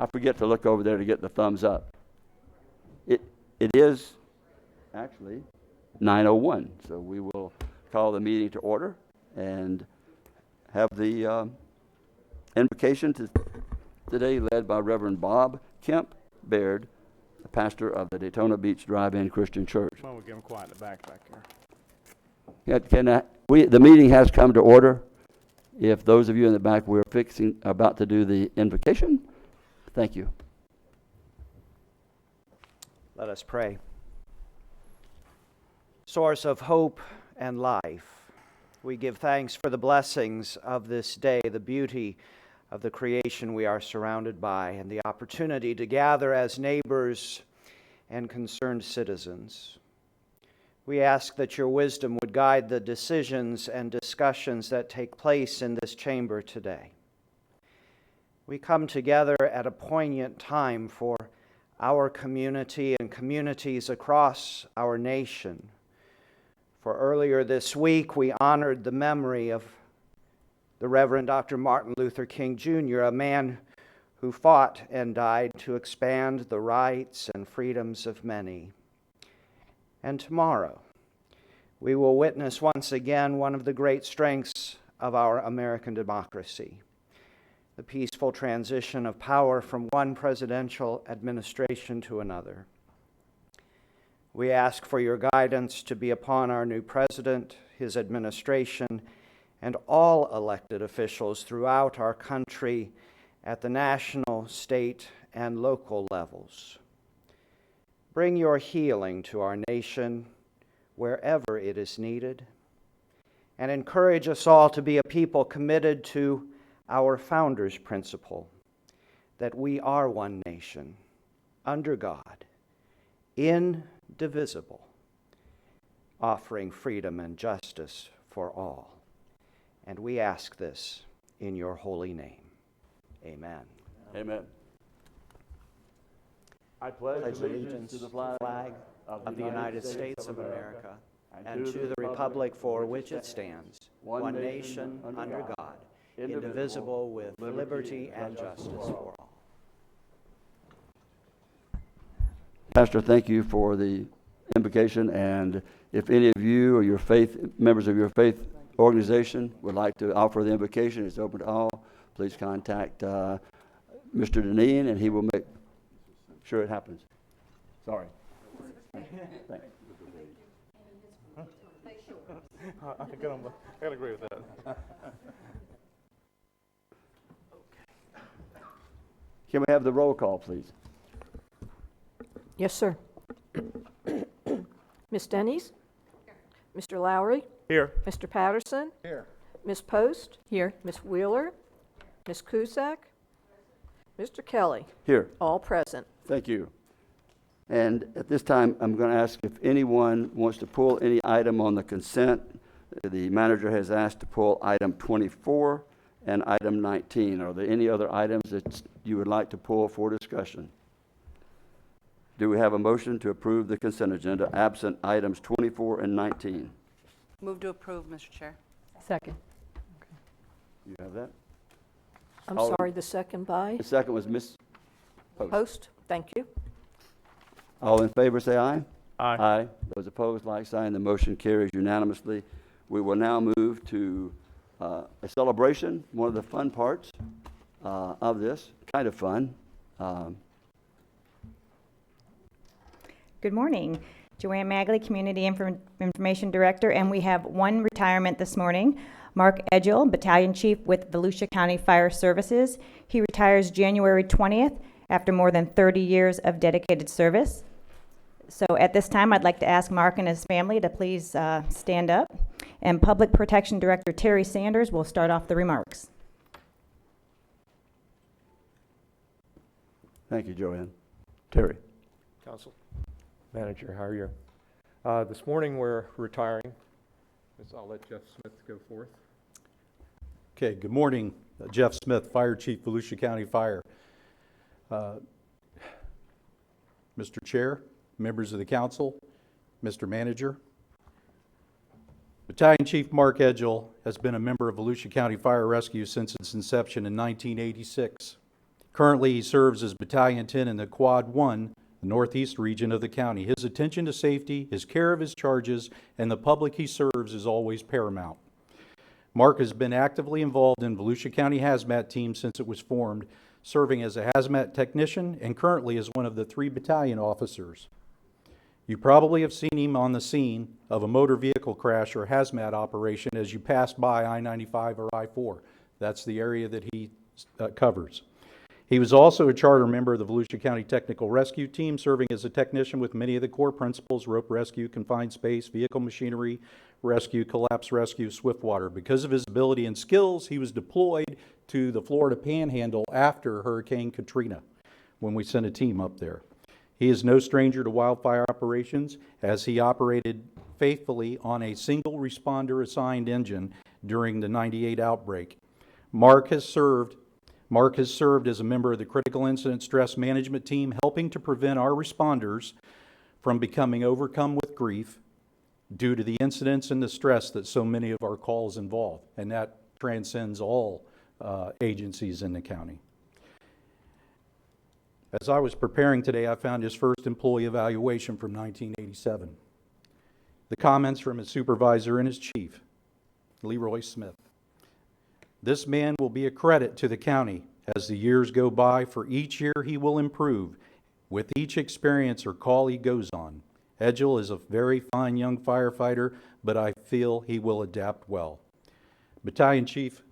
I forget to look over there to get the thumbs up. It is actually 9:01, so we will call the meeting to order and have the invocation today led by Reverend Bob Kemp Baird, the pastor of the Daytona Beach Drive-In Christian Church. Come on, we'll get them quiet in the back there. The meeting has come to order. If those of you in the back, we're about to do the invocation. Thank you. Let us pray. Source of hope and life, we give thanks for the blessings of this day, the beauty of the creation we are surrounded by, and the opportunity to gather as neighbors and concerned citizens. We ask that your wisdom would guide the decisions and discussions that take place in this chamber today. We come together at a poignant time for our community and communities across our nation. For earlier this week, we honored the memory of the Reverend Dr. Martin Luther King Jr., a man who fought and died to expand the rights and freedoms of many. And tomorrow, we will witness once again one of the great strengths of our American democracy, the peaceful transition of power from one presidential administration to another. We ask for your guidance to be upon our new president, his administration, and all elected officials throughout our country at the national, state, and local levels. Bring your healing to our nation wherever it is needed, and encourage us all to be a people committed to our founder's principle that we are one nation, under God, indivisible, offering freedom and justice for all. And we ask this in your holy name. Amen. Amen. I pledge allegiance to the flag of the United States of America and to the republic for which it stands, one nation under God, indivisible, with liberty and justice for all. Pastor, thank you for the invocation, and if any of you or your members of your faith organization would like to offer the invocation, it's open to all. Please contact Mr. Deneen, and he will make sure it happens. Sorry. Thanks. I can agree with that. Can we have the roll call, please? Yes, sir. Ms. Denny's? Mr. Lowry? Here. Mr. Patterson? Here. Ms. Post? Here. Ms. Wheeler? Ms. Cusack? Mr. Kelly? Here. All present. Thank you. And at this time, I'm going to ask if anyone wants to pull any item on the consent. The manager has asked to pull item 24 and item 19. Are there any other items that you would like to pull for discussion? Do we have a motion to approve the consent agenda absent items 24 and 19? Move to approve, Mr. Chair. Second. You have that? I'm All in- sorry, the second by? The second was Ms. Post. Post. Thank you. All in favor, say aye. Aye. Aye. Those opposed, like sign. The motion carries unanimously. We will now move to a celebration, one of the fun parts of this, kind of fun. Good morning. Joanne Magley, Community Information Director, and we have one retirement this morning. Mark Edgell, Battalion Chief with Volusia County Fire Services. He retires January 20th after more than 30 years of dedicated service. So at this time, I'd like to ask Mark and his family to please stand up. And Public Protection Director Terry Sanders will start off the remarks. Thank you, Joanne. Terry. Council Manager, how are you? This morning we're retiring. I'll let Jeff Smith go forth. Okay, good morning. Jeff Smith, Fire Chief, Volusia County Fire. Mr. Chair, members of the council, Mr. Manager. Battalion Chief Mark Edgell has been a member of Volusia County Fire Rescue since its inception in 1986. Currently, he serves as Battalion 10 in the Quad 1, the Northeast region of the county. His attention to safety, his care of his charges, and the public he serves is always paramount. Mark has been actively involved in Volusia County Hazmat Team since it was formed, serving as a hazmat technician and currently as one of the 3 battalion officers. You probably have seen him on the scene of a motor vehicle crash or hazmat operation as you pass by I-95 or I-4. That's the area that he covers. He was also a charter member of the Volusia County Technical Rescue Team, serving as a technician with many of the core principles: rope rescue, confined space, vehicle machinery rescue, collapse rescue, swiftwater. Because of his ability and skills, he was deployed to the Florida Panhandle after Hurricane Katrina when we sent a team up there. He is no stranger to wildfire operations, as he operated faithfully on a single responder assigned engine during the '98 outbreak. Mark has served as a member of the Critical Incident Stress Management Team, helping to prevent our responders from becoming overcome with grief due to the incidents and the stress that so many of our calls involve, and that transcends all agencies in the county. As I was preparing today, I found his first employee evaluation from 1987. The comments from his supervisor and his chief, Leroy Smith. This man will be a credit to the county as the years go by, for each year he will improve with each experience or call he goes on. Edgell is a very fine young firefighter, but I feel he will adapt well. Battalion Chief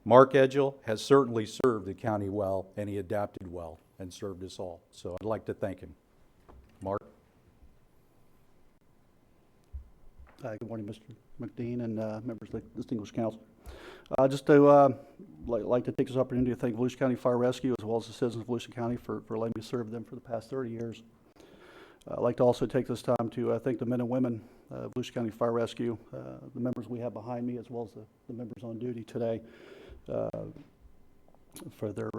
Mark Edgell has certainly served the county well, and he adapted well and served us all. So I'd like to thank him. Mark? Good morning, Mr. McDean and members of the distinguished council. Just to like to take this opportunity to thank Volusia County Fire Rescue as well as the citizens of Volusia County for letting me serve them for the past 30 years. I'd like to also take this time to thank the men and women of Volusia County Fire Rescue, the members we have behind me, as well as the members on duty today, for their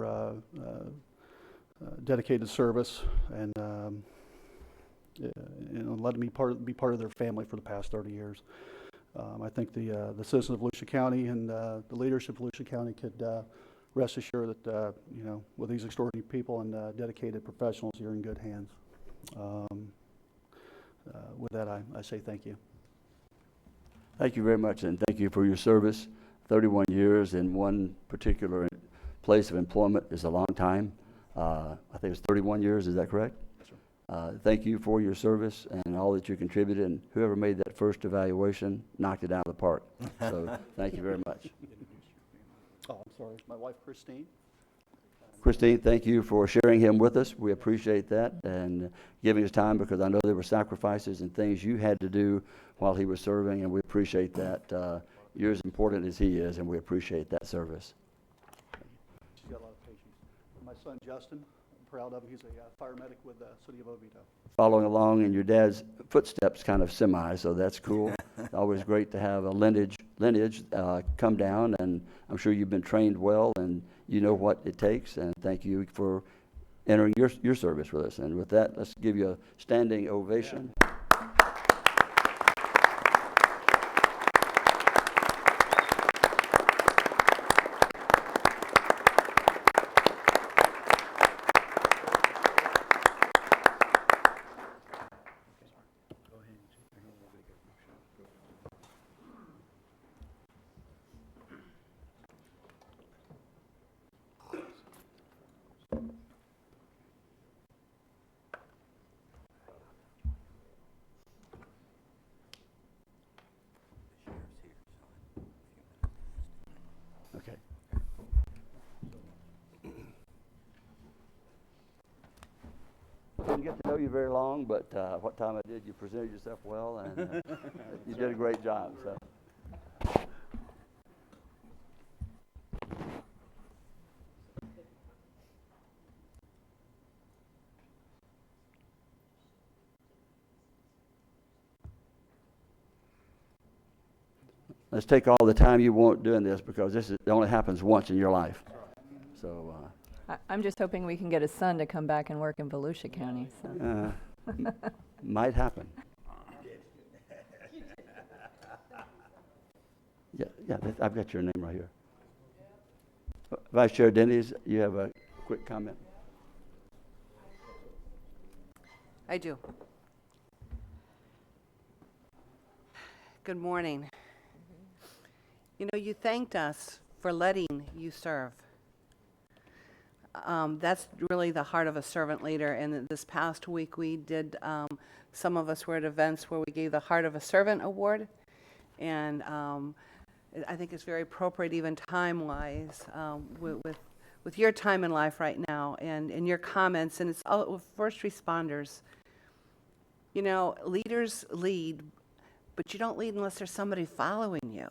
dedicated service and letting me be part of their family for the past 30 years. I think the citizens of Volusia County and the leadership of Volusia County could rest assured that with these extraordinary people and dedicated professionals, you're in good hands. With that, I say thank you. Thank you very much, and thank you for your service. 31 years in one particular place of employment is a long time. I think it was 31 years, is that correct? Yes, sir. Thank you for your service and all that you contributed, and whoever made that first evaluation knocked it out of the park. So thank you very much. Oh, I'm sorry. My wife, Christine. Christine, thank you for sharing him with us. We appreciate that, and giving us time, because I know there were sacrifices and things you had to do while he was serving, and we appreciate that. You're as important as he is, and we appreciate that service. She's got a lot of patience. My son, Justin, I'm proud of him. He's a fire medic with the city of Oviedo. Following along in your dad's footsteps, kind of semi, so that's cool. Always great to have a lineage come down, and I'm sure you've been trained well, and you know what it takes, and thank you for entering your service with us. And with that, let's give you a standing ovation. Yeah. Okay. Didn't get to know you very long, but what time I did, you presented yourself well, and you did a great job. So. Let's take all the time you want doing this, because it only happens once in your life. So I'm just hoping we can get his son to come back and work in Volusia County. So. Might happen. Yeah, I've got your name right here. Vice Chair Denny's, you have a quick comment? I do. Good morning. You know, you thanked us for letting you serve. That's really the heart of a servant leader. And this past week, we did, some of us were at events where we gave the Heart of a Servant Award. And I think it's very appropriate, even time-wise, with your time in life right now and your comments. And it's all first responders. You know, leaders lead, but you don't lead unless there's somebody following you.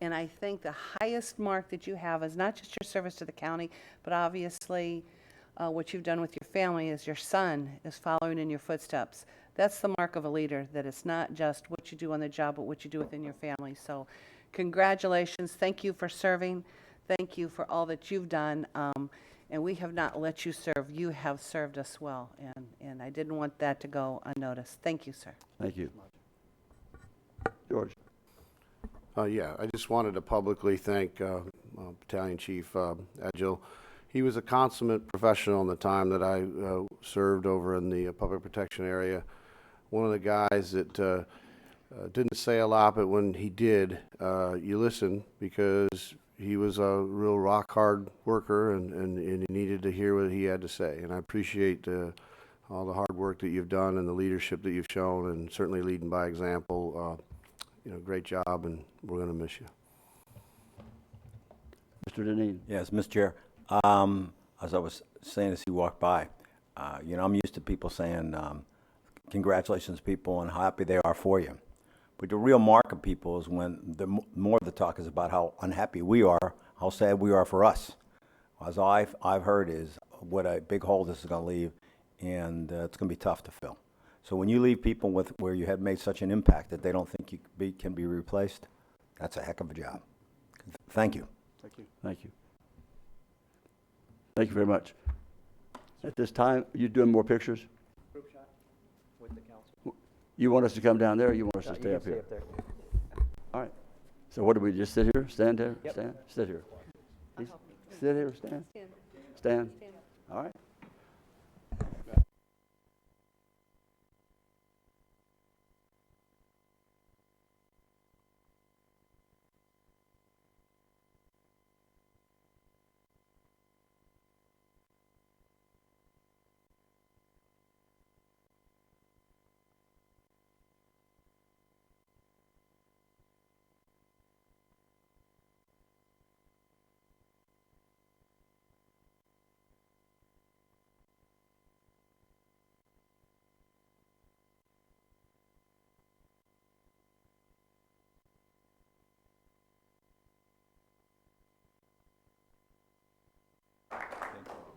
And I think the highest mark that you have is not just your service to the county, but obviously what you've done with your family is your son is following in your footsteps. That's the mark of a leader, that it's not just what you do on the job, but what you do within your family. So congratulations. Thank you for serving. Thank you for all that you've done. And we have not let you serve. You have served us well. And I didn't want that to go unnoticed. Thank you, sir. Thank you. George? Yeah, I just wanted to publicly thank Battalion Chief Edgell. He was a consummate professional in the time that I served over in the public protection area. One of the guys that didn't say a lot, but when he did, you listen, because he was a real rock-hard worker, and you needed to hear what he had to say. And I appreciate all the hard work that you've done and the leadership that you've shown, and certainly leading by example. You know, great job, and we're going to miss you. Mr. Deneen? Yes, Mr. Chair. As I was saying as he walked by, you know, I'm used to people saying congratulations to people and how happy they are for you. But the real mark of people is when more of the talk is about how unhappy we are, how sad we are for us. As I've heard is what a big hole this is going to leave, and it's going to be tough to fill. So when you leave people with where you have made such an impact that they don't think you can be replaced, that's a heck of a job. Thank you. Thank you. Thank you. Thank you very much. At this time, you doing more pictures? Group shot with the council. You want us to come down there, or you want us to stay up here? there. All right. So what do we, just sit here, stand there? Yep. Stand? Sit here. Sit here, stand? Stand. All right.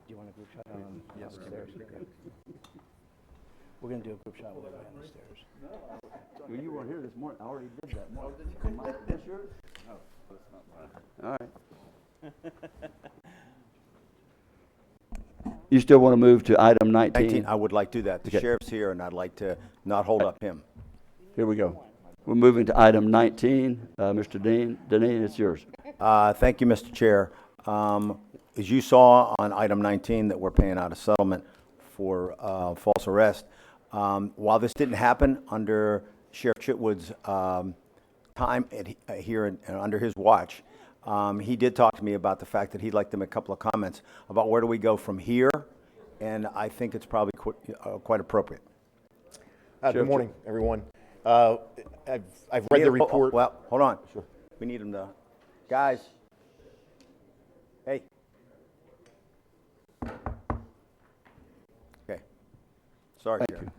Do you want a group shot on the stairs? We're going to do a group shot with everybody on the stairs. Well, you weren't here this morning. I already did that. Oh, did you? Is this yours? No, that's not mine. All right. You still want to move to item 19? I would like to do that. The Okay. sheriff's here, and I'd like to not hold up him. Here we go. We're moving to item 19. Mr. Deneen, it's yours. Thank you, Mr. Chair. As you saw on item 19, that we're paying out a settlement for false arrest. While this didn't happen under Sheriff Chitwood's time here and under his watch, he did talk to me about the fact that he'd like to make a couple of comments about where do we go from here, and I think it's probably quite appropriate. Good morning, everyone. I've read the report. Well, hold on. Sure. We need him to. Guys. Hey. Okay. Sorry, Thank Sheriff. you.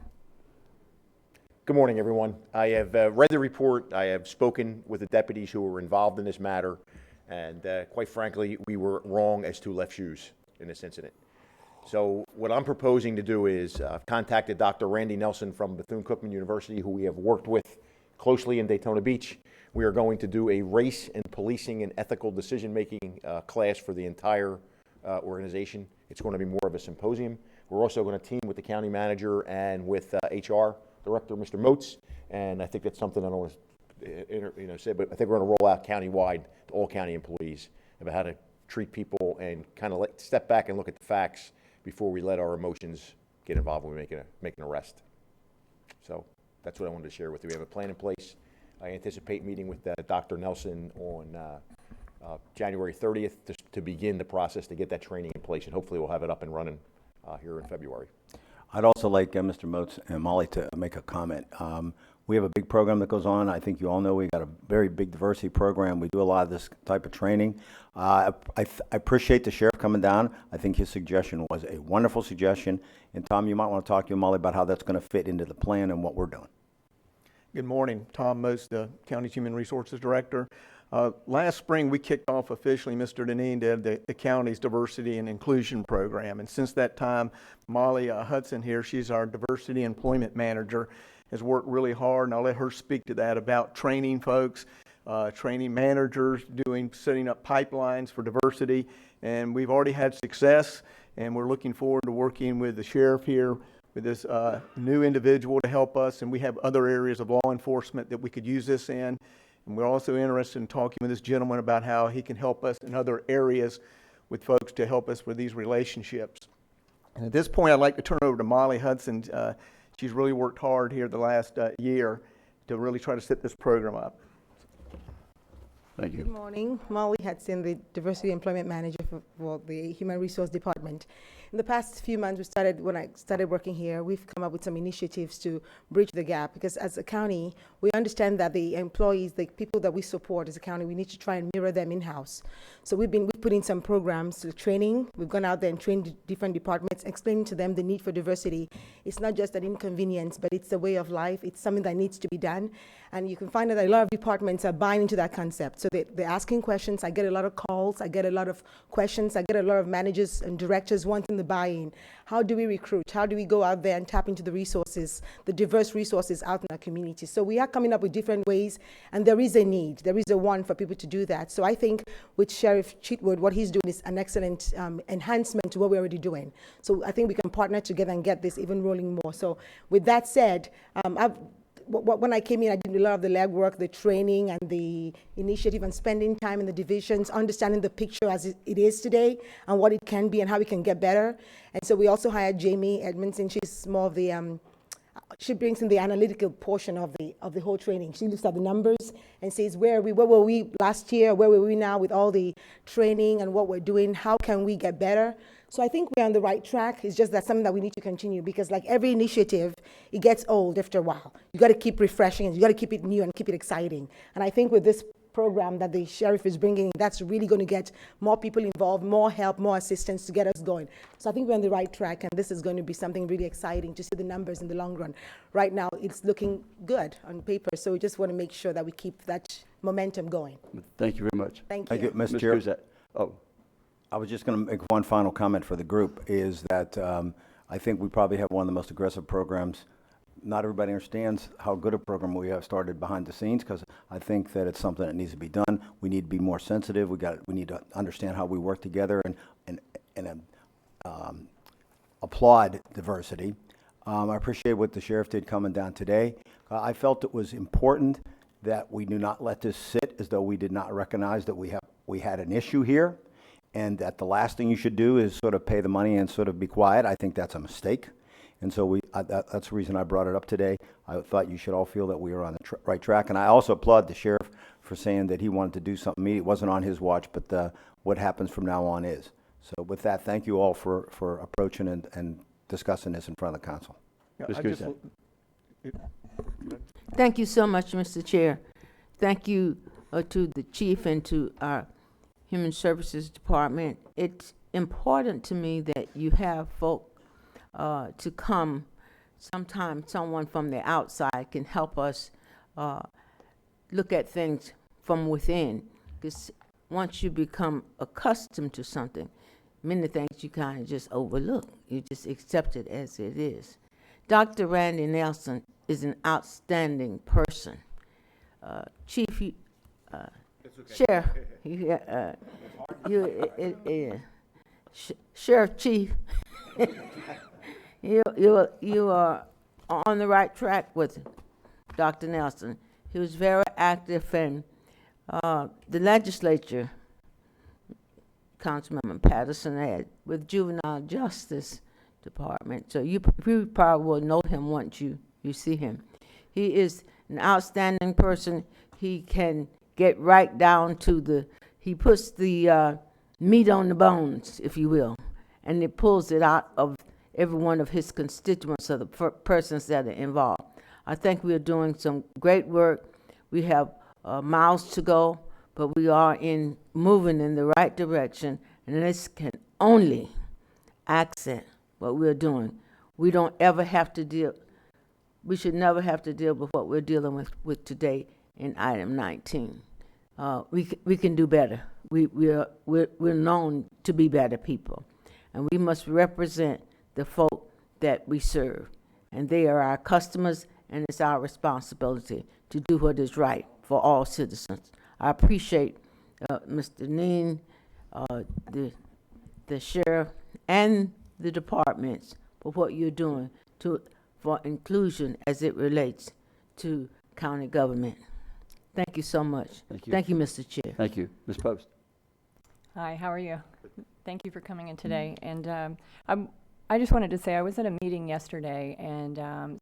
Good morning, everyone. I have read the report. I have spoken with the deputies who were involved in this matter, and quite frankly, we were wrong as two left shoes in this incident. So what I'm proposing to do is I've contacted Dr. Randy Nelson from Bethune-Cookman University, who we have worked with closely in Daytona Beach. We are going to do a race and policing and ethical decision-making class for the entire organization. It's going to be more of a symposium. We're also going to team with the county manager and with HR director, Mr. Moats, and I think that's something I don't want to say, but I think we're going to roll out countywide to all county employees about how to treat people level and kind of step back and look at the facts before we let our emotions get involved when we make an arrest. So that's what I wanted to share with you. We have a plan in place. I anticipate meeting with Dr. Nelson on January 30th to begin the process to get that training in place, and hopefully we'll have it up and running here in February. I'd also like Mr. Moats and Molly to make a comment. We have a big program that goes on. I think you all know we got a very big diversity program. We do a lot of this type of training. I appreciate the sheriff coming down. I think his suggestion was a wonderful suggestion. And Tom, you might want to talk to Molly about how that's going to fit into the plan and what we're doing. Good morning. Tom Most, the County's Human Resources Director. Last spring, we kicked off officially, Mr. Deneen did, the county's diversity and inclusion program. And since that time, Molly Hudson here, she's our diversity employment manager, has worked really hard, and I'll let her speak to that about training folks, training managers, setting up pipelines for diversity. And we've already had success, and we're looking forward to working with the sheriff here with this new individual to help us. And we have other areas of law enforcement that we could use this in. And we're also interested in talking with this gentleman about how he can help us in other areas with folks to help us with these relationships. And at this point, I'd like to turn over to Molly Hudson. She's really worked hard here the last year to really try to set this program up. Thank you. Good morning. Molly Hudson, the Diversity Employment Manager for the Human Resource Department. In the past few months, when I started working here, we've come up with some initiatives to bridge the gap, because as a county, we understand that the employees, the people that we support as a county, we need to try and mirror them in-house. So we've put in some programs, training. We've gone out there and trained different departments, explaining to them the need for diversity. It's not just an inconvenience, but it's a way of life. It's something that needs to be done. And you can find that a lot of departments are buying into that concept. So they're asking questions. I get a lot of calls. I get a lot of questions. I get a lot of managers and directors wanting the buy-in. How do we recruit? How do we go out there and tap into the resources, the diverse resources out in our community? So we are coming up with different ways, and there is a need. There is a want for people to do that. So I think with Sheriff Cheatwood, what he's doing is an excellent enhancement to what we're already doing. So I think we can partner together and get this even rolling more. So with that said, when I came in, I did a lot of the legwork, the training, and the initiative, and spending time in the divisions, understanding the picture as it is today, and what it can be, and how we can get better. And so we also hired Jamie Edmondson. She's more of the, she brings in the analytical portion of the whole training. She looks at the numbers and says, where were we last year? Where were we now with all the training and what we're doing? How can we get better? So I think we're on the right track. It's just that's something that we need to continue, because like every initiative, it gets old after a while. You got to keep refreshing it. You got to keep it new and keep it exciting. And I think with this program that the sheriff is bringing, that's really going to get more people involved, more help, more assistance to get us going. So I think we're on the right track, and this is going to be something really exciting to see the numbers in the long run. Right now, it's looking good on paper, so we just want to make sure that we keep that momentum going. Thank you very much. Thank you. Mr. Chair. Kuzak. Oh. I was just going to make one final comment for the group, is that I think we probably have one of the most aggressive programs. Not everybody understands how good a program we have started behind the scenes, because I think that it's something that needs to be done. We need to be more sensitive. We need to understand how we work together and applaud diversity. I appreciate what the sheriff did coming down today. I felt it was important that we do not let this sit as though we did not recognize that we had an issue here, and that the last thing you should do is sort of pay the money and sort of be quiet. I think that's a mistake. And so that's the reason I brought it up today. I thought you should all feel that we are on the right track. And I also applaud the sheriff for saying that he wanted to do something. It wasn't on his watch, but what happens from now on is. So with that, thank you all for approaching and discussing this in front of the council. Yeah, Thank you so much, Mr. Chair. Thank you to the chief and to our Human Services Department. It's important to me that you have folk to come. Sometimes someone from the outside can help us look at things from within, because once you become accustomed to something, many things you kind of just overlook. You just accept it as it is. Dr. Randy Nelson is an outstanding person. Chief, Sheriff, Sheriff Chief, you are on the right track with Dr. Nelson. He was very active, and the legislature Councilmember Patterson had with Juvenile Justice Department. So you probably will know him once you see him. He is an outstanding person. He can get right down to he puts the meat on the bones, if you will, and it pulls it out of every one of his constituents or the persons that are involved. I think we are doing some great work. We have miles to go, but we are moving in the right direction, and this can only accent what we're doing. We don't ever have to we should never have to deal with what we're dealing with today in item 19. We can do better. We're known to be better people, and we must represent the folk that we serve, and they are our customers, and it's our responsibility to do what is right for all citizens. I appreciate Mr. Neen, the sheriff, and the departments for what you're doing for inclusion as it relates to county government. Thank you so much. Thank you. Thank you, Mr. Chair. Thank you. Ms. Post. Hi, how are you? Thank you for coming in today. And I just wanted to say I was at a meeting yesterday, and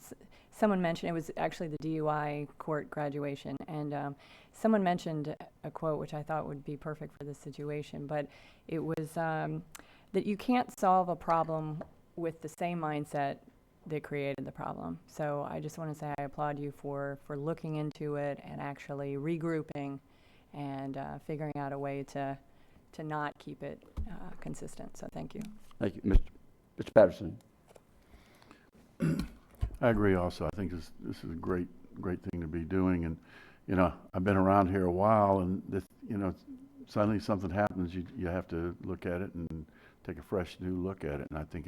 someone mentioned, it was actually the DUI court graduation, and someone mentioned a quote which I thought would be perfect for this situation, but it was that you can't solve a problem with the same mindset that created the problem. So I just want to say I applaud you for looking into it and actually regrouping and figuring out a way to not keep it consistent. So thank you. Thank you. Mr. Patterson. I agree also. I think this is a great thing to be doing. And, you know, I've been around here a while, and this, you know, suddenly something happens, you have to look at it and take a fresh new look at it. And I think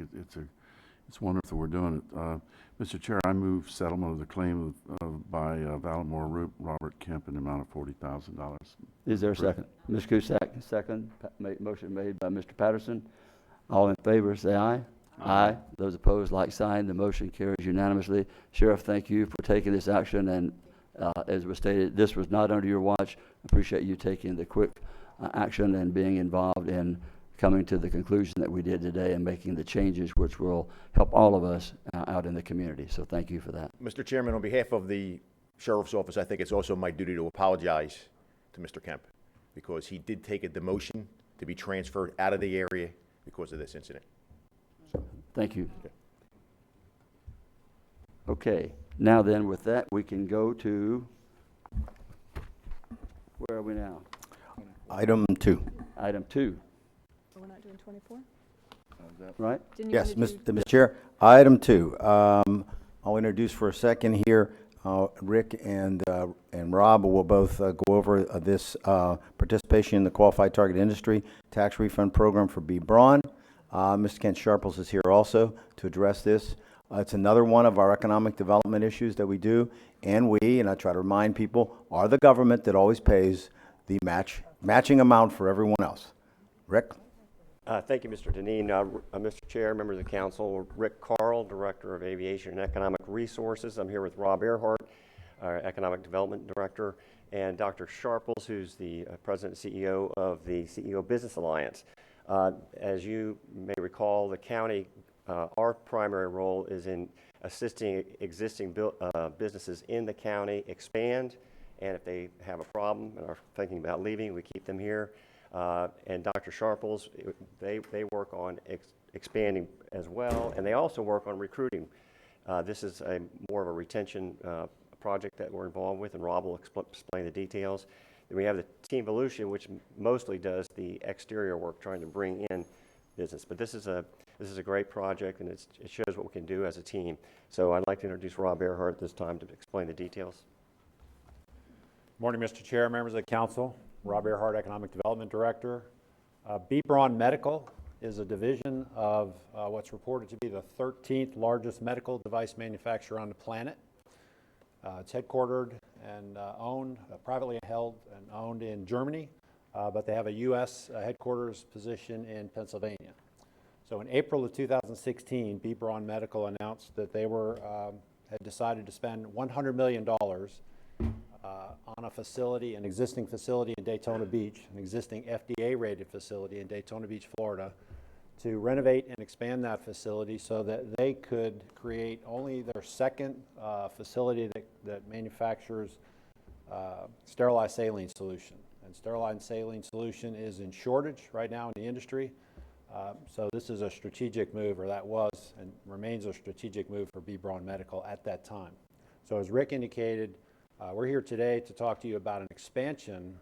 it's wonderful we're doing it. Mr. Chair, I move settlement of the claim by Vallamore Robert Kemp in the amount of $40,000. Is there a second? Ms. Cusack, second. Motion made by Mr. Patterson. All in favor, say aye. Aye. Those opposed, like sign. The motion carries unanimously. Sheriff, thank you for taking this action. And as was stated, this was not under your watch. I appreciate you taking the quick action and being involved in coming to the conclusion that we did today and making the changes which will help all of us out in the community. So thank you for that. Mr. Chairman, on behalf of the Sheriff's Office, I think it's also my duty to apologize to Mr. Kemp because he did take a demotion to be transferred out of the area because of this incident. Thank you. Okay, now then with that, we can go to, where are we now? Item 2. Item 2. We're not doing 24? Right? Yes, Mr. Chair. Item 2. I'll introduce for a second here. Rick and Rob will both go over this participation in the Qualified Target Industry Tax Refund Program for B. Braun. Mr. Kent Sharples is here also to address this. It's another one of our economic development issues that we do, and I try to remind people, are the government that always pays the matching amount for everyone else. Rick? Thank you, Mr. Deneen. Mr. Chair, members of the council, Rick Carl, Director of Aviation and Economic Resources. I'm here with Rob Earhart, our Economic Development Director, and Dr. Sharples, who's the President and CEO of the CEO Business Alliance. As you may recall, the county, our primary role is in assisting existing businesses in the county expand, and if they have a problem and are thinking about leaving, we keep them here. And Dr. Sharples, they work on expanding as well, and they also work on recruiting. This is more of a retention project that we're involved with, and Rob will explain the details. Then we have the Team Volusia, which mostly does the exterior work, trying to bring in business. But this is a great project, and it shows what we can do as a team. So I'd like to introduce Rob Earhart this time to explain the details. Morning, Mr. Chair, members of the council. Rob Earhart, Economic Development Director. B. Braun Medical is a division of what's reported to be the 13th largest medical device manufacturer on the planet. It's headquartered and owned, privately held and owned in Germany, but they have a U.S. Headquarters position in Pennsylvania. So in April of 2016, B. Braun Medical announced that they had decided to spend $100 million on a facility, an existing facility in Daytona Beach, an existing FDA-rated facility in Daytona Beach, Florida, to renovate and expand that facility so that they could create only their second facility that manufactures sterilized saline solution. And sterilized saline solution is in shortage right now in the industry. So this is a strategic move, or that was and remains a strategic move for B. Braun Medical at that time. So as Rick indicated, we're here today to talk to you about an expansion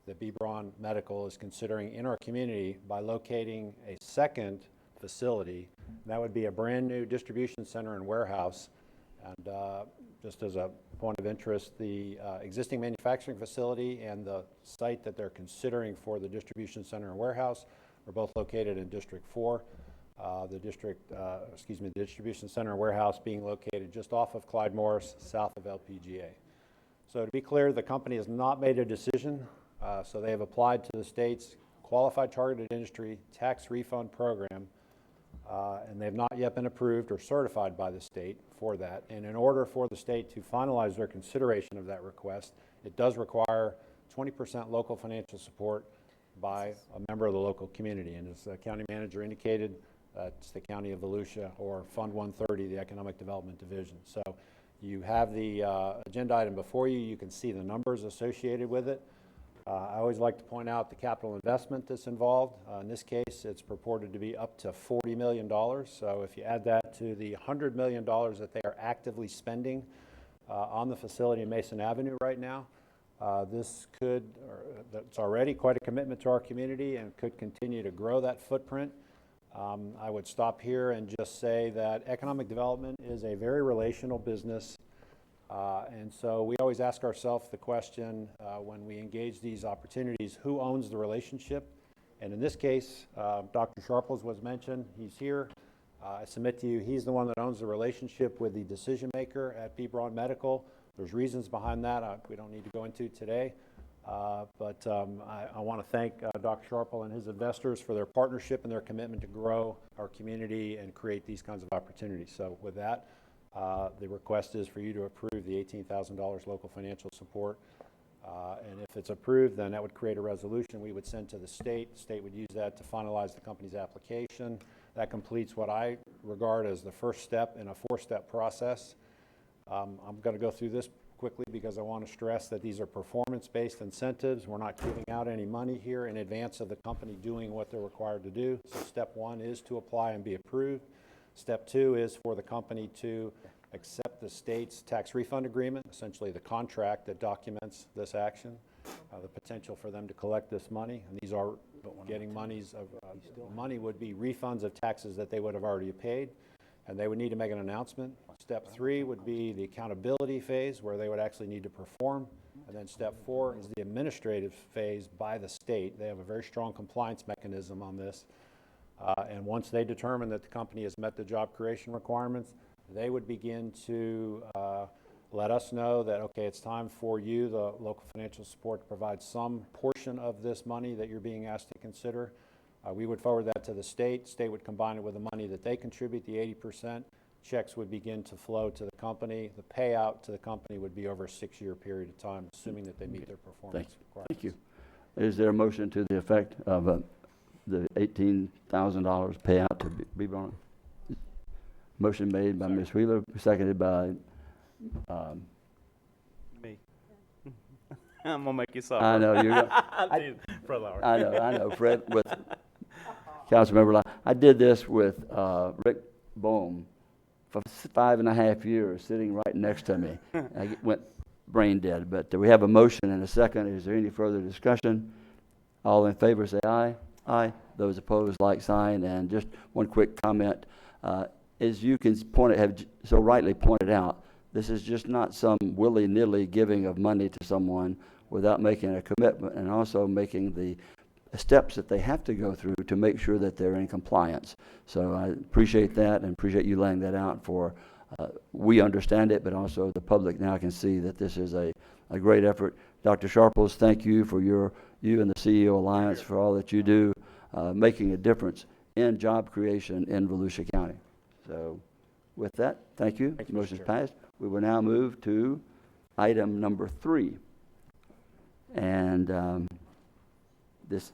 that B. Braun Medical is considering in our community by locating a second facility. That would be a brand new distribution center and warehouse. And just as a point of interest, the existing manufacturing facility and the site that they're considering for the distribution center and warehouse are both located in District 4. The distribution center and warehouse being located just off of Clyde Morris, south of LPGA. So to be clear, the company has not made a decision. So they have applied to the state's Qualified Targeted Industry Tax Refund Program, and they've not yet been approved or certified by the state for that. And in order for the state to finalize their consideration of that request, it does require 20% local financial support by a member of the local community. And as the county manager indicated, it's the County of Volusia or Fund 130, the Economic Development Division. So you have the agenda item before you. You can see the numbers associated with it. I always like to point out the capital investment that's involved. In this case, it's purported to be up to $40 million. So if you add that to the $100 million that they are actively spending on the facility in Mason Avenue right now, that's already quite a commitment to our community and could continue to grow that footprint. I would stop here and just say that economic development is a very relational business. And so we always ask ourselves the question when we engage these opportunities, who owns the relationship? And in this case, Dr. Sharples was mentioned. He's here. I submit to you, he's the one that owns the relationship with the decision maker at B. Braun Medical. There's reasons behind that we don't need to go into today. But I want to thank Dr. Sharple and his investors for their partnership and their commitment to grow our community and create these kinds of opportunities. So with that, the request is for you to approve the $18,000 local financial support. And if it's approved, then that would create a resolution we would send to the state. The state would use that to finalize the company's application. That completes what I regard as the first step in a four-step process. I'm going to go through this quickly because I want to stress that these are performance-based incentives. We're not giving out any money here in advance of the company doing what they're required to do. So step one is to apply and be approved. Step two is for the company to accept the state's tax refund agreement, essentially the contract that documents this action, the potential for them to collect this money. And these are getting money would be refunds of taxes that they would have already paid, and they would need to make an announcement. Step three would be the accountability phase, where they would actually need to perform. And then step four is the administrative phase by the state. They have a very strong compliance mechanism on this. And once they determine that the company has met the job creation requirements, they would begin to let us know that, okay, it's time for you, the local financial support, to provide some portion of this money that you're being asked to consider. We would forward that to the state. State would combine it with the money that they contribute, the 80%. Checks would begin to flow to the company. The payout to the company would be over a 6-year period of time, assuming that they meet their performance requirements. Thank you. Is there a motion to the effect of the $18,000 payout to B. Braun? Motion made by Ms. Wheeler, seconded by me. I'm gonna make you suffer. I know you're. I did, Fred Lowry. I know, Fred. With Councilmember Lowry, I did this with Rick Bohm for 5.5 years, sitting right next to me. I went brain dead. But we have a motion and a second. Is there any further discussion? All in favor, say aye. Aye. Those opposed, like sign. And just one quick comment. As you can have so rightly pointed out, this is just not some willy-nilly giving of money to someone without making a commitment and also making the steps that they have to go through to make sure that they're in compliance. So I appreciate that and appreciate you laying that out for, we understand it, but also the public now can see that this is a great effort. Dr. Sharples, thank you for you and the CEO Alliance for all that you do, making a difference in job creation in Volusia County. So with that, thank you. Thank you, Motion's Mr. Chair. passed. We will now move to item number 3. And this,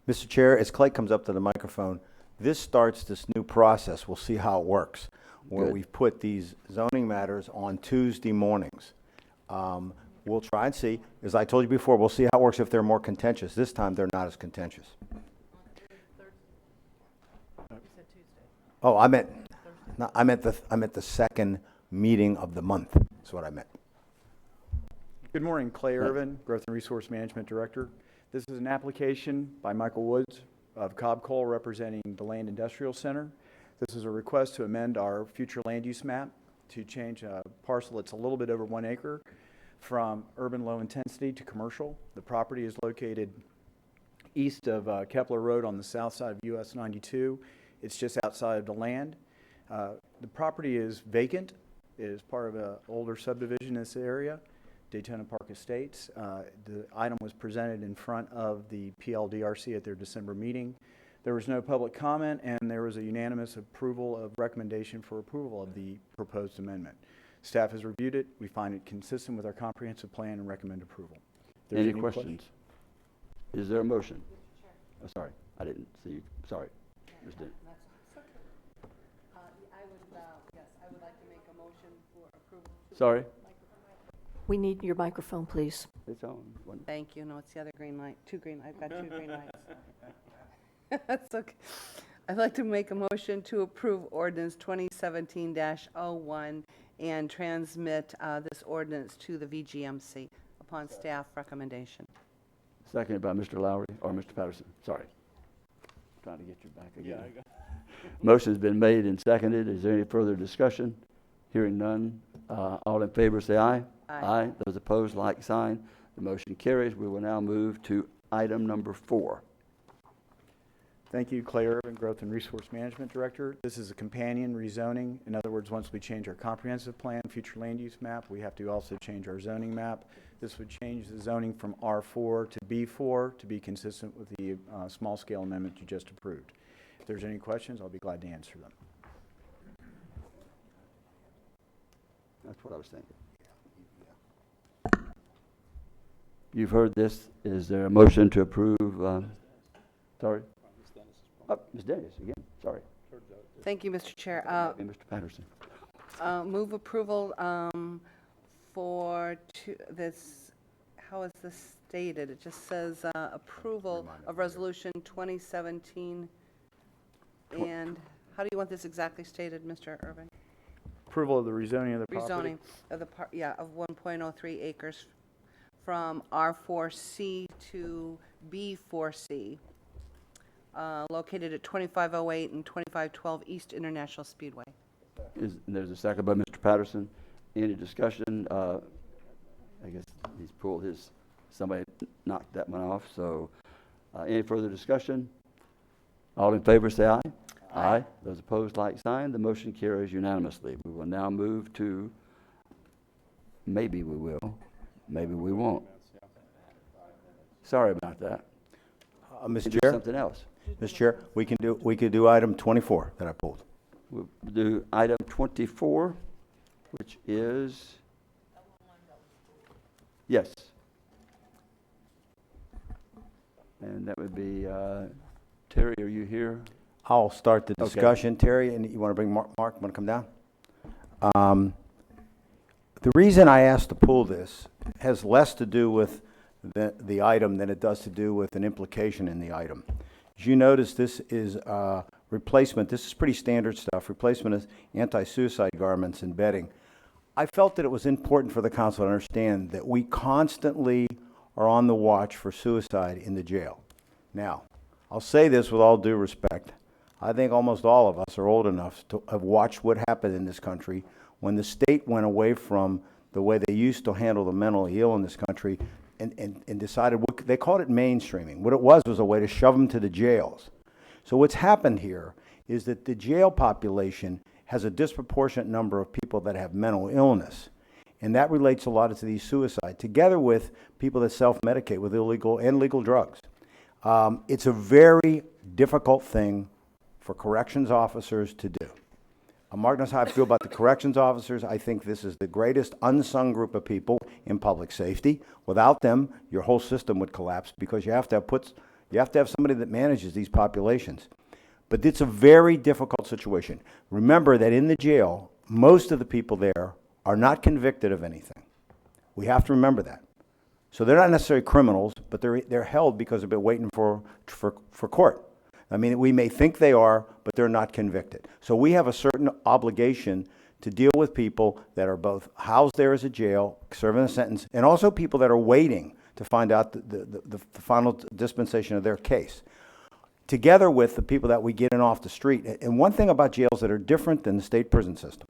Mr. Chair, as Clay comes up to the microphone, this starts this new process. We'll see how it works, where Good. we've put these zoning matters on Tuesday mornings. We'll try and see, as I told you before, we'll see how it works if they're more contentious. This time, they're not as contentious. Oh, I meant the second meeting of the month. That's what I meant. Good morning, Clay Irvin, Growth and Resource Management Director. This is an application by Michael Woods of Cobb Coal representing the Land Industrial Center. This is a request to amend our future land use map to change a parcel that's a little bit over 1 acre from urban low intensity to commercial. The property is located east of Kepler Road on the south side of US 92. It's just outside of the land. The property is vacant. It is part of an older subdivision in this area, Daytona Park Estates. The item was presented in front of the PLDRC at their December meeting. There was no public comment, and there was a unanimous approval of recommendation for approval of the proposed amendment. Staff has reviewed it. We find it consistent with our comprehensive plan and recommend approval. If there's any questions? Is there a motion? Oh, sorry, I didn't see you. Sorry, Ms. Denny. I would like to make a motion for approval. Sorry? We need your microphone, please. It's on. Thank you. No, it's the other green light. I've got 2 green lights. That's okay. I'd like to make a motion to approve ordinance 2017-01 and transmit this ordinance to the VGMC upon staff recommendation. Seconded by Mr. Lowry, or Mr. Patterson, sorry. Trying to get you back again. Motion's been made and seconded. Is there any further discussion? Hearing none. All in favor say aye. Aye. Those opposed, like sign. The motion carries. We will now move to item number 4. Thank you, Clay Irvin, Growth and Resource Management Director. This is a companion rezoning. In other words, once we change our comprehensive plan, future land use map, we have to also change our zoning map. This would change the zoning from R4 to B4 to be consistent with the small scale amendment you just approved. If there's any questions, I'll be glad to answer them. That's what I was thinking. You've heard this. Is there a motion to approve? Sorry? Ms. Dennis again. Sorry. Thank you, Mr. Chair. Mr. Patterson. Move approval for this, how is this stated? It just says approval of resolution 2017. And how do you want this exactly stated, Mr. Irvin? Approval of the rezoning of the property. Rezoning of the of 1.03 acres from R4C to B4C, located at 2508 and 2512 East International Speedway. There's a second by Mr. Patterson. Any discussion? I guess he's pulled his, somebody knocked that one off. So any further discussion? All in favor say aye. Aye. Those opposed, like sign. The motion carries unanimously. We will now move to, maybe we will, maybe we won't. Sorry about that. Mr. Do Chair? something else. Mr. Chair, we could do item 24 that I pulled. We'll do item 24, which is, yes. And that would be, Terry, are you here? I'll start the Okay. discussion. Terry, and you want to bring Mark, want to come down? The reason I asked to pull this has less to do with the item than it does to do with an implication in the item. As you notice, this is replacement. This is pretty standard stuff. Replacement of anti-suicide garments and bedding. I felt that it was important for the council to understand that we constantly are on the watch for suicide in the jail. Now, I'll say this with all due respect. I think almost all of us are old enough to have watched what happened in this country when the state went away from the way they used to handle the mentally ill in this country and decided, they called it mainstreaming. What it was a way to shove them to the jails. So what's happened here is that the jail population has a disproportionate number of people that have mental illness. And that relates a lot to these suicide, together with people that self-medicate with illegal and legal drugs. It's a very difficult thing for corrections officers to do. Mark knows how I feel about the corrections officers. I think this is the greatest unsung group of people in public safety. Without them, your whole system would collapse because you have to have somebody that manages these populations. But it's a very difficult situation. Remember that in the jail, most of the people there are not convicted of anything. We have to remember that. So they're not necessarily criminals, but they're held because they've been waiting for court. I mean, we may think they are, but they're not convicted. So we have a certain obligation to deal with people that are both housed there as a jail, serving a sentence, and also people that are waiting to find out the final dispensation of their case, together with the people that we get in off the street. And one thing about jails that are different than the state prison system,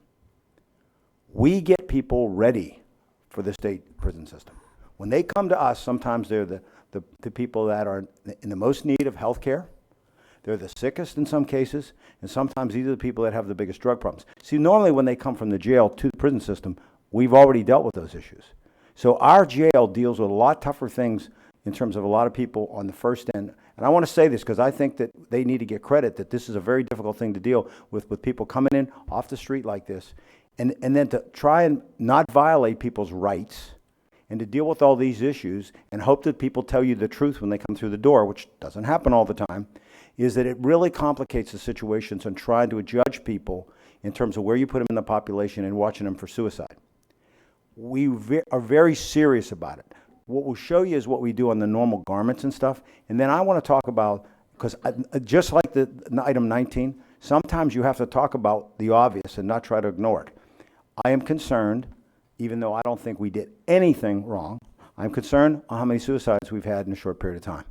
we get people ready for the state prison system. When they come to us, sometimes they're the people that are in the most need of health care. They're the sickest in some cases, and sometimes these are the people that have the biggest drug problems. See, normally when they come from the jail to the prison system, we've already dealt with those issues. So our jail deals with a lot tougher things in terms of a lot of people on the first end. And I want to say this because I think that they need to get credit that this is a very difficult thing to deal with people coming in off the street like this. And then to try and not violate people's rights and to deal with all these issues and hope that people tell you the truth when they come through the door, which doesn't happen all the time, is that it really complicates the situations and trying to judge people in terms of where you put them in the population and watching them for suicide. We are very serious about it. What we'll show you is what we do on the normal garments and stuff. And then I want to talk about, because just like the item 19, sometimes you have to talk about the obvious and not try to ignore it. I am concerned, even though I don't think we did anything wrong, I'm concerned on how many suicides we've had in a short period of time.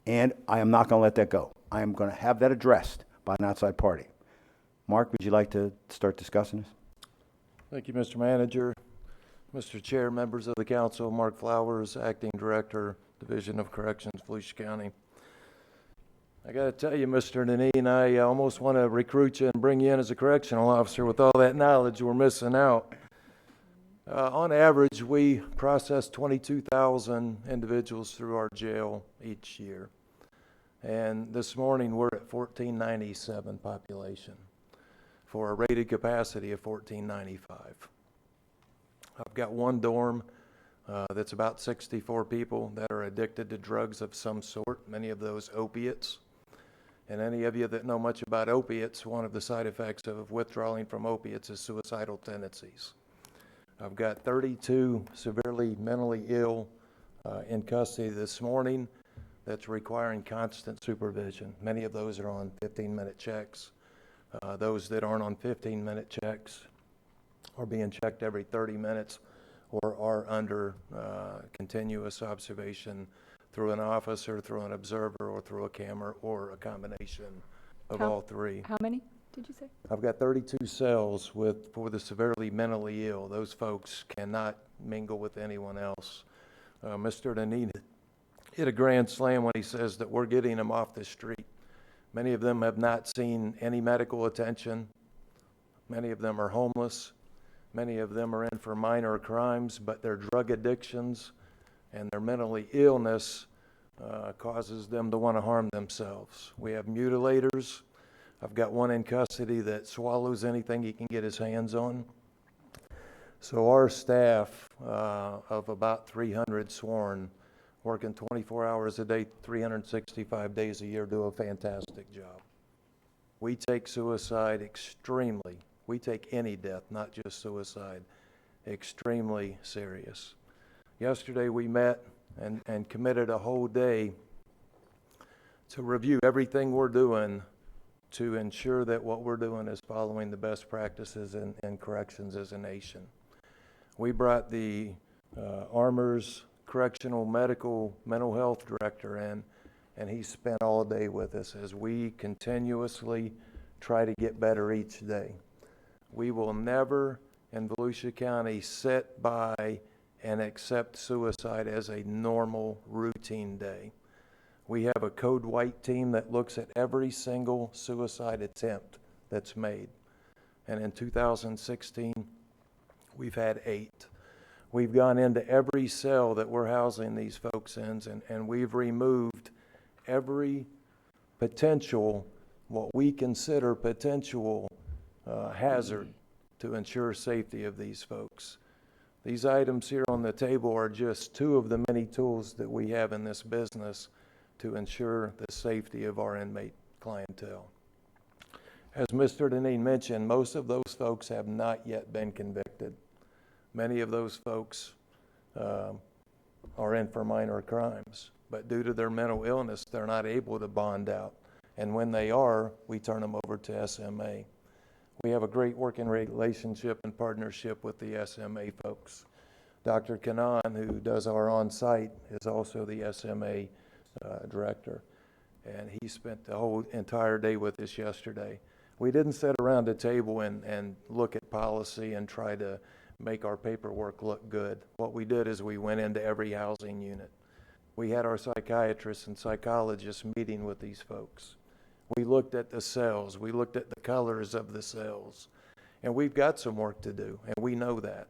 And I am not going to let that go. I am going to have that addressed by an outside party. Mark, would you like to start discussing this? Thank you, Mr. Manager. Mr. Chair, members of the council, Mark Flowers, Acting Director, Division of Corrections, Volusia County. I got to tell you, Mr. Nanine, I almost want to recruit you and bring you in as a correctional officer with all that knowledge we're missing out. On average, we process 22,000 individuals through our jail each year. And this morning, we're at 1,497 population for a rated capacity of 1,495. I've got one dorm that's about 64 people that are addicted to drugs of some sort, many of those opiates. And any of you that know much about opiates, one of the side effects of withdrawing from opiates is suicidal tendencies. I've got 32 severely mentally ill in custody this morning that's requiring constant supervision. Many of those are on 15-minute checks. Those that aren't on 15-minute checks are being checked every 30 minutes or are under continuous observation through an officer, through an observer, or through a camera, or a combination of all three. How many did you say? I've got 32 cells for the severely mentally ill. Those folks cannot mingle with anyone else. Mr. Nanine hit a grand slam when he says that we're getting them off the street. Many of them have not seen any medical attention. Many of them are homeless. Many of them are in for minor crimes, but their drug addictions and their mentally illness causes them to want to harm themselves. We have mutilators. I've got one in custody that swallows anything he can get his hands on. So our staff of about 300 sworn, working 24 hours a day, 365 days a year, do a fantastic job. We take suicide extremely, we take any death, not just suicide, extremely serious. Yesterday we met and committed a whole day to review everything we're doing to ensure that what we're doing is following the best practices in corrections as a nation. We brought the Armour's Correctional Medical Mental Health Director in, and he spent all day with us as we continuously try to get better each day. We will never in Volusia County sit by and accept suicide as a normal routine day. We have a code white team that looks at every single suicide attempt that's made. And in 2016, we've had 8. We've gone into every cell that we're housing these folks in, and we've removed every potential, what we consider potential hazard to ensure safety of these folks. These items here on the table are just two of the many tools that we have in this business to ensure the safety of our inmate clientele. As Mr. Deneen mentioned, most of those folks have not yet been convicted. Many of those folks are in for minor crimes, but due to their mental illness, they're not able to bond out. And when they are, we turn them over to SMA. We have a great working relationship and partnership with the SMA folks. Dr. Kanan, who does our on-site, is also the SMA director, and he spent the whole entire day with us yesterday. We didn't sit around a table and look at policy and try to make our paperwork look good. What we did is we went into every housing unit. We had our psychiatrists and psychologists meeting with these folks. We looked at the cells. We looked at the colors of the cells. And we've got some work to do, and we know that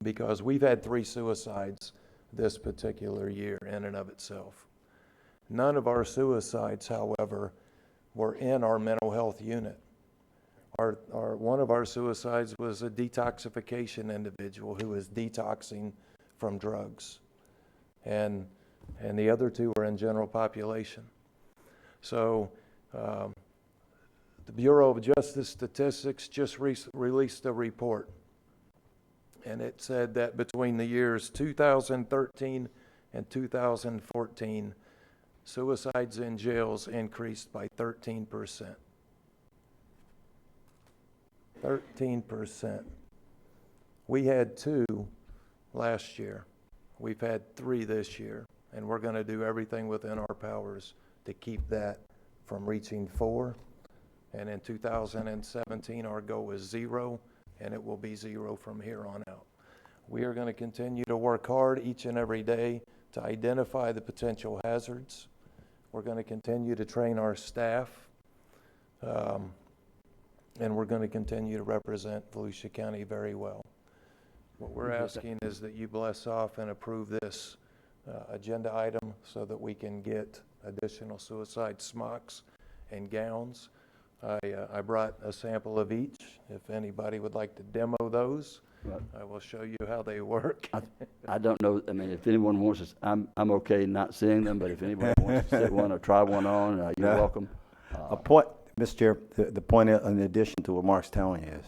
because we've had 3 suicides this particular year in and of itself. None of our suicides, however, were in our mental health unit. One of our suicides was a detoxification individual who was detoxing from drugs. And the other 2 were in general population. So the Bureau of Justice Statistics just released a report, and it said that between the years 2013 and 2014, suicides in jails increased by 13%. 13%. We had 2 last year. We've had 3 this year, and we're going to do everything within our powers to keep that from reaching 4. And in 2017, our goal is 0, and it will be 0 from here on out. We are going to continue to work hard each and every day to identify the potential hazards. We're going to continue to train our staff, and we're going to continue to represent Volusia County very well. What we're asking is that you bless off and approve this agenda item so that we can get additional suicide smocks and gowns. I brought a sample of each. If anybody would like to demo those, I will show you how they work. I don't know, I mean, if anyone wants to, I'm okay not seeing them, but if anybody wants to sit one or try one on, you're welcome. A point, Mr. Chair, the point in addition to what Mark's telling you is,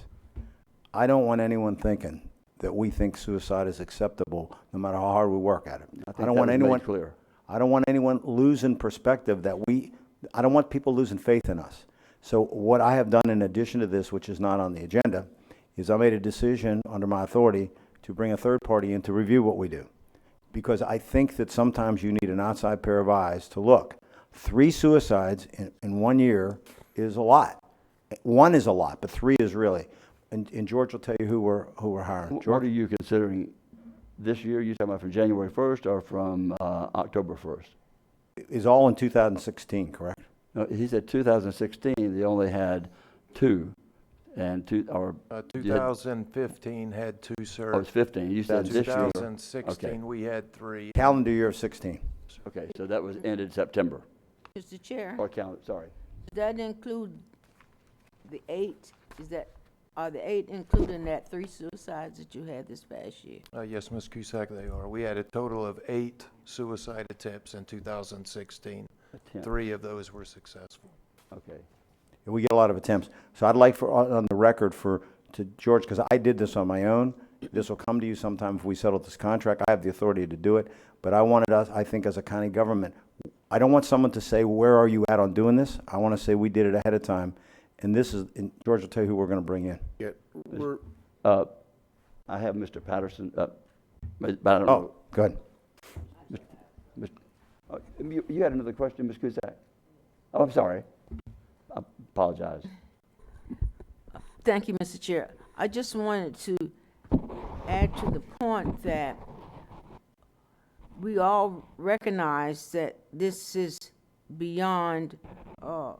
I don't want anyone thinking that we think suicide is acceptable no matter how hard we work at it. I don't want anyone clear. I don't want anyone losing perspective that I don't want people losing faith in us. So what I have done in addition to this, which is not on the agenda, is I made a decision under my authority to bring a third party in to review what we do. Because I think that sometimes you need an outside pair of eyes to look. 3 suicides in 1 year is a lot. 1 is a lot, but 3 is really. And George will tell you who we're hiring. What are you considering this year? You talking about from January 1st or from October 1st? Is all in 2016, correct? No, he said 2016, they only had 2. And 2015 had 2, sir. Oh, it's 15. You said this year. 2016, okay. We had 3. Calendar year of 16. Okay, so that was ended September. Mr. Chair, Or sorry. does that include the 8? Are the 8 including that 3 suicides that you had this past year? Yes, Ms. Cusack, they are. We had a total of 8 suicide attempts in 2016. 3 of those were successful. Okay. We get a lot of attempts. So I'd like on the record to George, because I did this on my own. This will come to you sometime if we settle this contract. I have the authority to do it. But I wanted us, I think as a county government, I don't want someone to say, where are you at on doing this? I want to say we did it ahead of time. And George will tell you who we're going to bring in. Yeah, I have Mr. Patterson. Go ahead. You had another question, Ms. Cusack? Oh, I'm sorry. I apologize. Thank you, Mr. Chair. I just wanted to add to the point that we all recognize that this is beyond our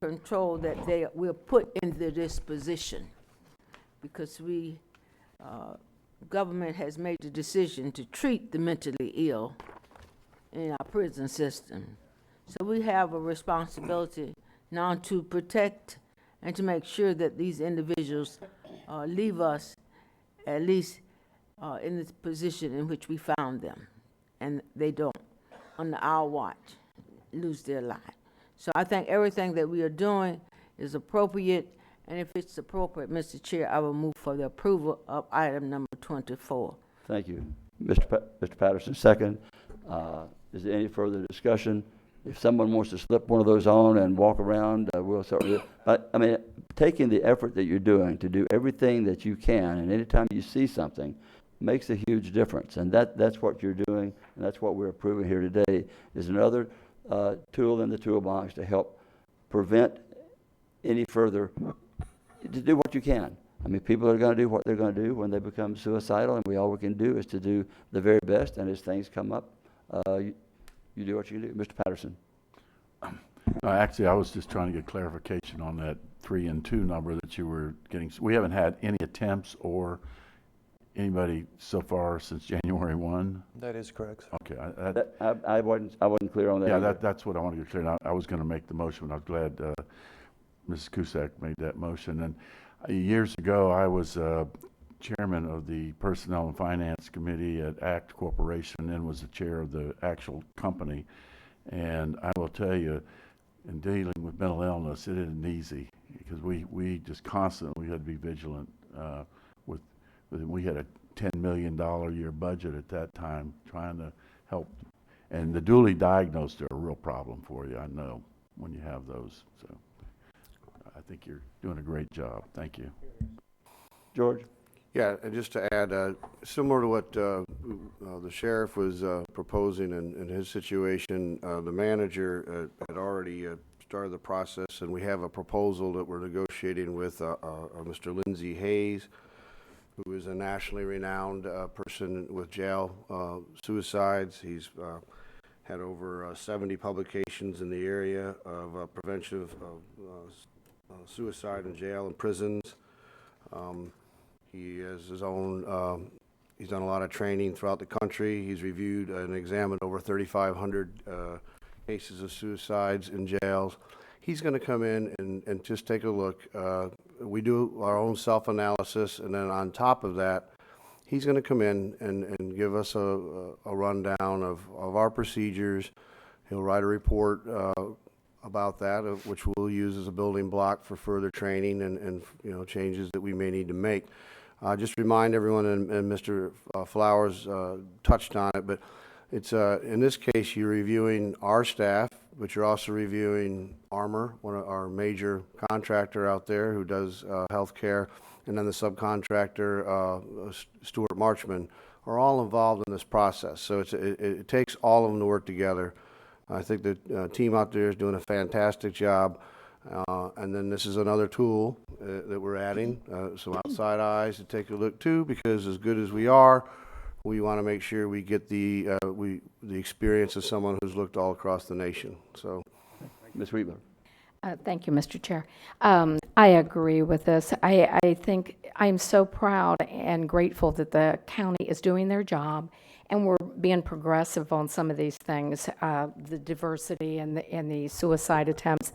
control, that we're put into this position because government has made the decision to treat the mentally ill in our prison system. So we have a responsibility now to protect and to make sure that these individuals leave us at least in the position in which we found them, and they don't, under our watch, lose their life. So I think everything that we are doing is appropriate, and if it's appropriate, Mr. Chair, I will move for the approval of item number 24. Thank you. Mr. Patterson, second. Is there any further discussion? If someone wants to slip one of those on and walk around, we'll certainly. But I mean, taking the effort that you're doing to do everything that you can, and anytime you see something, makes a huge difference. And that's what you're doing, and that's what we're approving here today, is another tool in the toolbox to help prevent any further, to do what you can. I mean, people are going to do what they're going to do when they become suicidal, and all we can do is to do the very best, and as things come up, you do what you do. Mr. Patterson. Actually, I was just trying to get clarification on that 3 and 2 number that you were getting. We haven't had any attempts or anybody so far since January 1? That is correct. Okay. I wasn't clear on that. Yeah, that's what I wanted to get clear on. I was going to make the motion, but I'm glad Mrs. Cusack made that motion. And years ago, I was chairman of the Personnel and Finance Committee at ACT Corporation and was the chair of the actual company. And I will tell you, in dealing with mental illness, it isn't easy because we just constantly had to be vigilant. We had a $10 million a year budget at that time trying to help. And the duly diagnosed are a real problem for you, I know, when you have those. So I think you're doing a great job. Thank you. George? Yeah, and just to add, similar to what the sheriff was proposing in his situation, the manager had already started the process, and we have a proposal that we're negotiating with Mr. Lindsay Hayes, who is a nationally renowned person with jail suicides. He's had over 70 publications in the area of prevention of suicide in jail and prisons. He has his own, he's done a lot of training throughout the country. He's reviewed and examined over 3,500 cases of suicides in jails. He's going to come in and just take a look. We do our own self-analysis, and then on top of that, he's going to come in and give us a rundown of our procedures. He'll write a report about that, which we'll use as a building block for further training and changes that we may need to make. Just remind everyone, and Mr. Flowers touched on it, but it's in this case you're reviewing our staff, but you're also reviewing Armor, one of our major contractor out there who does healthcare, and then the subcontractor Stuart Marchman are all involved in this process. So it takes all of them to work together. I think the team out there is doing a fantastic job. And then this is another tool that we're adding, some outside eyes to take a look too, because as good as we are, we want to make sure we get the experience of someone who's looked all across the nation. So, Ms. Weaver. Thank you, Mr. Chair. I agree with this. I think I'm so proud and grateful that the county is doing their job, and we're being progressive on some of these things, the diversity and the suicide attempts,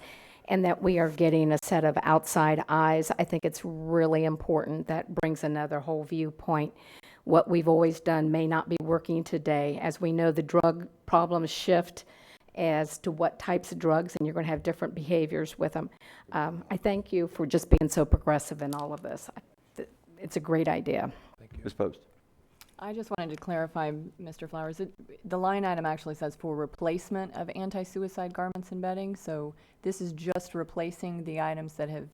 and that we are getting a set of outside eyes. I think it's really important. That brings another whole viewpoint. What we've always done may not be working today. As we know, the drug problems shift as to what types of drugs, and you're going to have different behaviors with them. I thank you for just being so progressive in all of this. It's a great idea. Thank you. Ms. Post. I just wanted to clarify, Mr. Flowers, the line item actually says for replacement of anti-suicide garments and bedding, so this is just replacing the items that have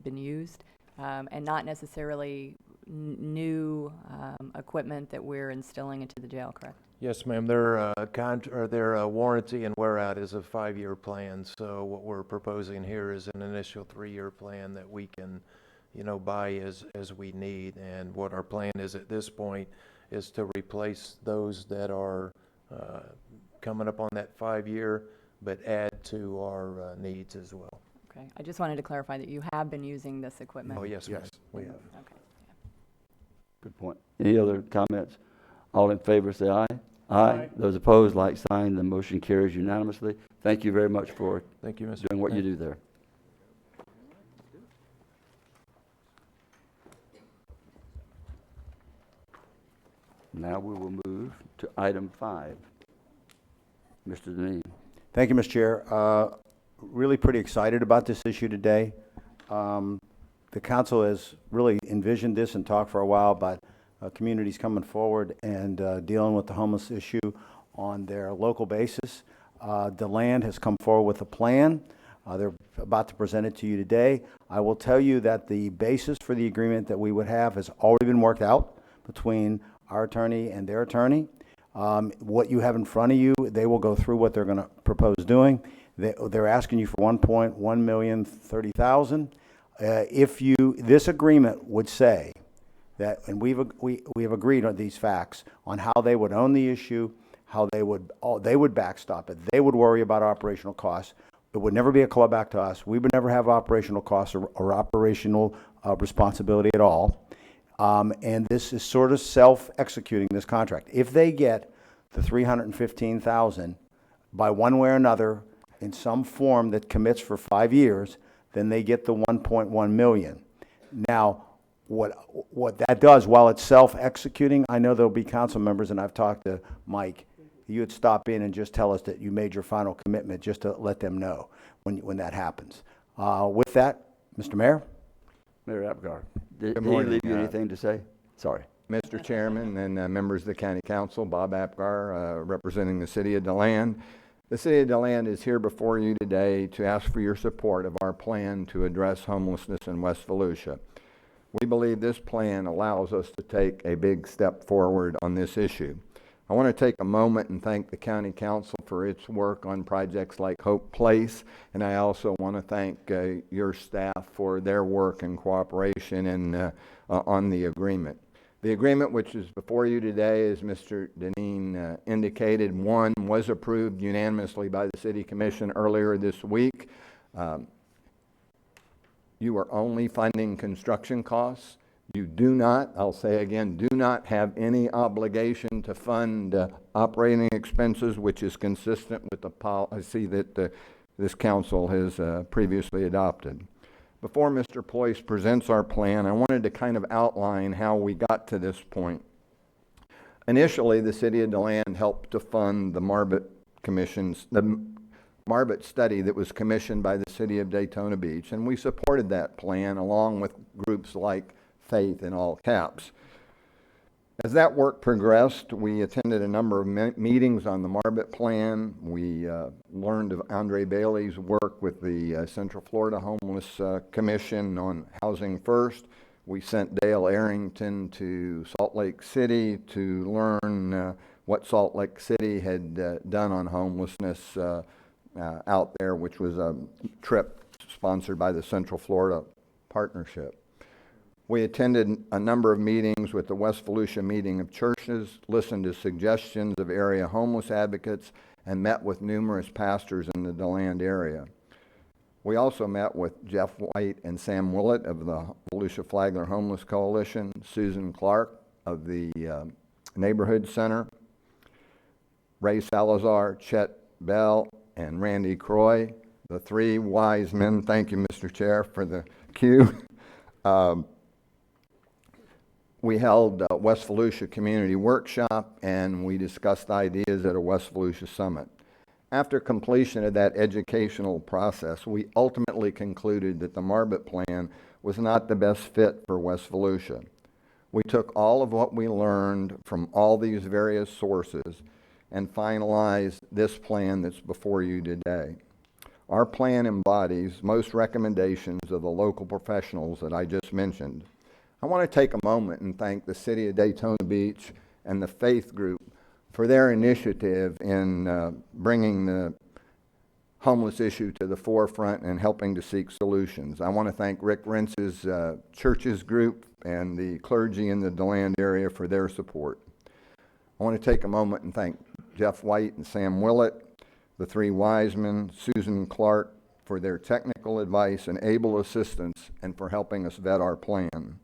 been used, and not necessarily new equipment that we're instilling into the jail, correct? Yes, ma'am. Their warranty and wear out is a 5-year plan. So what we're proposing here is an initial 3-year plan that we can, buy as we need. And what our plan is at this point is to replace those that are coming up on that 5-year, but add to our needs as well. Okay. I just wanted to clarify that you have been using this equipment. Oh, yes, we have. Okay. Good point. Any other comments? All in favor say aye. Aye. Those opposed, like sign. The motion carries unanimously. Thank you very much for Thank you, Mr. doing what you do there. Now we will move to item 5. Mr. Deneen. Thank you, Mr. Chair. Really pretty excited about this issue today. The council has really envisioned this and talked for a while about communities coming forward and dealing with the homeless issue on their local basis. DeLand has come forward with a plan. They're about to present it to you today. I will tell you that the basis for the agreement that we would have has already been worked out between our attorney and their attorney. What you have in front of you, they will go through what they're going to propose doing. They're asking you for $1,130,000. This agreement would say that, and we have agreed on these facts on how they would own the issue, how they would backstop it. They would worry about operational costs. It would never be a clawback to us. We would never have operational costs or operational responsibility at all. And this is sort of self-executing this contract. If they get the $315,000 by one way or another in some form that commits for 5 years, then they get the $1.1 million. Now, what that does, while it's self-executing, I know there'll be council members, and I've talked to Mike, you would stop in and just tell us that you made your final commitment, just to let them know when that happens. With that, Mr. Mayor? Mayor Apgar, did he morning, leave you anything to say? Sorry. Mr. Chairman and members of the County Council, Bob Apgar, representing the City of DeLand. The City of DeLand is here before you today to ask for your support of our plan to address homelessness in West Volusia. We believe this plan allows us to take a big step forward on this issue. I want to take a moment and thank the County Council for its work on projects like Hope Place, and I also want to thank your staff for their work and cooperation on the agreement. The agreement which is before you today, as Mr. Deneen indicated, one was approved unanimously by the City Commission earlier this week. You are only funding construction costs. You do not, I'll say again, do not have any obligation to fund operating expenses, which is consistent with the policy that this council has previously adopted. Before Mr. Ployce presents our plan, I wanted to kind of outline how we got to this point. Initially, the City of DeLand helped to fund the Marbut study that was commissioned by the City of Daytona Beach, and we supported that plan along with groups like Faith in all caps. As that work progressed, we attended a number of meetings on the Marbut plan. We learned of Andre Bailey's work with the Central Florida Homeless Commission on Housing First. We sent Dale Arrington to Salt Lake City to learn what Salt Lake City had done on homelessness out there, which was a trip sponsored by the Central Florida Partnership. We attended a number of meetings with the West Volusia Meeting of Churches, listened to suggestions of area homeless advocates, and met with numerous pastors in the DeLand area. We also met with Jeff White and Sam Willett of the Volusia Flagler Homeless Coalition, Susan Clark of the Neighborhood Center, Ray Salazar, Chet Bell, and Randy Croy, the three wise men. Thank you, Mr. Chair, for the cue. We held a West Volusia Community Workshop, and we discussed ideas at a West Volusia Summit. After completion of that educational process, we ultimately concluded that the Marbut plan was not the best fit for West Volusia. We took all of what we learned from all these various sources and finalized this plan that's before you today. Our plan embodies most recommendations of the local professionals that I just mentioned. I want to take a moment and thank the City of Daytona Beach and the Faith Group for their initiative in bringing the homeless issue to the forefront and helping to seek solutions. I want to thank Rick Rentz's churches group and the clergy in the DeLand area for their support. I want to take a moment and thank Jeff White and Sam Willett, the three wise men, Susan Clark, for their technical advice and able assistance and for helping us vet our plan.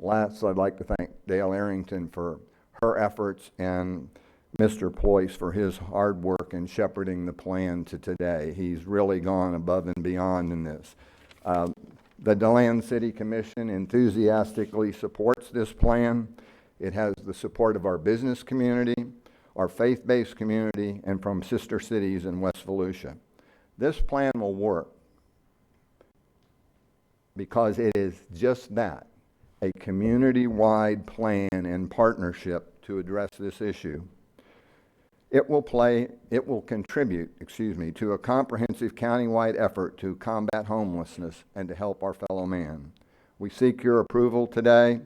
Last, I'd like to thank Dale Arrington for her efforts and Mr. Ployce for his hard work in shepherding the plan to today. He's really gone above and beyond in this. The DeLand City Commission enthusiastically supports this plan, It has the support of our business community, our faith-based community, and from sister cities in West Volusia. This plan will work because it is just that, a community-wide plan and partnership to address this issue. It will contribute, to a comprehensive countywide effort to combat homelessness and to help our fellow man. We seek your approval today.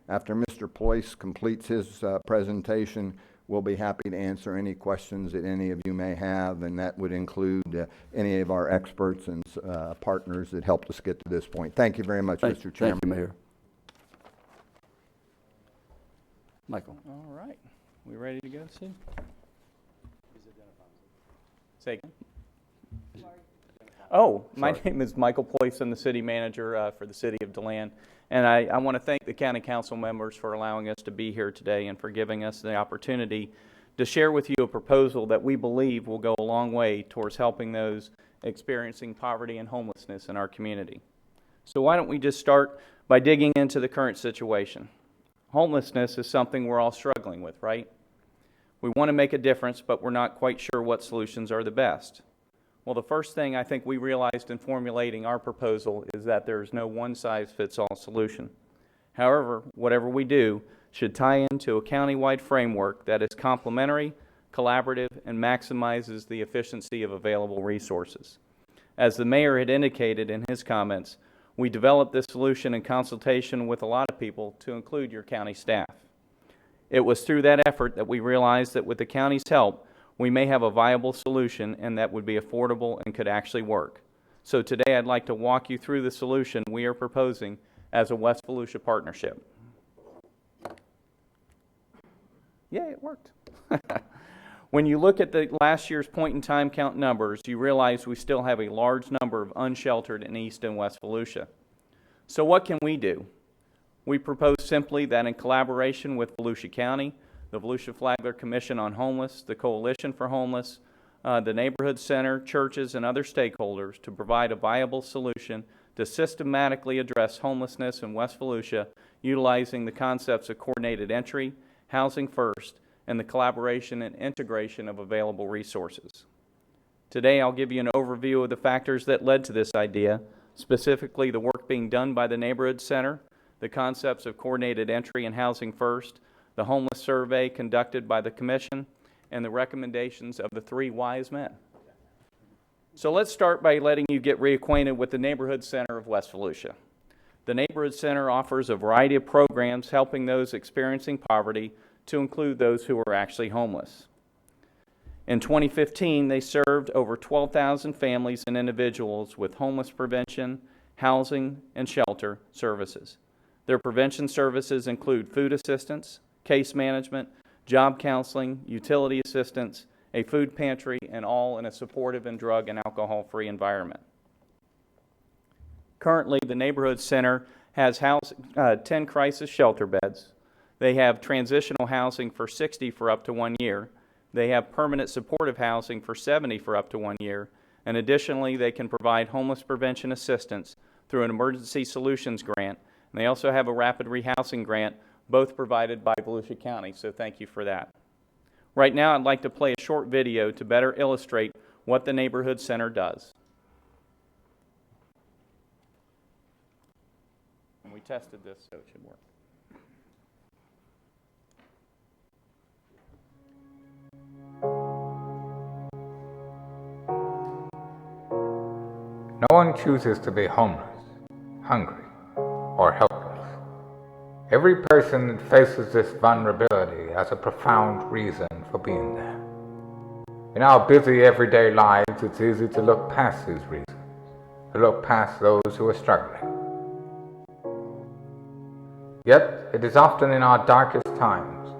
After Mr. Ployce completes his presentation, we'll be happy to answer any questions that any of you may have, and that would include any of our experts and partners that helped us get to this point. Thank you very much, Mr. Chairman. Thank you, Mayor. Michael. All right. We ready to go, Sid? Say again? Oh, my name is Michael Ployce. I'm the city manager for the city of DeLand. And I want to thank the county council members for allowing us to be here today and for giving us the opportunity to share with you a proposal that we believe will go a long way towards helping those experiencing poverty and homelessness in our community. So why don't we just start by digging into the current situation? Homelessness is something we're all struggling with, right? We want to make a difference, but we're not quite sure what solutions are the best. Well, the first thing I think we realized in formulating our proposal is that there's no one-size-fits-all solution. However, whatever we do should tie into a countywide framework that is complementary, collaborative, and maximizes the efficiency of available resources. As the mayor had indicated in his comments, we developed this solution in consultation with a lot of people, to include your county staff. It was through that effort that we realized that with the county's help, we may have a viable solution and that would be affordable and could actually work. So today I'd like to walk you through the solution we are proposing as a West Volusia partnership. Yeah, it worked. When you look at the last year's point-in-time count numbers, you realize we still have a large number of unsheltered in East and West Volusia. So what can we do? We propose simply that in collaboration with Volusia County, the Volusia Flagler Commission on Homeless, the Coalition for Homeless, the Neighborhood Center, churches, and other stakeholders to provide a viable solution to systematically address homelessness in West Volusia, utilizing the concepts of coordinated entry, housing first, and the collaboration and integration of available resources. Today I'll give you an overview of the factors that led to this idea, specifically the work being done by the Neighborhood Center, the concepts of coordinated entry and housing first, the homeless survey conducted by the Commission, and the recommendations of the 3 wise men. So let's start by letting you get reacquainted with the Neighborhood Center of West Volusia. The Neighborhood Center offers a variety of programs helping those experiencing poverty, to include those who are actually homeless. In 2015, they served over 12,000 families and individuals with homeless prevention, housing, and shelter services. Their prevention services include food assistance, case management, job counseling, utility assistance, a food pantry, and all in a supportive and drug and alcohol-free environment. Currently, the Neighborhood Center has 10 crisis shelter beds. They have transitional housing for 60 for up to 1 year. They have permanent supportive housing for 70 for up to 1 year. And additionally, they can provide homeless prevention assistance through an emergency solutions grant. And they also have a rapid rehousing grant, both provided by Volusia County, so thank you for that. Right now, I'd like to play a short video to better illustrate what the Neighborhood Center does. And we tested this, so it should work. No one chooses to be homeless, hungry, or helpless. Every person that faces this vulnerability has a profound reason for being there. In our busy everyday lives, it's easy to look past these reasons, to look past those who are struggling. Yet, it is often in our darkest times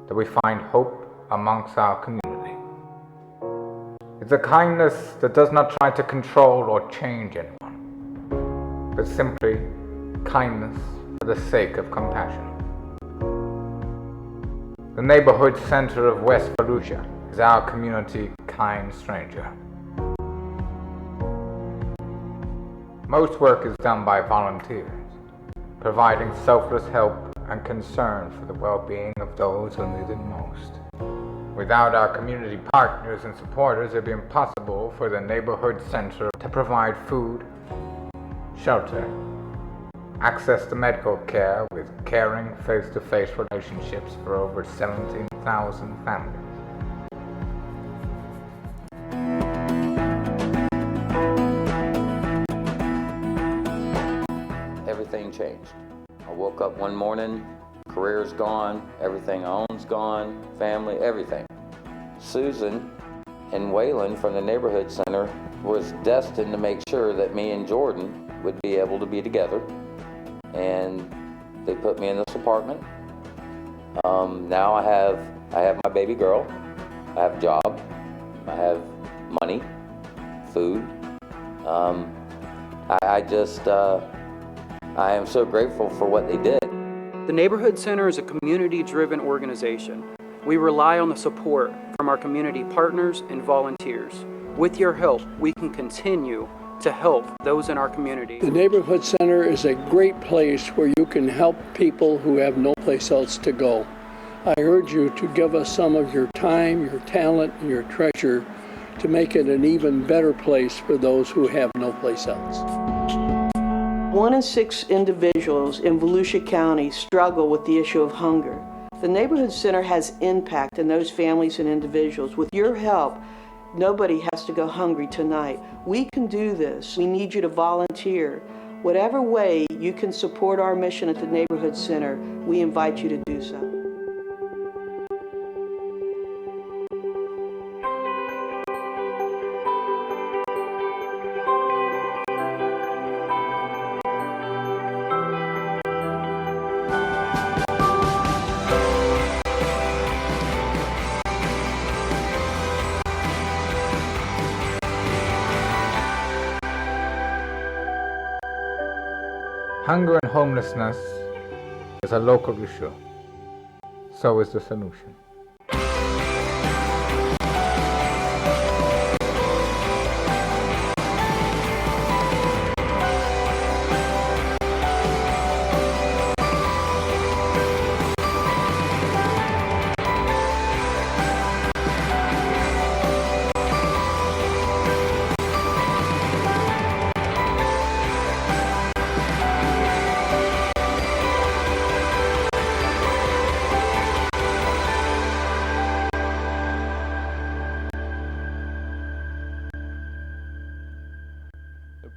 that we find hope amongst our community. It's a kindness that does not try to control or change anyone, but simply kindness for the sake of compassion. The Neighborhood Center of West Volusia is our community kind stranger. Most work is done by volunteers, providing selfless help and concern for the well-being of those who need it most. Without our community partners and supporters, it would be impossible for the neighborhood center to provide food, shelter, access to medical care with caring face-to-face relationships for over 17,000 families. Everything changed. I woke up one morning, career's gone, everything I own's gone, family, everything. Susan and Waylon from the neighborhood center was destined to make sure that me and Jordan would be able to be together. And they put me in this apartment. Now I have my baby girl, I have a job, I have money, food. I am so grateful for what they did. The Neighborhood Center is a community-driven organization. We rely on the support from our community partners and volunteers. With your help, we can continue to help those in our community. The Neighborhood Center is a great place where you can help people who have no place else to go. I urge you to give us some of your time, your talent, and your treasure to make it an even better place for those who have no place else. 1 in 6 individuals in Volusia County struggle with the issue of hunger. The Neighborhood Center has impact in those families and individuals. With your help, nobody has to go hungry tonight. We can do this. We need you to volunteer. Whatever way you can support our mission at the Neighborhood Center, we invite you to do so. Hunger and homelessness is a local issue. So is the solution.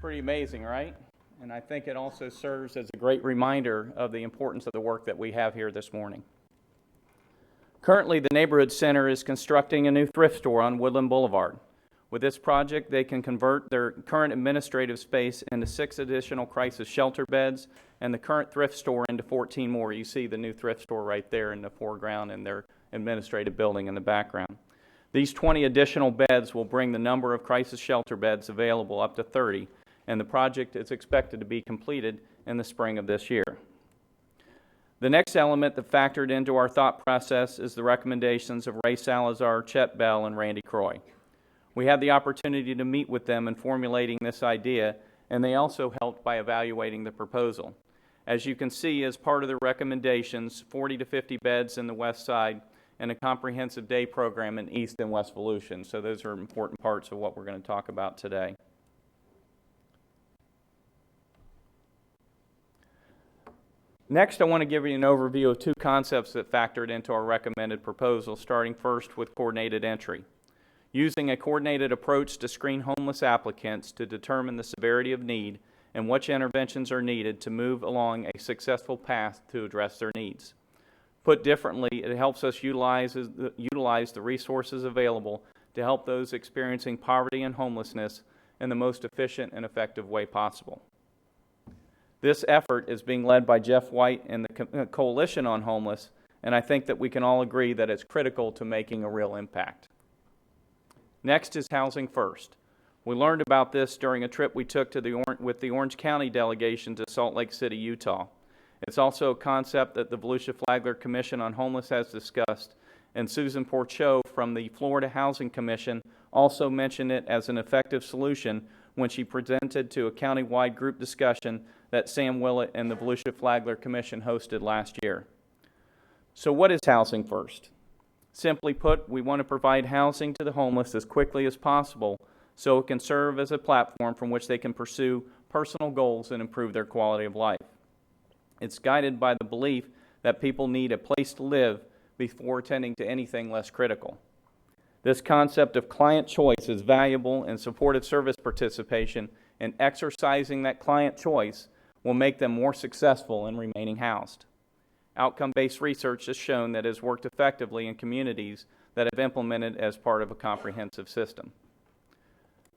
Pretty amazing, right? And I think it also serves as a great reminder of the importance of the work that we have here this morning. Currently, the Neighborhood Center is constructing a new thrift store on Woodland Boulevard. With this project, they can convert their current administrative space into 6 additional crisis shelter beds and the current thrift store into 14 more. You see the new thrift store right there in the foreground and their administrative building in the background. These 20 additional beds will bring the number of crisis shelter beds available up to 30, and the project is expected to be completed in the spring of this year. The next element that factored into our thought process is the recommendations of Ray Salazar, Chet Bell, and Randy Croy. We had the opportunity to meet with them in formulating this idea, and they also helped by evaluating the proposal. As you can see, as part of the recommendations, 40 to 50 beds in the west side and a comprehensive day program in East and West Volusia. So those are important parts of what we're going to talk about today. Next, I want to give you an overview of 2 concepts that factored into our recommended proposal, starting first with coordinated entry. Using a coordinated approach to screen homeless applicants to determine the severity of need and which interventions are needed to move along a successful path to address their needs. Put differently, it helps us utilize the resources available to help those experiencing poverty and homelessness in the most efficient and effective way possible. This effort is being led by Jeff White and the Coalition on Homeless, and I think that we can all agree that it's critical to making a real impact. Next is Housing First. We learned about this during a trip we took with the Orange County delegation to Salt Lake City, Utah. It's also a concept that the Volusia Flagler Commission on Homeless has discussed, and Susan Porcho from the Florida Housing Commission also mentioned it as an effective solution when she presented to a county-wide group discussion that Sam Willett and the Volusia Flagler Commission hosted last year. So what is Housing First? Simply put, we want to provide housing to the homeless as quickly as possible so it can serve as a platform from which they can pursue personal goals and improve their quality of life. It's guided by the belief that people need a place to live before attending to anything less critical. This concept of client choice is valuable, and supportive service participation in exercising that client choice will make them more successful in remaining housed. Outcome-based research has shown that it has worked effectively in communities that have implemented as part of a comprehensive system.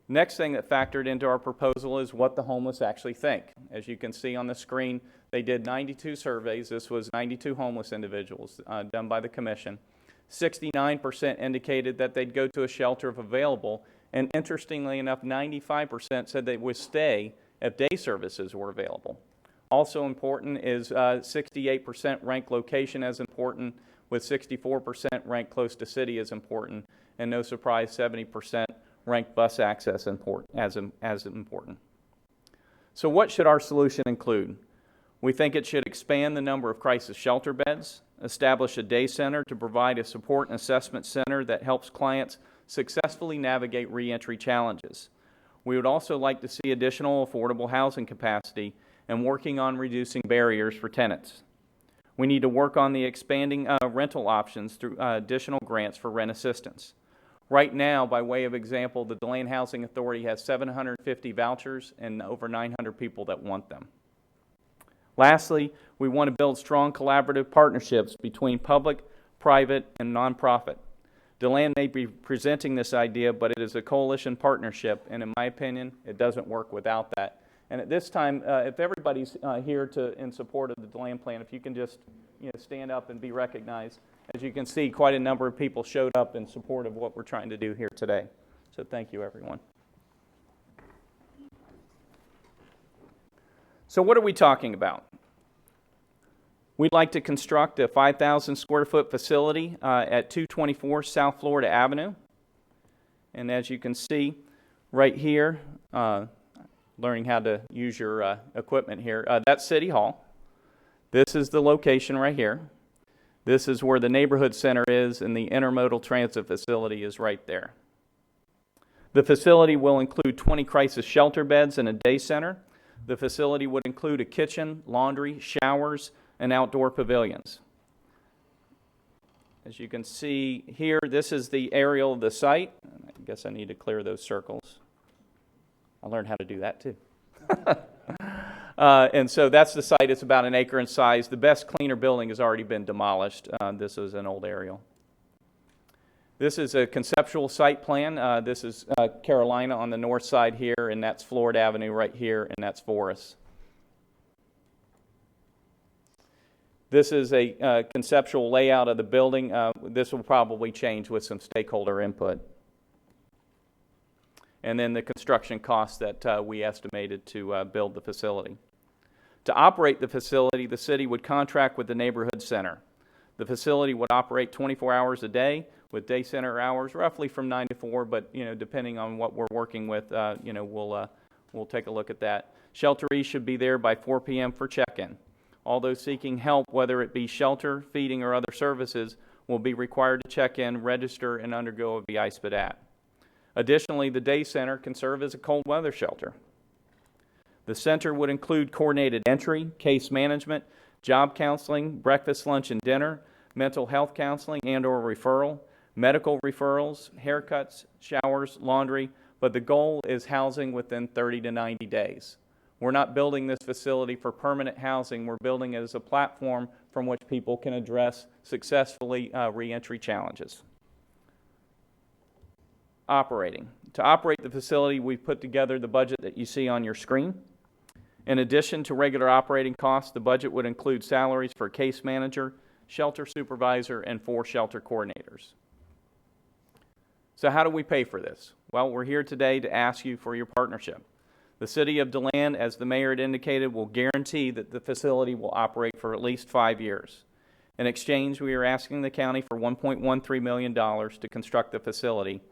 Next thing that factored into our proposal is what the homeless actually think. As you can see on the screen, they did 92 surveys. This was 92 homeless individuals done by the Commission. 69% indicated that they'd go to a shelter if available, and interestingly enough, 95% said they would stay if day services were available. Also important is 68% rank location as important, with 64% ranked close to city as important, and no surprise, 70% ranked bus access as important. So what should our solution include? We think it should expand the number of crisis shelter beds, establish a day center to provide a support and assessment center that helps clients successfully navigate reentry challenges. We would also like to see additional affordable housing capacity and working on reducing barriers for tenants. We need to work on the expanding rental options through additional grants for rent assistance. Right now, by way of example, the DeLand Housing Authority has 750 vouchers and over 900 people that want them. Lastly, we want to build strong collaborative partnerships between public, private, and nonprofit. DeLand may be presenting this idea, but it is a coalition partnership, and in my opinion, it doesn't work without that. And at this time, if everybody's here in support of the DeLand plan, if you can just stand up and be recognized. As you can see, quite a number of people showed up in support of what we're trying to do here today. So thank you, everyone. So what are we talking about? We'd like to construct a 5,000 square foot facility at 224 South Florida Avenue. And as you can see right here, learning how to use your equipment here, that's City Hall. This is the location right here. This is where the neighborhood center is, and the intermodal transit facility is right there. The facility will include 20 crisis shelter beds and a day center. The facility would include a kitchen, laundry, showers, and outdoor pavilions. As you can see here, this is the aerial of the site. I guess I need to clear those circles. I learned how to do that too. And so that's the site. It's about 1 acre in size. The best cleaner building has already been demolished. This is an old aerial. This is a conceptual site plan. This is Carolina on the north side here, and that's Florida Avenue right here, and that's Forest. This is a conceptual layout of the building. This will probably change with some stakeholder input. And then the construction costs that we estimated to build the facility. To operate the facility, the city would contract with the neighborhood center. The facility would operate 24 hours a day, with day center hours roughly from 9 to 4, but depending on what we're working with, we'll take a look at that. Shelterees should be there by 4 p.m. for check-in. All those seeking help, whether it be shelter, feeding, or other services, will be required to check in, register, and undergo a VI SPDAT. Additionally, the day center can serve as a cold weather shelter. The center would include coordinated entry, case management, job counseling, breakfast, lunch, and dinner, mental health counseling and/or referral, medical referrals, haircuts, showers, laundry, but the goal is housing within 30 to 90 days. We're not building this facility for permanent housing. We're building it as a platform from which people can address successfully reentry challenges. Operating. To operate the facility, we've put together the budget that you see on your screen. In addition to regular operating costs, the budget would include salaries for a case manager, shelter supervisor, and 4 shelter coordinators. So how do we pay for this? Well, we're here today to ask you for your partnership. The City of DeLand, as the mayor had indicated, will guarantee that the facility will operate for at least 5 years. In exchange, we are asking the county for $1.13 million to construct the facility.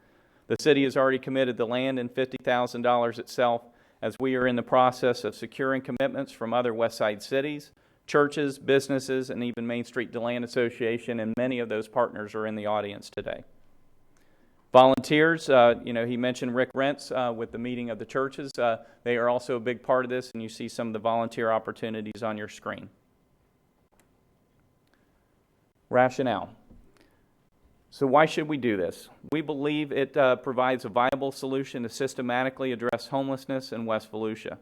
The city has already committed the land and $50,000 itself, as we are in the process of securing commitments from other West Side cities, churches, businesses, and even Main Street DeLand Association, and many of those partners are in the audience today. Volunteers, he mentioned Rick Rentz with the meeting of the churches. They are also a big part of this, and you see some of the volunteer opportunities on your screen. Rationale. So why should we do this? We believe it provides a viable solution to systematically address homelessness in West Volusia.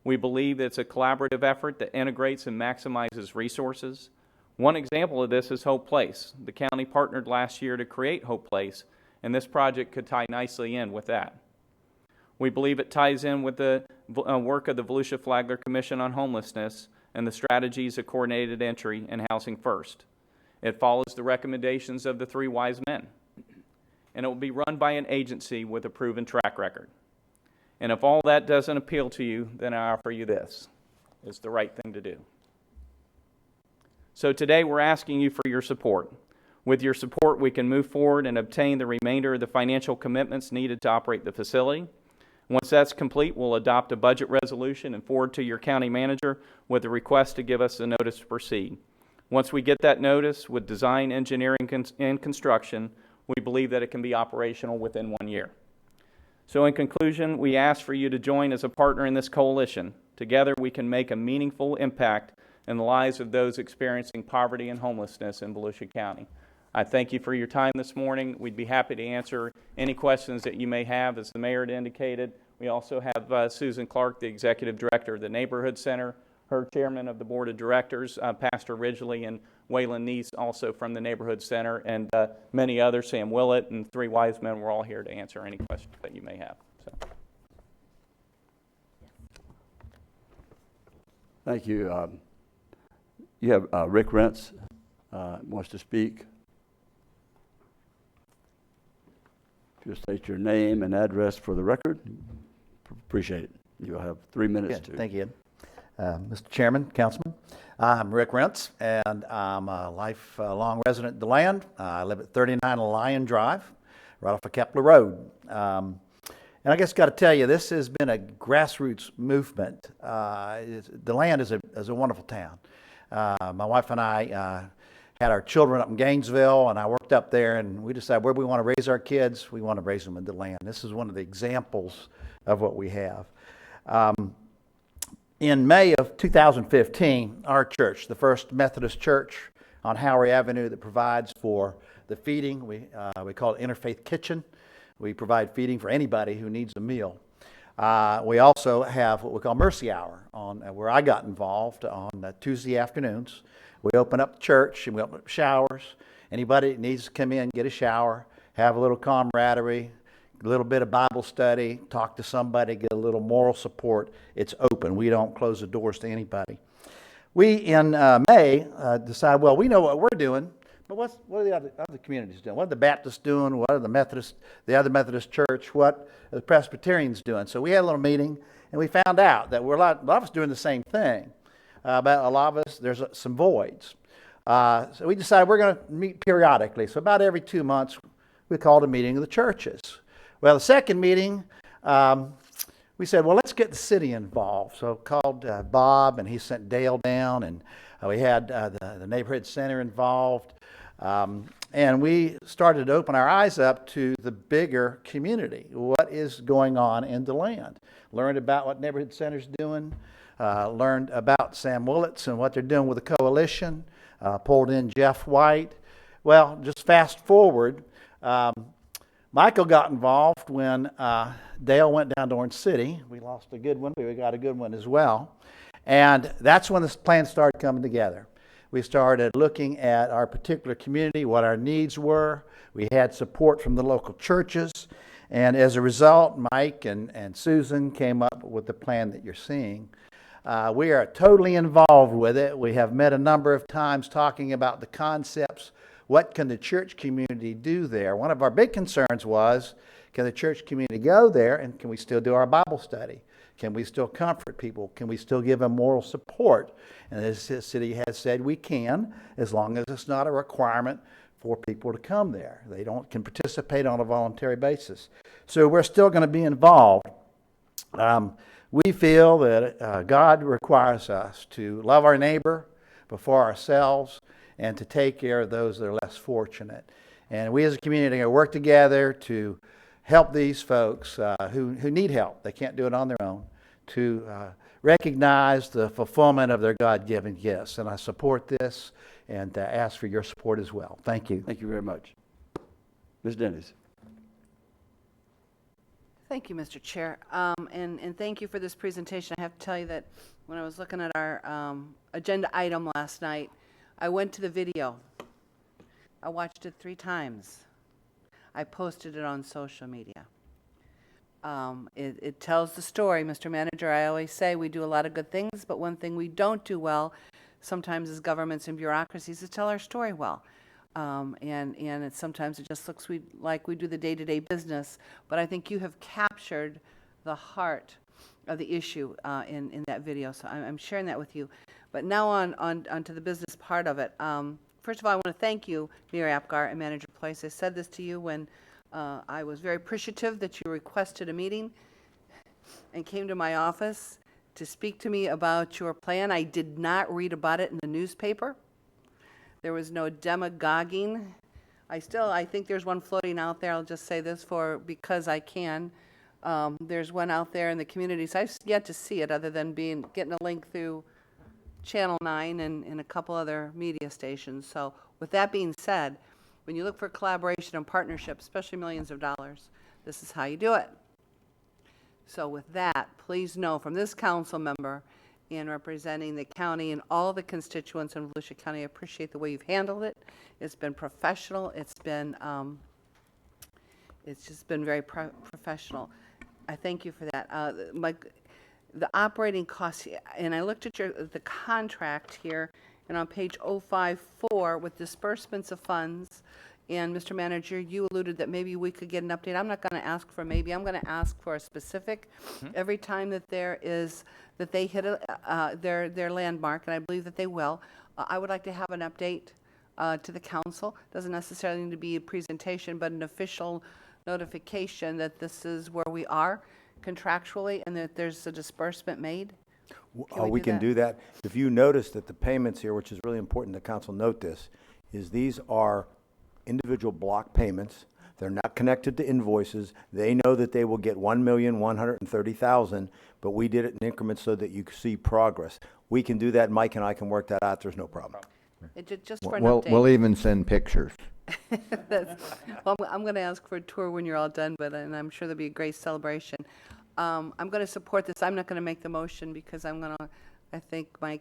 We believe it's a collaborative effort that integrates and maximizes resources. One example of this is Hope Place. The county partnered last year to create Hope Place, and this project could tie nicely in with that. We believe it ties in with the work of the Volusia Flagler Commission on Homelessness and the strategies of coordinated entry and housing first. It follows the recommendations of the 3 wise men, and it will be run by an agency with a proven track record. And if all that doesn't appeal to you, then I offer you this. It's the right thing to do. So today we're asking you for your support. With your support, we can move forward and obtain the remainder of the financial commitments needed to operate the facility. Once that's complete, we'll adopt a budget resolution and forward to your county manager with a request to give us a notice to proceed. Once we get that notice with design, engineering, and construction, we believe that it can be operational within 1 year. So in conclusion, we ask for you to join as a partner in this coalition. Together, we can make a meaningful impact in the lives of those experiencing poverty and homelessness in Volusia County. I thank you for your time this morning. We'd be happy to answer any questions that you may have. As the mayor had indicated, we also have Susan Clark, the executive director of the Neighborhood Center, her chairman of the board of directors, Pastor Ridgely, and Waylon Neese, also from the Neighborhood Center, and many others, Sam Willett, and 3 wise men. We're all here to answer any questions that you may have. So. Thank you. You have Rick Rentz wants to speak. Just state your name and address for the record. Appreciate it. You'll have 3 minutes to. Thank you. Mr. Chairman, Councilman, I'm Rick Rentz, and I'm a lifelong resident of DeLand. I live at 39 Lion Drive, right off of Kepler Road. And I guess got to tell you, this has been a grassroots movement. DeLand is a wonderful town. My wife and I had our children up in Gainesville, and I worked up there, and we decided where we want to raise our kids, we want to raise them in DeLand. This is one of the examples of what we have. In May of 2015, our church, the First Methodist Church on Howery Avenue that provides for the feeding, we call it Interfaith Kitchen. We provide feeding for anybody who needs a meal. We also have what we call Mercy Hour, where I got involved on Tuesday afternoons. We open up the church and we open up showers. Anybody that needs to come in, get a shower, have a little camaraderie, a little bit of Bible study, talk to somebody, get a little moral support. It's open. We don't close the doors to anybody. We, in May, decide, well, we know what we're doing, but what are the other communities doing? What are the Baptists doing? What are the other Methodist Church? What are the Presbyterians doing? So we had a little meeting, and we found out that we're a lot of us doing the same thing. But a lot of us, there's some voids. So we decided we're going to meet periodically. So about every 2 months, we called a meeting of the churches. Well, the second meeting, we said, well, let's get the city involved. So called Bob, and he sent Dale down, and we had the Neighborhood Center involved. And we started to open our eyes up to the bigger community. What is going on in DeLand? Learned about what Neighborhood Center's doing. Learned about Sam Willits and what they're doing with the coalition. Pulled in Jeff White. Well, just fast forward. Michael got involved when Dale went down to Orange City. We lost a good one, but we got a good one as well. And that's when this plan started coming together. We started looking at our particular community, what our needs were. We had support from the local churches. And as a result, Mike and Susan came up with the plan that you're seeing. We are totally involved with it. We have met a number of times talking about the concepts. What can the church community do there? One of our big concerns was, can the church community go there and can we still do our Bible study? Can we still comfort people? Can we still give them moral support? And this city has said we can, as long as it's not a requirement for people to come there. They can participate on a voluntary basis. So we're still going to be involved. We feel that God requires us to love our neighbor before ourselves and to take care of those that are less fortunate. And we as a community are going to work together to help these folks who need help. They can't do it on their own, to recognize the fulfillment of their God-given gifts. And I support this and ask for your support as well. Thank you. Thank you very much. Ms. Dennis. Thank you, Mr. Chair. And thank you for this presentation. I have to tell you that when I was looking at our agenda item last night, I went to the video. I watched it 3 times. I posted it on social media. It tells the story, Mr. Manager. I always say we do a lot of good things, but one thing we don't do well sometimes as governments and bureaucracies is tell our story well. Sometimes it just looks like we do the day-to-day business, but I think you have captured the heart of the issue in that video, so I'm sharing that with you. But now on to the business part of it. First of all, I want to thank you, Mayor Apgar and Manager Place. I said this to you when I was very appreciative that you requested a meeting and came to my office to speak to me about your plan. I did not read about it in the newspaper. There was no demagoguing. I think there's one floating out there. I'll just say this because I can. There's one out there in the communities. I've yet to see it other than getting a link through Channel 9 and a couple other media stations. So with that being said, when you look for collaboration and partnership, especially millions of dollars, this is how you do it. So with that, please know from this council member in representing the county and all the constituents in Volusia County, I appreciate the way you've handled it. It's been professional. It's just been very professional. I thank you for that. The operating costs, and I looked at the contract here, and on page 054 with disbursements of funds, and Mr. Manager, you alluded that maybe we could get an update. I'm not going to ask for maybe. I'm going to ask for a specific. Every time that that they hit their landmark, and I believe that they will, I would like to have an update to the council. Doesn't necessarily need to be a presentation, but an official notification that this is where we are contractually and that there's a disbursement made. We can do that. If you notice that the payments here, which is really important the council note this, is these are individual block payments. They're not connected to invoices. They know that they will get $1,130,000, but we did it in increments so that you can see progress. We can do that. Mike and I can work that out. There's no problem. Just for an update. We'll even send pictures. Well, I'm going to ask for a tour when you're all done, and I'm sure there'll be a great celebration. I'm going to support this. I'm not going to make the motion because I think my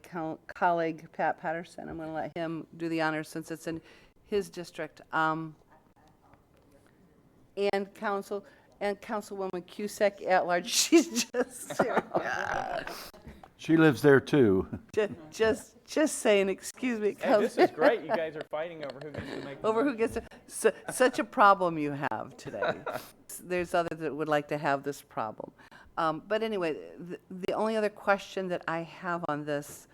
colleague, Pat Patterson, I'm going to let him do the honors since it's in his district. And Councilwoman Cusack at large, she's just She lives there too. Just saying, excuse me. Hey, this is great. You guys are fighting over who gets to make the Over who gets to, such a problem you have today. There's others that would like to have this problem. But anyway, the only other question that I have on this,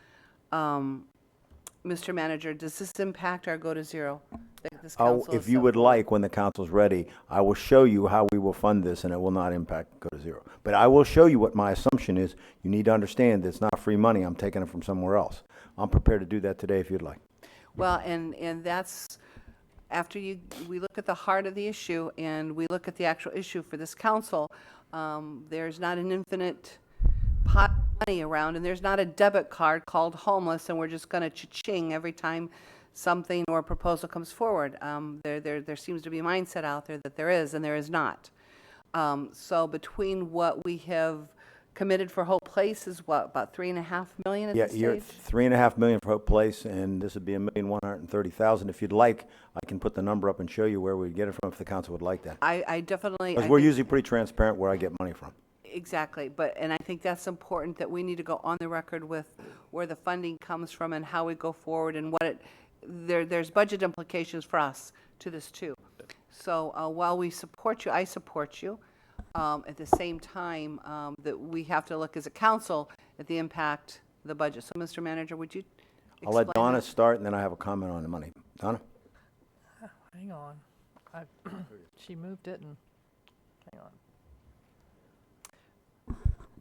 Mr. Manager, does this impact our Go to Zero? This council If is you so would full. like, when the council's ready, I will show you how we will fund this, and it will not impact Go to Zero. But I will show you what my assumption is. You need to understand that it's not free money. I'm taking it from somewhere else. I'm prepared to do that today if you'd like. Well, and that's after we look at the heart of the issue and we look at the actual issue for this council. There's not an infinite pot of money around, and there's not a debit card called homeless, and we're just going to cha-ching every time something or a proposal comes forward. There seems to be a mindset out there that there is, and there is not. So between what we have committed for Hope Place is what, about $3.5 million at this You're stage? $3.5 million for Hope Place, and this would be $1,130,000. If you'd like, I can put the number up and show you where we'd get it from if the council would like that. I definitely. Because I we're think- usually pretty transparent where I get money from. Exactly, and I think that's important that we need to go on the record with where the funding comes from and how we go forward and what there's budget implications for us to this too. So while we support you, I support you. At the same time, that we have to look as a council at the impact of the budget. So, Mr. Manager, would you I'll let explain Donna that? start, and then I have a comment on the money. Donna? Hang on. She moved it and, hang on.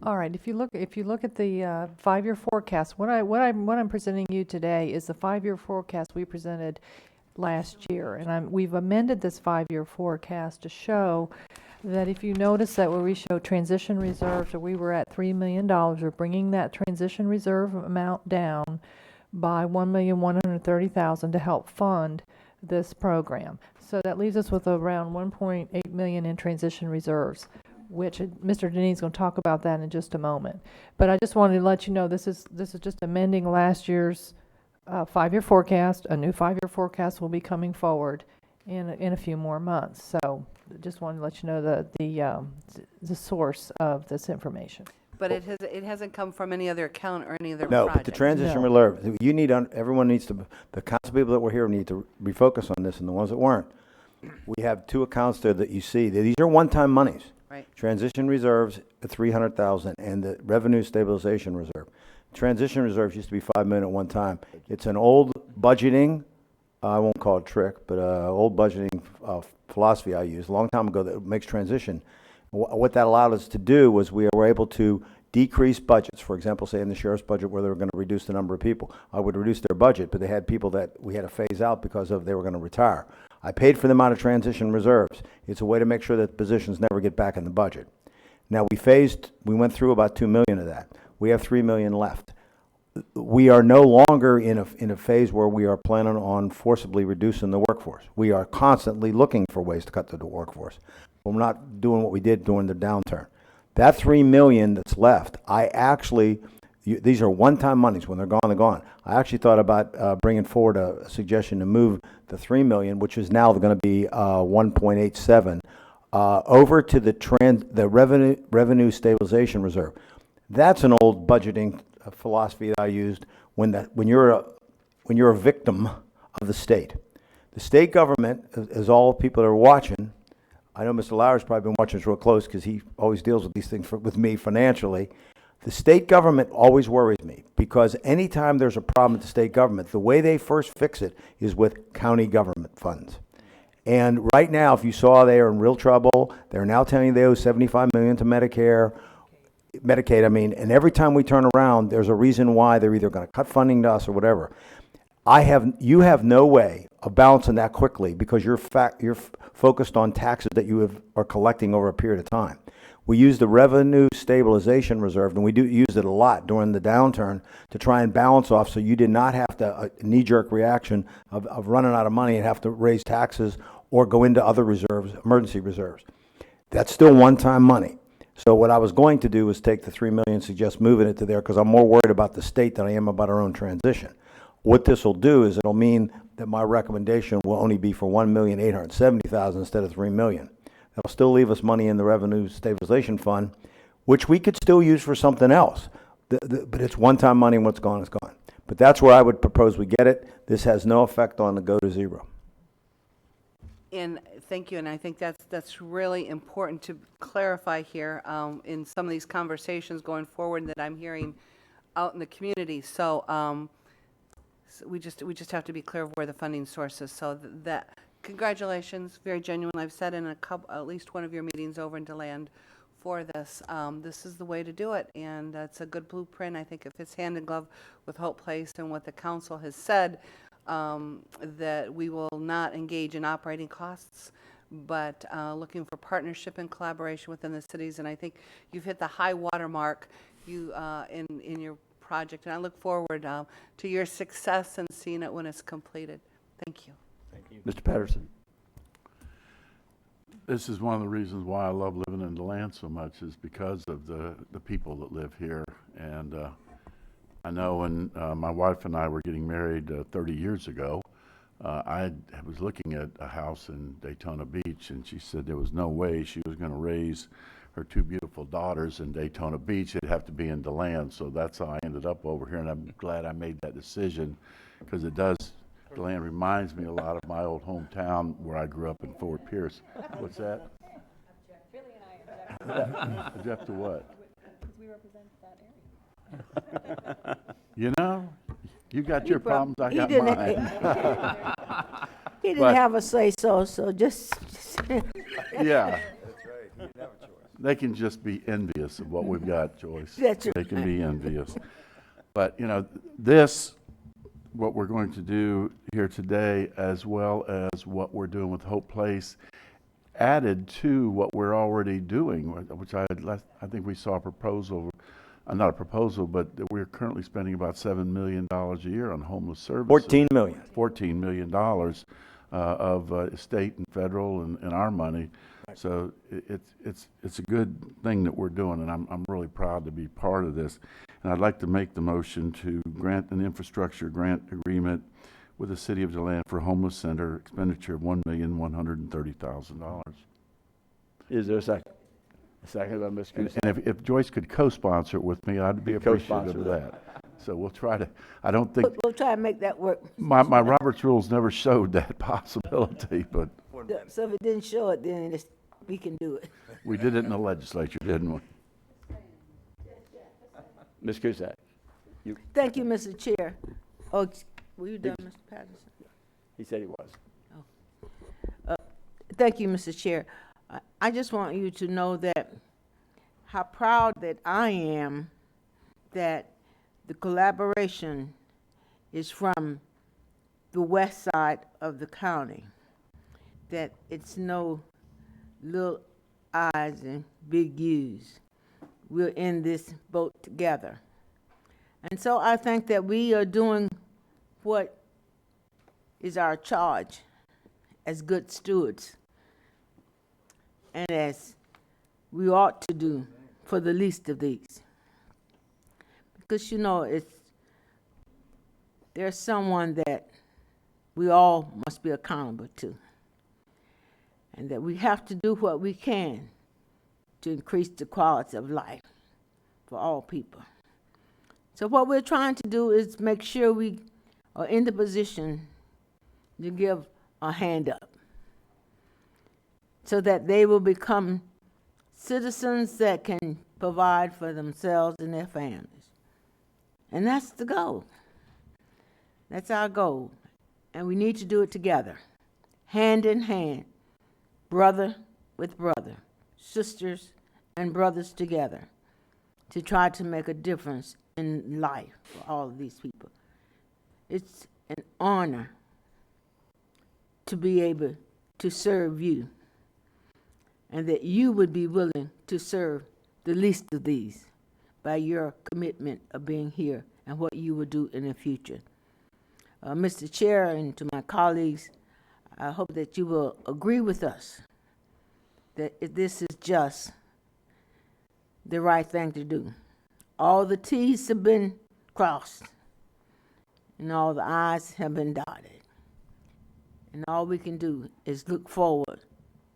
All right, if you look at the 5-year forecast, what I'm presenting you today is the 5-year forecast we presented last year, and we've amended this 5-year forecast to show that if you notice that where we show transition reserves, we were at $3 million, we're bringing that transition reserve amount down by $1,130,000 to help fund this program. So that leaves us with around $1.8 million in transition reserves, which Mr. Deneen's going to talk about that in just a moment. But I just wanted to let you know this is just amending last year's 5-year forecast. A new 5-year forecast will be coming forward in a few more months. So just wanted to let you know the source of this information. But it hasn't come from any other account or any other No, project. but the transition reserve, you need, everyone needs to, the council people that were here need to refocus on this, and the ones that weren't. We have 2 accounts there that you see. These are one-time monies. Right. Transition reserves at $300,000 and the revenue stabilization reserve. Transition reserves used to be $5 million at one time. It's an old budgeting, I won't call it trick, but old budgeting philosophy I used a long time ago that makes transition. What that allowed us to do was we were able to decrease budgets. For example, say in the sheriff's budget where they were going to reduce the number of people. I would reduce their budget, but they had people that we had to phase out because they were going to retire. I paid for them out of transition reserves. It's a way to make sure that positions never get back in the budget. Now we went through about $2 million of that. We have $3 million left. We are no longer in a phase where we are planning on forcibly reducing the workforce. We are constantly looking for ways to cut the workforce. We're not doing what we did during the downturn. That $3 million that's left, these are one-time monies. When they're gone, they're gone. I actually thought about bringing forward a suggestion to move the $3 million, which is now going to be 1.87, over to the revenue stabilization reserve. That's an old budgeting philosophy that I used when you're a victim of the state. The state government, as all people that are watching, I know Mr. Lauer's probably been watching this real close because he always deals with these things with me financially. The state government always worries me because anytime there's a problem with the state government, the way they first fix it is with county government funds. And right now, if you saw, they are in real trouble. They're now telling you they owe $75 million to Medicaid, and every time we turn around, there's a reason why they're either going to cut funding to us or whatever. You have no way of balancing that quickly because you're focused on taxes that you are collecting over a period of time. We use the revenue stabilization reserve, and we use it a lot during the downturn to try and balance off so you did not have a knee-jerk reaction of running out of money and have to raise taxes or go into other reserves, emergency reserves. That's still one-time money. So what I was going to do was take the $3 million, suggest moving it to there because I'm more worried about the state than I am about our own transition. What this will do is it'll mean that my recommendation will only be for $1,870,000 instead of $3 million. That'll still leave us money in the Revenue Stabilization Fund, which we could still use for something else. But it's one-time money, and what's gone is gone. But that's where I would propose we get it. This has no effect on the go to zero. And thank you, and I think that's really important to clarify here in some of these conversations going forward that I'm hearing out in the community. So we just have to be clear of where the funding source is. So that congratulations, very genuine. I've said in at least one of your meetings over in DeLand for this. This is the way to do it, and it's a good blueprint. I think it fits hand in glove with Hope Place and what the council has said. That we will not engage in operating costs, but looking for partnership and collaboration within the cities. And I think you've hit the high water mark in your project. And I look forward to your success and seeing it when it's completed. Thank you. Thank you. Mr. Patterson. This is one of the reasons why I love living in DeLand so much is because of the people that live here. And I know when my wife and I were getting married 30 years ago, I was looking at a house in Daytona Beach, and she said there was no way she was going to raise her 2 beautiful daughters in Daytona Beach. It'd have to be in DeLand, so that's how I ended up over here, and I'm glad I made that decision because DeLand reminds me a lot of my old hometown where I grew up in Fort Pierce. What's that? Billy and I object. Object to what? Because we represent that area. You know, you got your problems, I got didn't- mine. He didn't have a say-so, so just... Yeah. That's right. You didn't have a choice. they can just be envious of what we've got, Joyce. That's They can be envious. But, you know, this, what we're going to do here today, as well as what we're doing with Hope Place, added to what we're already doing, which I think we saw a proposal, not a proposal, but that we're currently spending about $7 million a year on homeless services. 14 million. $14 million of state and federal and our money. So it's a good thing that we're doing, and I'm really proud to be part of this. And I'd like to make the motion to grant an infrastructure grant agreement with the City of DeLand for homeless center expenditure of $1,130,000. Is there a second? A second by Ms. Cusack. And if Joyce could co-sponsor it with me, I'd be appreciative of that. So we'll try to, I don't think, We'll try and make that work. my Robert's rules never showed that possibility, but So if it didn't show it, then we can do it. we did it in the legislature, didn't we? Ms. Cusack. Thank you, Mr. Chair. Oh, were you done, Mr. Patterson? He said he was. Thank you, Mr. Chair. I just want you to know that how proud that I am that the collaboration is from the west side of the county, that it's no little I's and big U's. We're in this boat together. And so I think that we are doing what is our charge as good stewards and as we ought to do for the least of these. Because, you know, there's someone that we all must be accountable to, and that we have to do what we can to increase the quality of life for all people. So what we're trying to do is make sure we are in the position to give a hand up so that they will become citizens that can provide for themselves and their families. And that's the goal. That's our goal. And we need to do it together, hand in hand, brother with brother, sisters and brothers together, to try to make a difference in life for all of these people. It's an honor to be able to serve you, and that you would be willing to serve the least of these by your commitment of being here and what you will do in the future. Mr. Chair, and to my colleagues, I hope that you will agree with us that this is just the right thing to do. All the T's have been crossed, and all the I's have been dotted. And all we can do is look forward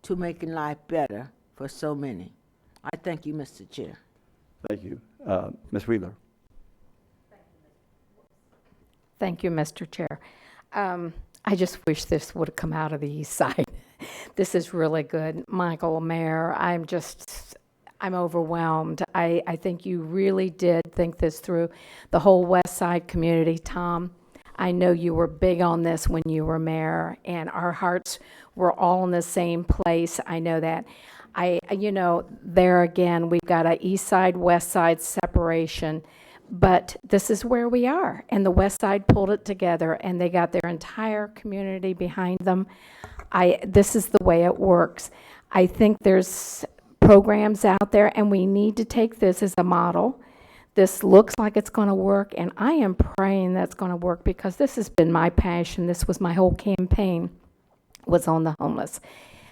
to making life better for so many. I thank you, Mr. Chair. Thank you. Ms. Wheeler. Thank you, Mr. Chair. I just wish this would have come out of the east side. This is really good. Michael, Mayor, I'm overwhelmed. I think you really did think this through, the whole west side community. Tom, I know you were big on this when you were mayor, and our hearts were all in the same place. I know that. There again, we've got a east side, west side separation, but this is where we are. And the west side pulled it together, and they got their entire community behind them. This is the way it works. I think there's programs out there, and we need to take this as a model. This looks like it's going to work, and I am praying that it's going to work, because this has been my passion. This was my whole campaign, was on the homeless.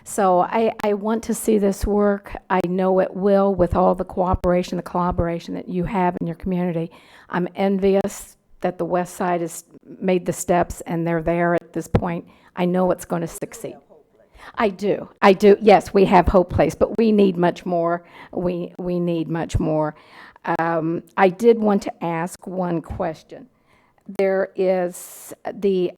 So I want to see this work. I know it will, with all the cooperation, the collaboration that you have in your community. I'm envious that the west side has made the steps and they're there at this point. I know it's going to succeed. I do. Yes, we have Hope Place, but we need much more. We need much more. I did want to ask one question. There is the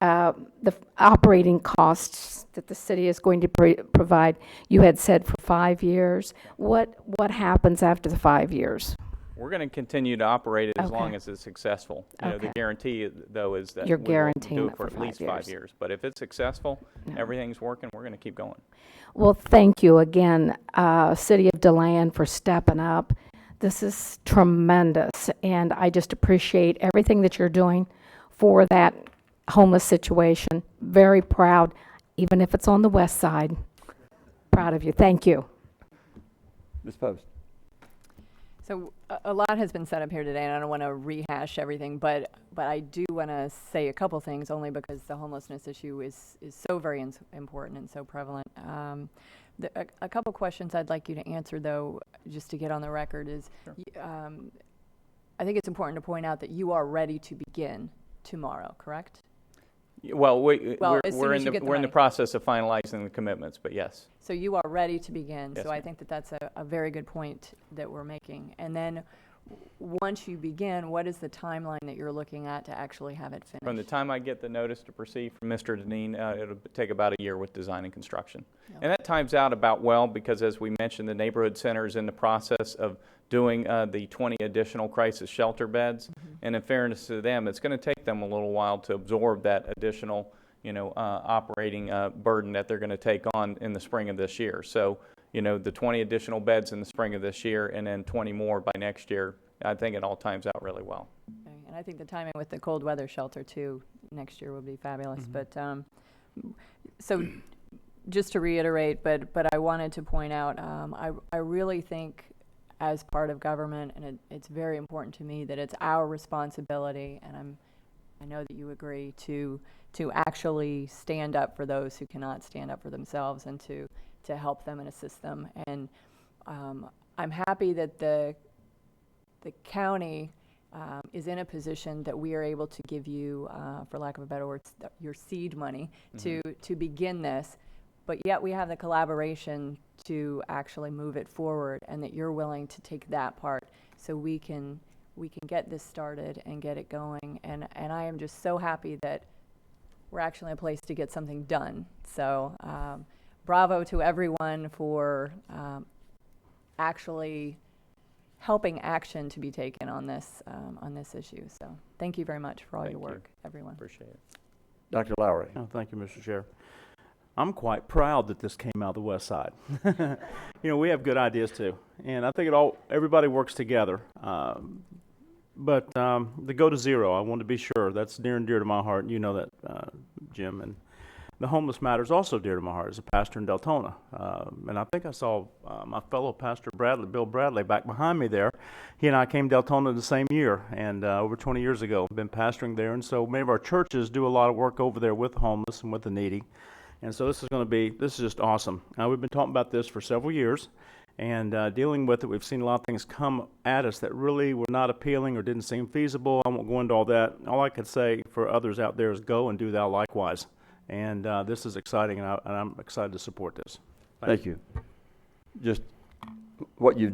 operating costs that the city is going to provide. You had said for 5 years. What happens after the 5 years? We're going to continue to operate it as Okay. long as it's successful. You know, the Okay. guarantee, though, is that You're we will guaranteeing do it it for for at least 5 5 years. years. But if it's successful, Yeah. everything's working, we're going to keep going. Well, thank you again, City of DeLand, for stepping up. This is tremendous, and I just appreciate everything that you're doing for that homeless situation. Very proud, even if it's on the west side. Proud of you. Thank you. Ms. Post. So a lot has been said up here today, and I don't want to rehash everything, but I do want to say a couple things, only because the homelessness issue is so very important and so prevalent. A couple questions I'd like you to answer, though, just to get on the record, is I think it's important to point out that you are ready to begin tomorrow, correct? Well, Well, as soon we're as in you the get the we're in the money. process of finalizing the commitments, but yes. So you are ready to begin. Yes, So I ma'am. think that that's a very good point that we're making. And then once you begin, what is the timeline that you're looking at to actually have it finished? From the time I get the notice to proceed from Mr. Deneen, it'll take about a year with design and construction. Okay. And that times out about well because, as we mentioned, the neighborhood center is in the process of doing the 20 additional crisis shelter beds. And in fairness to them, it's going to take them a little while to absorb that additional, operating burden that they're going to take on in the spring of this year. So, the 20 additional beds in the spring of this year and then 20 more by next year, I think it all times out really well. Okay. And I think the timing with the cold weather shelter, too, next year would be fabulous. But so just to reiterate, but I wanted to point out, I really think as part of government, and it's very important to me that it's our responsibility, and I know that you agree, to actually stand up for those who cannot stand up for themselves and to help them and assist them. And I'm happy that the county is in a position that we are able to give you, for lack of a better word, your seed money to begin this, but yet we have the collaboration to actually move it forward, and that you're willing to take that part so we can get this started and get it going. And I am just so happy that we're actually in a place to get something done. So bravo to everyone for actually helping action to be taken on this issue. So thank you very much for all your work, everyone. Appreciate it. Dr. Lowry. Oh, thank you, Mr. Chair. I'm quite proud that this came out of the west side. We have good ideas too, and I think everybody works together. But the Go to Zero, I want to be sure that's near and dear to my heart, and you know that, Jim. And the homeless matter is also dear to my heart as a pastor in Deltona. And I think I saw my fellow pastor Bill Bradley, back behind me there. He and I came to Deltona the same year, and over 20 years ago, been pastoring there. And so many of our churches do a lot of work over there with the homeless and with the needy. And so this is just awesome. We've been talking about this for several years, and dealing with it, we've seen a lot of things come at us that really were not appealing or didn't seem feasible. I won't go into all that. All I could say for others out there is go and do thou likewise. And this is exciting, and I'm excited to support this. Thank you. Just what you've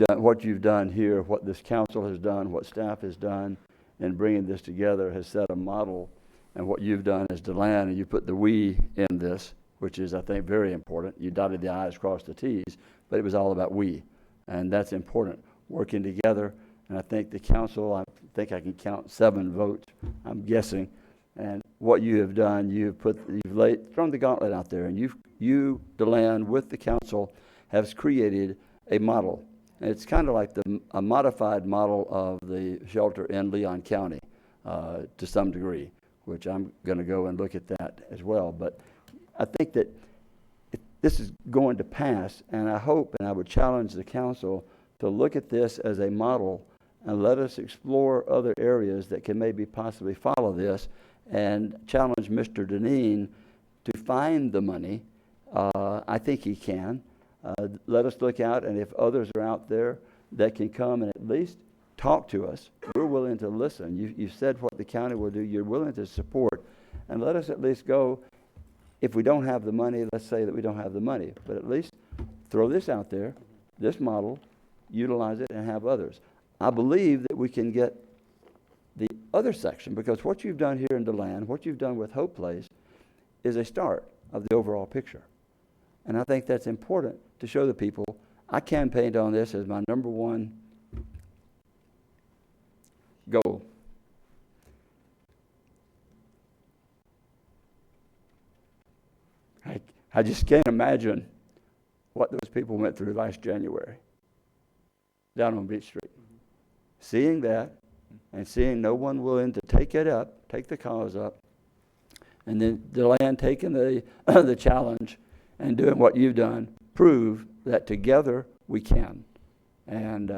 done here, what this council has done, what staff has done in bringing this together has set a model. And what you've done as DeLand, and you put the we in this, which is, I think, very important. You dotted the I's, crossed the T's, but it was all about we. And that's important, working together. And I think the council, I think I can count 7 votes, I'm guessing. And what you have done, you've thrown the gauntlet out there, and you, DeLand, with the council, have created a model. And it's kind of like a modified model of the shelter in Leon County to some degree, which I'm going to go and look at that as well. But I think that this is going to pass, and I hope, and I would challenge the council to look at this as a model and let us explore other areas that can maybe possibly follow this, and challenge Mr. Deneen to find the money. I think he can. Let us look out, and if others are out there that can come and at least talk to us, we're willing to listen. You said what the county will do. You're willing to support, and let us at least go. If we don't have the money, let's say that we don't have the money, but at least throw this out there, this model, utilize it, and have others. I believe that we can get the other section, because what you've done here in DeLand, what you've done with Hope Place, is a start of the overall picture. And I think that's important to show the people. I campaigned on this as my #1 I just can't imagine what those people went through last January down on Beach Street. Seeing that and seeing no one willing to take it up, take the cause up, and then DeLand taking the, the challenge and doing what you've done, prove that together we can. And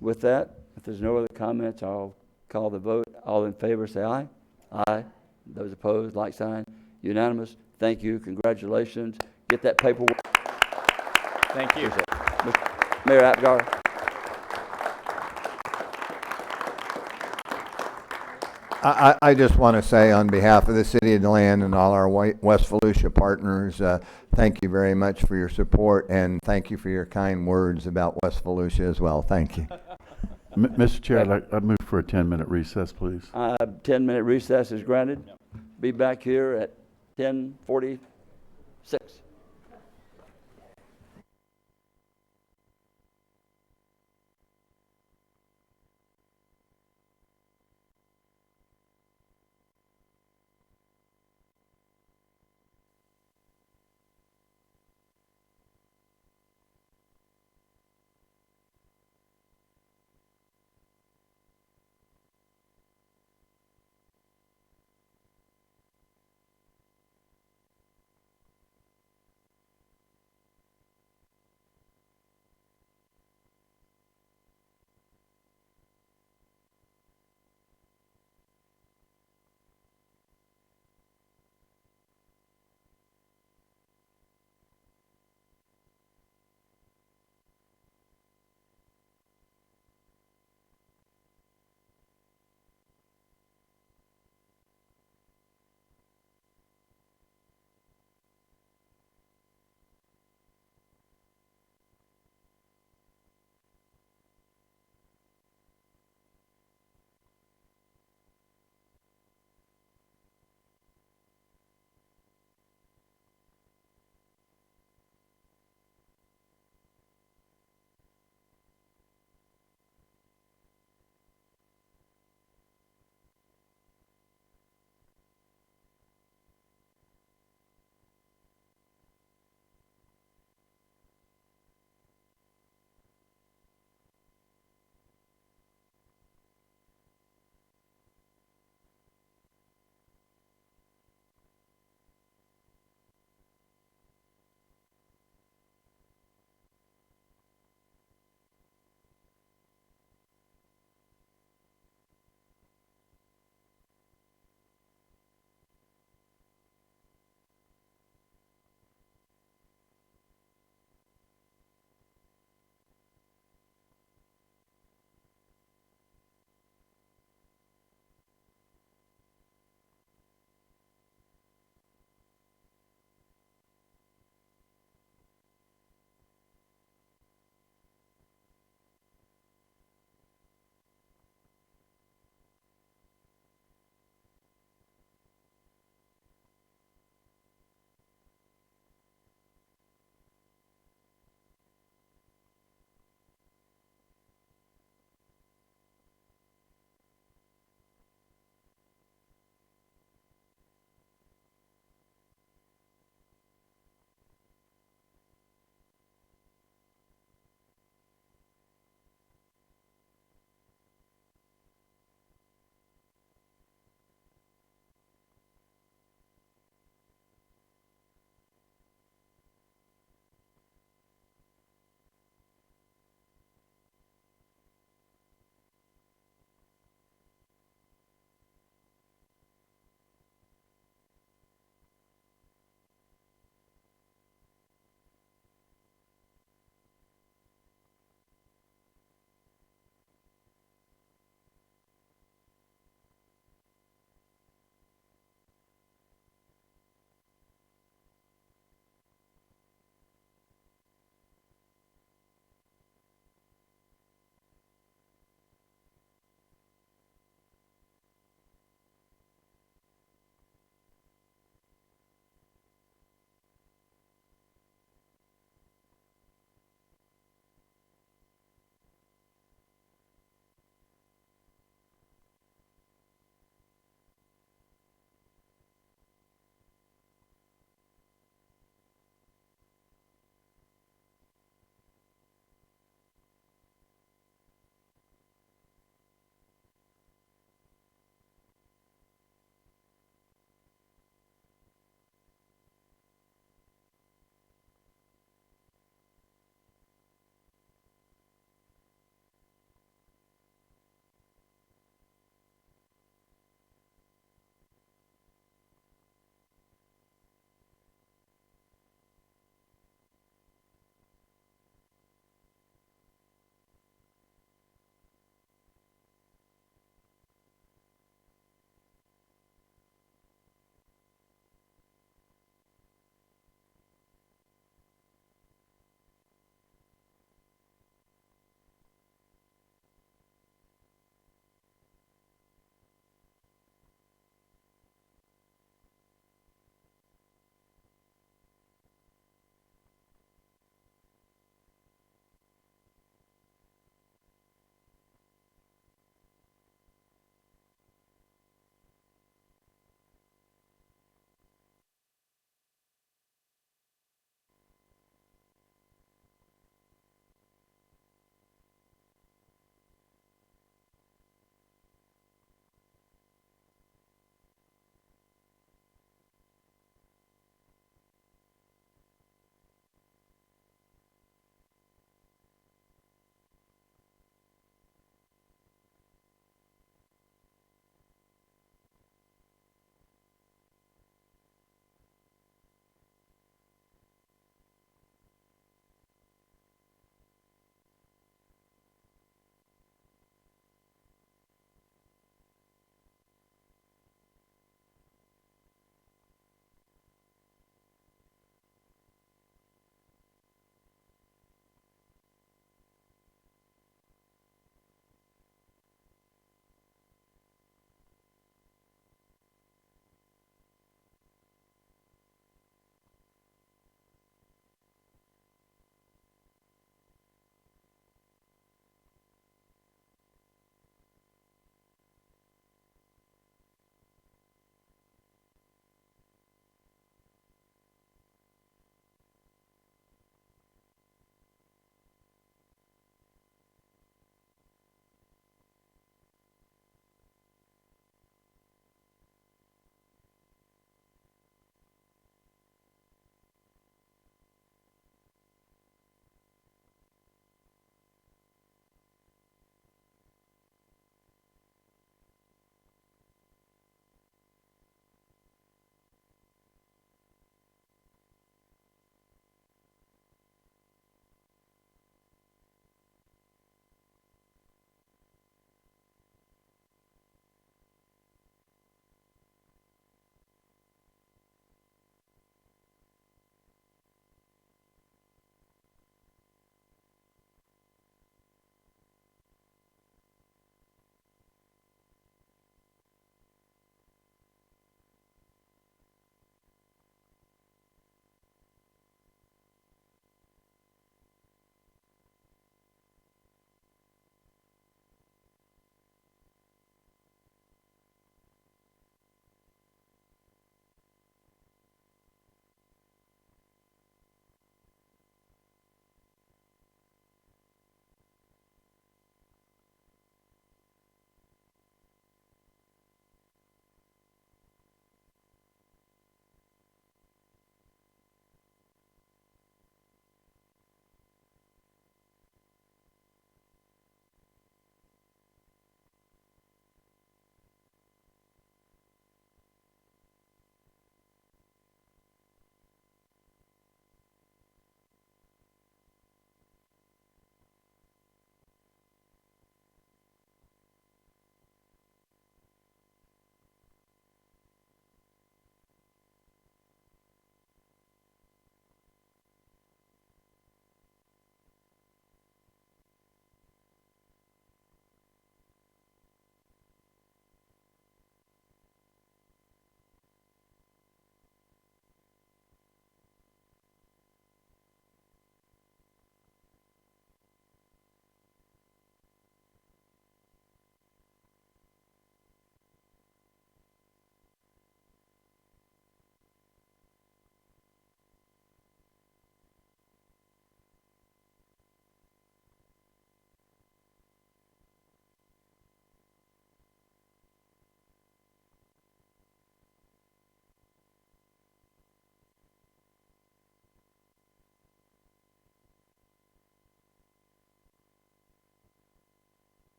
with that, if there's no other comments, I'll call the vote. All in favor, say aye. Aye. Those opposed, like sign. Unanimous. Thank you. Congratulations. Get that paperwork. Thank you. Mayor Apgar. I just want to say on behalf of the City of DeLand and all our West Volusia partners, thank you very much for your support, and thank you for your kind words about West Volusia as well. Thank you. Mr. Chair, I'd move for a 10-minute recess, please. 10-minute recess is granted. Be back here at 10:46.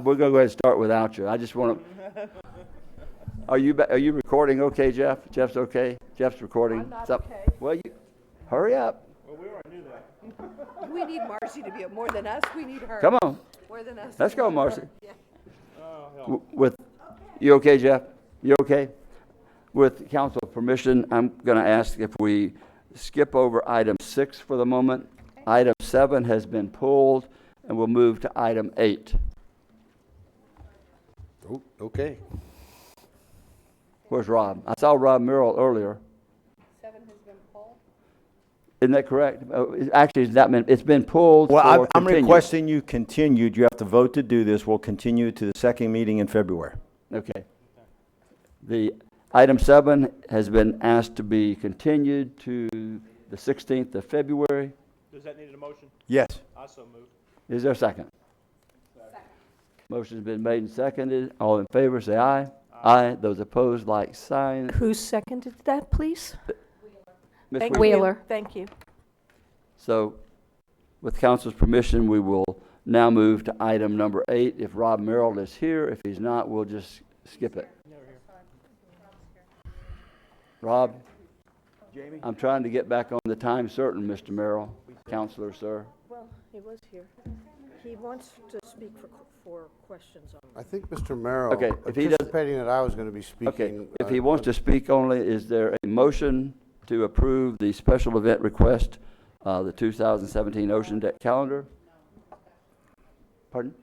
we're going to go ahead and start without you. I just want to. Are you recording okay, Jeff? Jeff's okay? Jeff's recording? I'm not Sup? okay. Well, hurry up. Well, we already knew that. We need Marcy to be more than us. We need her. Come on. More than us. Let's go, Marcy. Yeah. With, you okay, Jeff? You okay? With council permission, I'm going to ask if we skip over item 6 for the moment. Item 7 has been pulled, and we'll move to item 8. Oh, okay. Where's Rob? I saw Rob Merrill earlier. 7 has been pulled? Isn't that correct? Actually, it's been pulled. Well, for I'm continued. requesting you continued. You have to vote to do this. We'll continue to the second meeting in February. Okay. The item 7 has been asked to be continued to the 16th of February. Does that need a motion? Yes. I so moved. Is there a second? Motion's been made and seconded. All in favor, say aye. Aye. Those opposed, like sign. Who seconded that, please? Ms. Thank Wheeler. You. Thank you. So, with council's permission, we will now move to item number 8. If Rob Merrill is here, if he's not, we'll just skip it. Rob? Jamie? I'm trying to get back on the time certain, Mr. Merrill. Counselor, sir. Well, he was here. He wants to speak for questions on. I think Mr. Merrill, Okay, if he does- anticipating that I was going to be speaking. Okay, if he wants to speak only, is there a motion to approve the special event request, the 2017 Ocean Deck calendar? Pardon?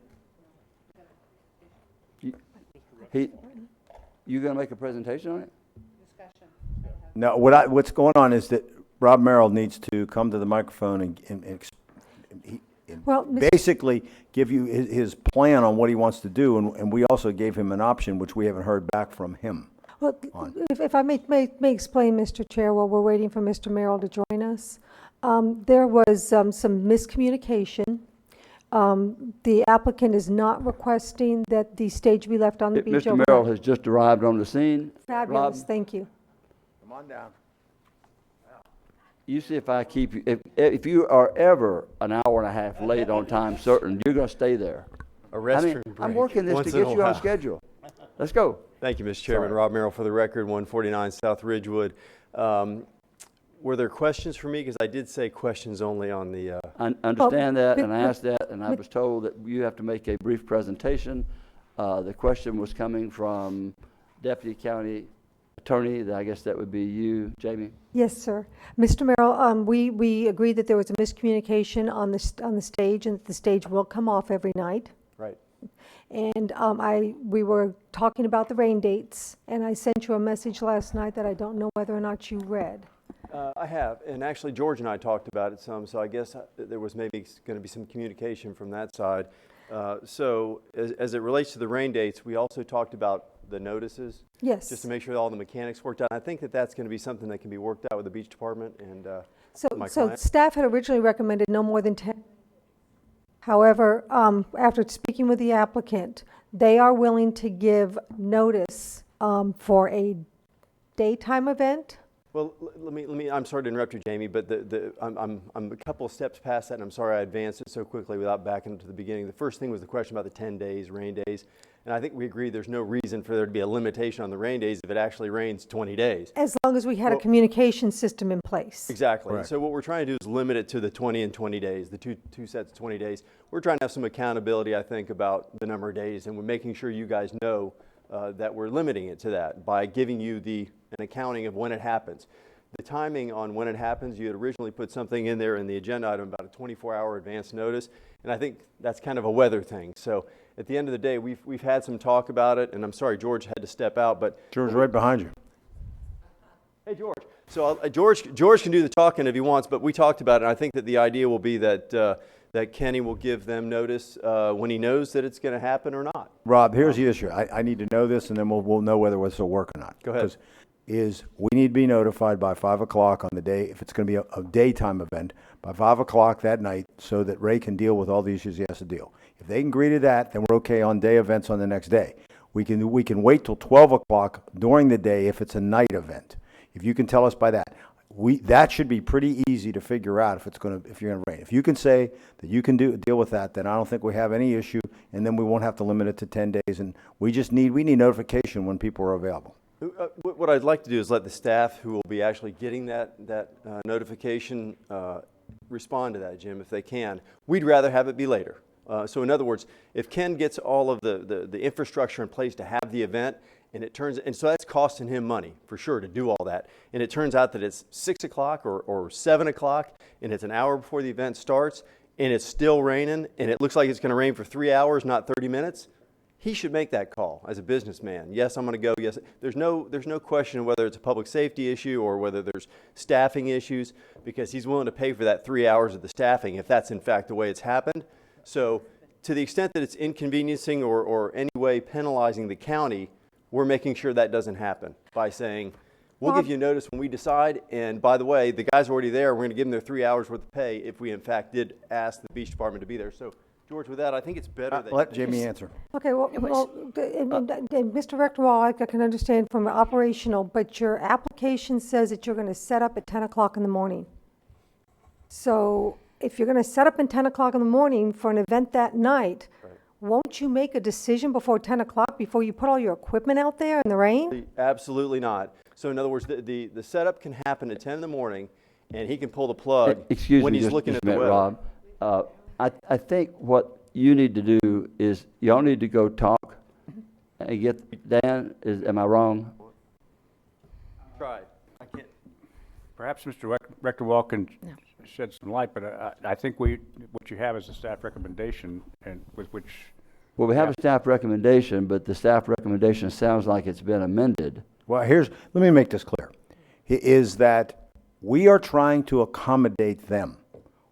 You going to make a presentation on it? No, what's going on is that Rob Merrill needs to come to the microphone and Well, basically give you his plan on what he wants to do, and we also gave him an option, which we haven't heard back from him. Well, if I may explain, Mr. Chair, while we're waiting for Mr. Merrill to join us, there was some miscommunication. The applicant is not requesting that the stage be left on the beach Mr. overnight. Merrill has just arrived on the scene. Fabulous, Rob, thank you. Come on down. you see if I keep you, if you are ever an hour and a half late on time certain, you're going to stay there. A restroom I'm break working this once to in get a you on while. schedule. Let's go. Thank you, Mr. Chairman. Sorry. Rob Merrill for the record, 149 South Ridgewood. Were there questions for me? Because I did say questions only on the... I understand that, and I asked that, and I was told that you have to make a brief presentation. The question was coming from Deputy County Attorney. I guess that would be you, Jamie. Yes, sir. Mr. Merrill, we agreed that there was a miscommunication on the stage, and that the stage will come off every night. Right. And we were talking about the rain dates, and I sent you a message last night that I don't know whether or not you read. I have, and actually George and I talked about it some, so I guess there was maybe going to be some communication from that side. So as it relates to the rain dates, we also talked about the notices. Yes. Just to make sure that all the mechanics worked out. I think that that's going to be something that can be worked out with the beach department and my So client. staff had originally recommended no more than 10. However, after speaking with the applicant, they are willing to give notice for a daytime event. Well, let me. I'm sorry to interrupt you, Jamie, but I'm a couple of steps past that, and I'm sorry I advanced it so quickly without backing up to the beginning. The first thing was the question about the 10 days, rain days, and I think we agreed there's no reason for there to be a limitation on the rain days if it actually rains 20 days. As long as we had a communication system in place. Exactly. Correct. So what we're trying to do is limit it to the 20 and 20 days, the two sets of 20 days. We're trying to have some accountability, I think, about the number of days, and we're making sure you guys know that we're limiting it to that by giving you an accounting of when it happens. The timing on when it happens, you had originally put something in there in the agenda item about a 24-hour advance notice, and I think that's kind of a weather thing. So at the end of the day, we've had some talk about it, and I'm sorry George had to step out, but George, right behind you. Hey, George. So George can do the talking if he wants, but we talked about it, and I think that the idea will be that Kenny will give them notice when he knows that it's going to happen or not. Rob, here's the issue. I need to know this, and then we'll know whether this will work or not. Go ahead. We need to be notified by 5 o'clock on the day, if it's going to be a daytime event, by 5 o'clock that night, so that Ray can deal with all the issues he has to deal. If they can agree to that, then we're okay on day events on the next day. We can wait till 12 o'clock during the day if it's a night event. If you can tell us by that. that should be pretty easy to figure out if you're gonna rain. If you can say that you can deal with that, then I don't think we have any issue, and then we won't have to limit it to 10 days, and we need notification when people are available. What I'd like to do is let the staff who will be actually getting that notification respond to that, Jim, if they can. We'd rather have it be later. So in other words, if Ken gets all of the infrastructure in place to have the event, and so that's costing him money for sure to do all that, and it turns out that it's 6 o'clock or 7 o'clock, and it's an hour before the event starts, and it's still raining, and it looks like it's going to rain for 3 hours, not 30 minutes. He should make that call as a businessman. Yes, I'm going to go. Yes, there's no question whether it's a public safety issue or whether there's staffing issues, because he's willing to pay for that 3 hours of the staffing if that's in fact the way it's happened. So to the extent that it's inconveniencing or any way penalizing the county, we're making sure that doesn't happen by saying, we'll give you notice when we decide, and by the way, the guy's already there. We're going to give them their 3 hours worth of pay if we in fact did ask the beach department to be there. So George, with that, I think it's better that... Let Jamie answer. Okay, well, Mr. Rectorwall, I can understand from operational, but your application says that you're going to set up at 10 o'clock in the morning. So if you're going to set up at 10 o'clock in the morning for an event that night, won't you make a decision before 10 o'clock, before you put all your equipment out there in the rain? Absolutely not. So in other words, the setup can happen at 10 in the morning, and he can pull the plug when he's looking at the weather. Rob, I think what you need to do is, y'all need to go talk and get, Dan, am I wrong? Tried. I can't. Perhaps Mr. Rectorwall can shed some light, but I think what you have is a staff recommendation, and with which... Well, we have a staff recommendation, but the staff recommendation sounds like it's been amended. Well, let me make this clear, is that we are trying to accommodate them.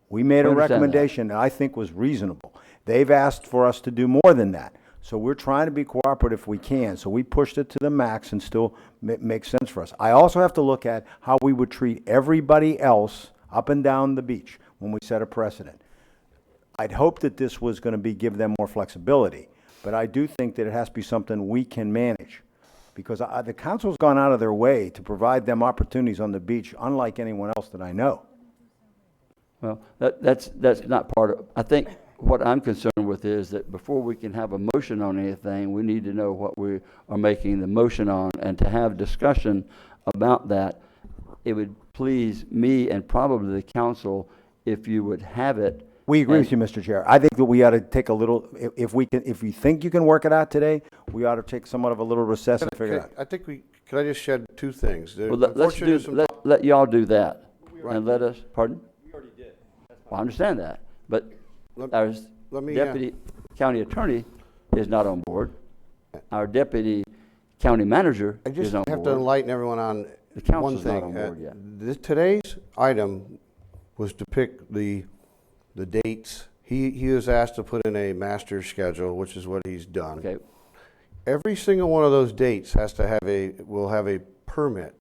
We made a recommendation that I think was reasonable. They've asked for us to do more than that. So we're trying to be cooperative if we can. So we pushed it to the max and still makes sense for us. I also have to look at how we would treat everybody else up and down the beach when we set a precedent. I'd hope that this was going to give them more flexibility, but I do think that it has to be something we can manage, because the council's gone out of their way to provide them opportunities on the beach, unlike anyone else that I know. Well, that's not part of, I think what I'm concerned with is that before we can have a motion on anything, we need to know what we are making the motion on, and to have discussion about that. It would please me and probably the council if you would have it. We agree with you, Mr. Chair. I think that we ought to take a little, if you think you can work it out today, we ought to take somewhat of a little recess and figure it out. I think can I just shed two things? Well, let y'all do that, and let us, pardon? We already did. Well, I understand that, but our deputy county attorney is not on board. Our deputy county manager is on board. I just have to enlighten everyone on the one council's thing. not on board yet. Today's item was to pick the dates. He was asked to put in a master schedule, which is what he's done. Okay. Every single one of those dates will have a permit.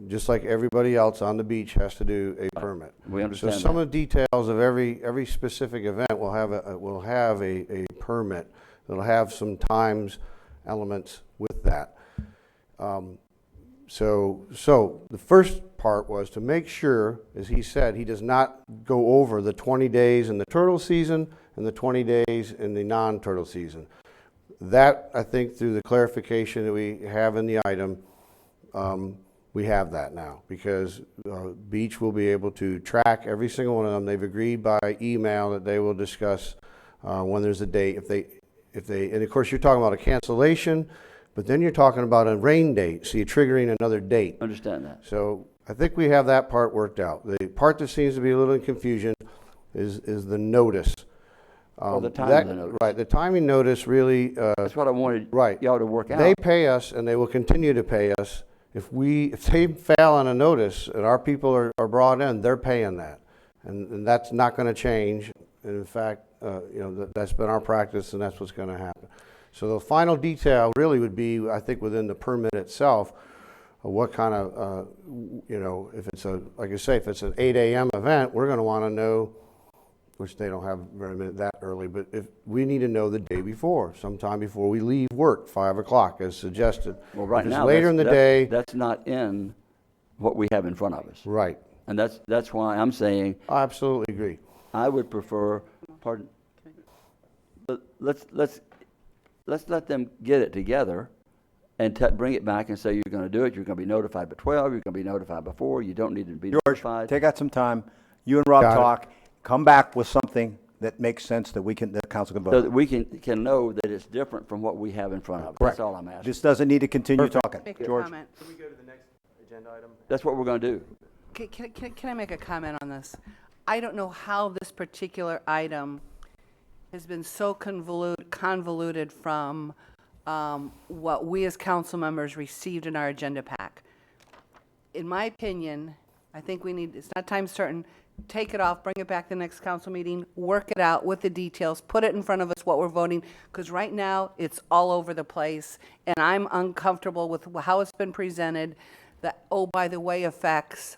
Just like everybody else on the beach has to do a permit. We understand. So some of the details of every specific event will have a permit. That'll have some times elements with that. So the first part was to make sure, as he said, he does not go over the 20 days in the turtle season and the 20 days in the non-turtle season. That, I think, through the clarification that we have in the item, we have that now, because Beach will be able to track every single one of them. They've agreed by email that they will discuss when there's a date. If they, and of course you're talking about a cancellation, but then you're talking about a rain date, so you're triggering another date. Understand that. So I think we have that part worked out. The part that seems to be a little in confusion is the notice. The timing notice. Right, the timing notice really... that's what I wanted y'all to work out. They pay us, and they will continue to pay us. If they fail on a notice and our people are brought in, they're paying that. And that's not going to change. And in fact, that's been our practice, and that's what's going to happen. So the final detail really would be, I think, within the permit itself, what kind of, if it's like I say, if it's an 8 a.m. event, we're going to want to know, which they don't have very many that early, but if we need to know the day before, sometime before we leave work, 5 o'clock as suggested. Well, right if it's now, later in the day. That's not in what we have in front of us. Right. And that's why I'm saying I absolutely agree. I would prefer, pardon, let's let them get it together and bring it back and say you're going to do it. You're going to be notified by 12. You're going to be notified before. You don't need to be George, notified. take out some time. You and Rob Got it. talk. Come back with something that makes sense that the council can vote So on. that we can know that it's different from what we have in front of us. That's all I'm asking. This doesn't need to continue talking. Make a George? comment. Can we go to the next agenda item? That's what we're going to do. Can I make a comment on this? I don't know how this particular item has been so convoluted from what we as council members received in our agenda pack. In my opinion, I think we need, it's not time certain, take it off, bring it back to the next council meeting, work it out with the details, put it in front of us what we're voting, because right now, it's all over the place, and I'm uncomfortable with how it's been presented, that, oh, by the way, effects.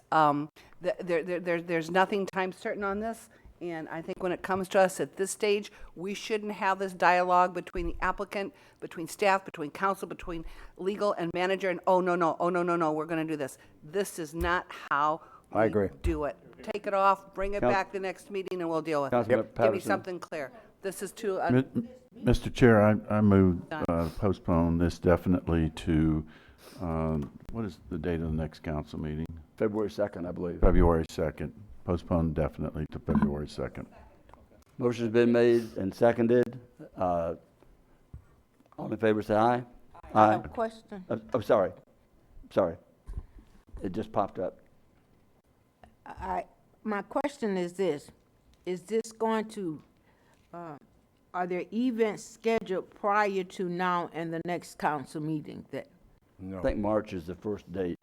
There's nothing time certain on this, and I think when it comes to us at this stage, we shouldn't have this dialogue between the applicant, between staff, between council, between legal and manager, and oh, no, we're going to do this. This is not how I agree. do it. Take it off, bring it Council- back the next meeting, and we'll deal with it. Councilman Give me Patterson. something clear. This is too, Mr. Chair, I move Done. postpone this definitely to, what is the date of the next council meeting? February 2nd, I believe. February 2nd. Postpone definitely to February 2nd. Motion's been made and seconded. All in favor, say aye. I have a question. Oh, sorry. It just popped up. My question is this: is this going to? Are there events scheduled prior to now and the next council meeting? That No. I think March is the first date.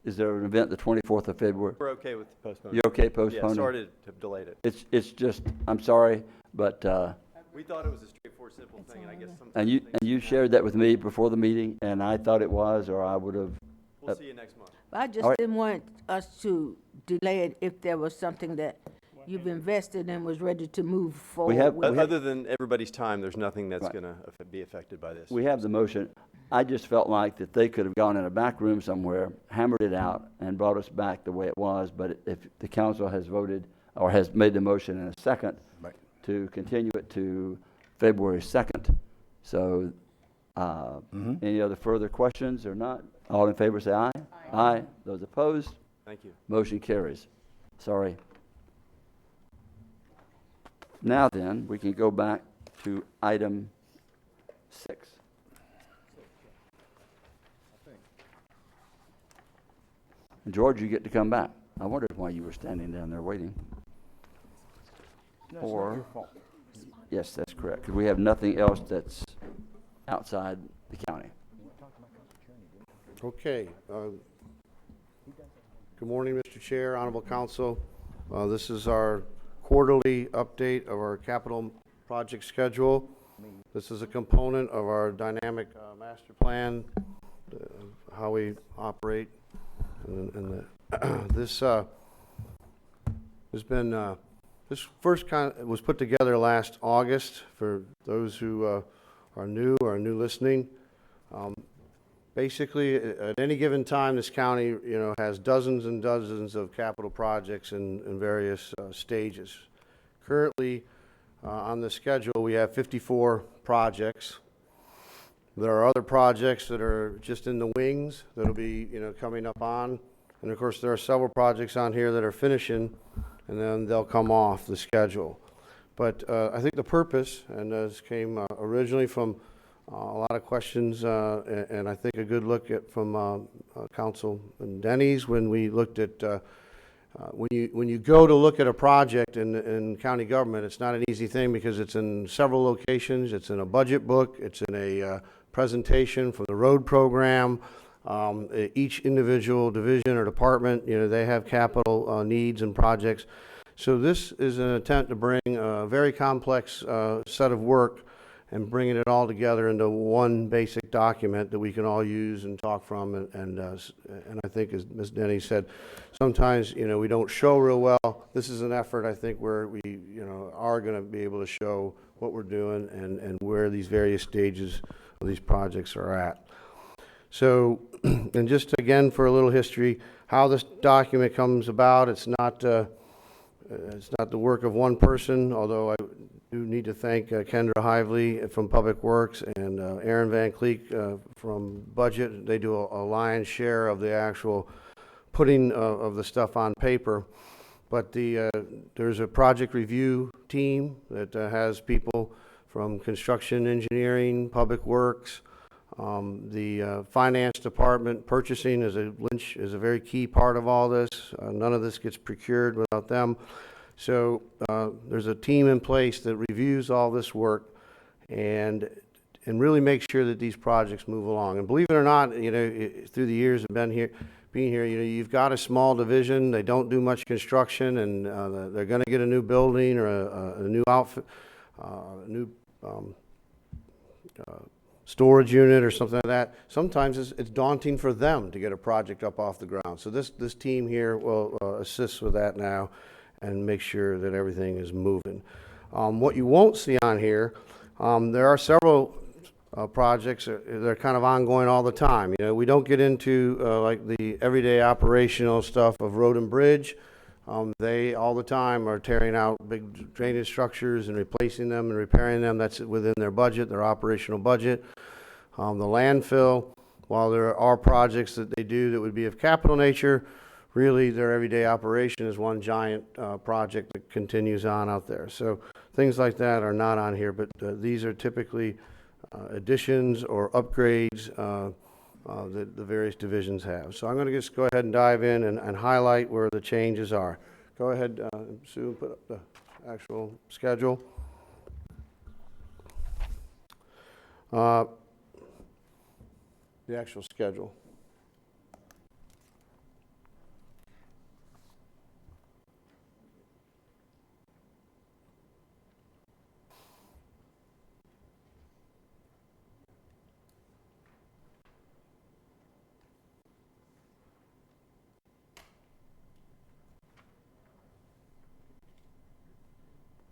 Is there an event the 24th of February? We're okay with postponing. You're okay Yeah, postponing? sorry to have delayed it. It's just, I'm sorry, but, We thought it was a straightforward, simple thing, and I guess sometimes and you things- shared that with me before the meeting, and I thought it was, or I would have. We'll see you next month. I just All right. didn't want us to delay it if there was something that you've invested and was ready to move forward. have- with. Other than everybody's time, there's nothing that's Right. going to be affected by this. We have the motion. I just felt like that they could have gone in a back room somewhere, hammered it out, and brought us back the way it was. But if the council has voted or has made the motion in a second Right. to continue it to February 2nd. So, any other further questions or not? All in favor say aye. Aye. Those opposed? Thank you. Motion carries. Sorry. Now then, we can go back to item 6. And George, you get to come back. I wondered why you were standing down there waiting. Or, yes, that's correct, 'cause we have nothing else that's outside the county. Okay. Good morning, Mr. Chair, Honorable Council. This is our quarterly update of our capital project schedule. This is a component of our dynamic master plan, how we operate. And this has been, this first was put together last August for those who are new listening. Basically, at any given time, this county, has dozens and dozens of capital projects in various stages. Currently, on the schedule, we have 54 projects. There are other projects that are just in the wings that'll be, coming up on. And of course, there are several projects on here that are finishing, and then they'll come off the schedule. But I think the purpose, and this came originally from a lot of questions, and I think a good look at from Councilman Denny's when we looked at when you go to look at a project in county government, it's not an easy thing because it's in several locations. It's in a budget book. It's in a presentation from the road program. Each individual division or department, they have capital needs and projects. So this is an attempt to bring a very complex set of work and bringing it all together into one basic document that we can all use and talk from. And I think, as Ms. Denny said, sometimes, we don't show real well. This is an effort, I think, where we, are going to be able to show what we're doing and where these various stages of these projects are at. So, and just again for a little history, how this document comes about, it's not the work of one person, although I do need to thank Kendra Hively from Public Works and Aaron Van Cleek from Budget. They do a lion's share of the actual putting of the stuff on paper. But there's a project review team that has people from construction engineering, Public Works, the finance department. Purchasing is a very key part of all this. None of this gets procured without them. So there's a team in place that reviews all this work and really makes sure that these projects move along. And believe it or not, through the years of being here, you've got a small division. They don't do much construction, and they're going to get a new building or a new outfit, a new storage unit or something like that. Sometimes it's daunting for them to get a project up off the ground. So this team here will assist with that now and make sure that everything is moving. What you won't see on here, there are several projects that are kind of ongoing all the time. We don't get into like the everyday operational stuff of road and bridge. They all the time are tearing out big drainage structures and replacing them and repairing them. That's within their budget, their operational budget. The landfill, while there are projects that they do that would be of capital nature, really their everyday operation is one giant project that continues on out there. So things like that are not on here, but these are typically additions or upgrades that the various divisions have. So I'm going to just go ahead and dive in and highlight where the changes are. Go ahead, Sue, put up the actual schedule. The actual schedule.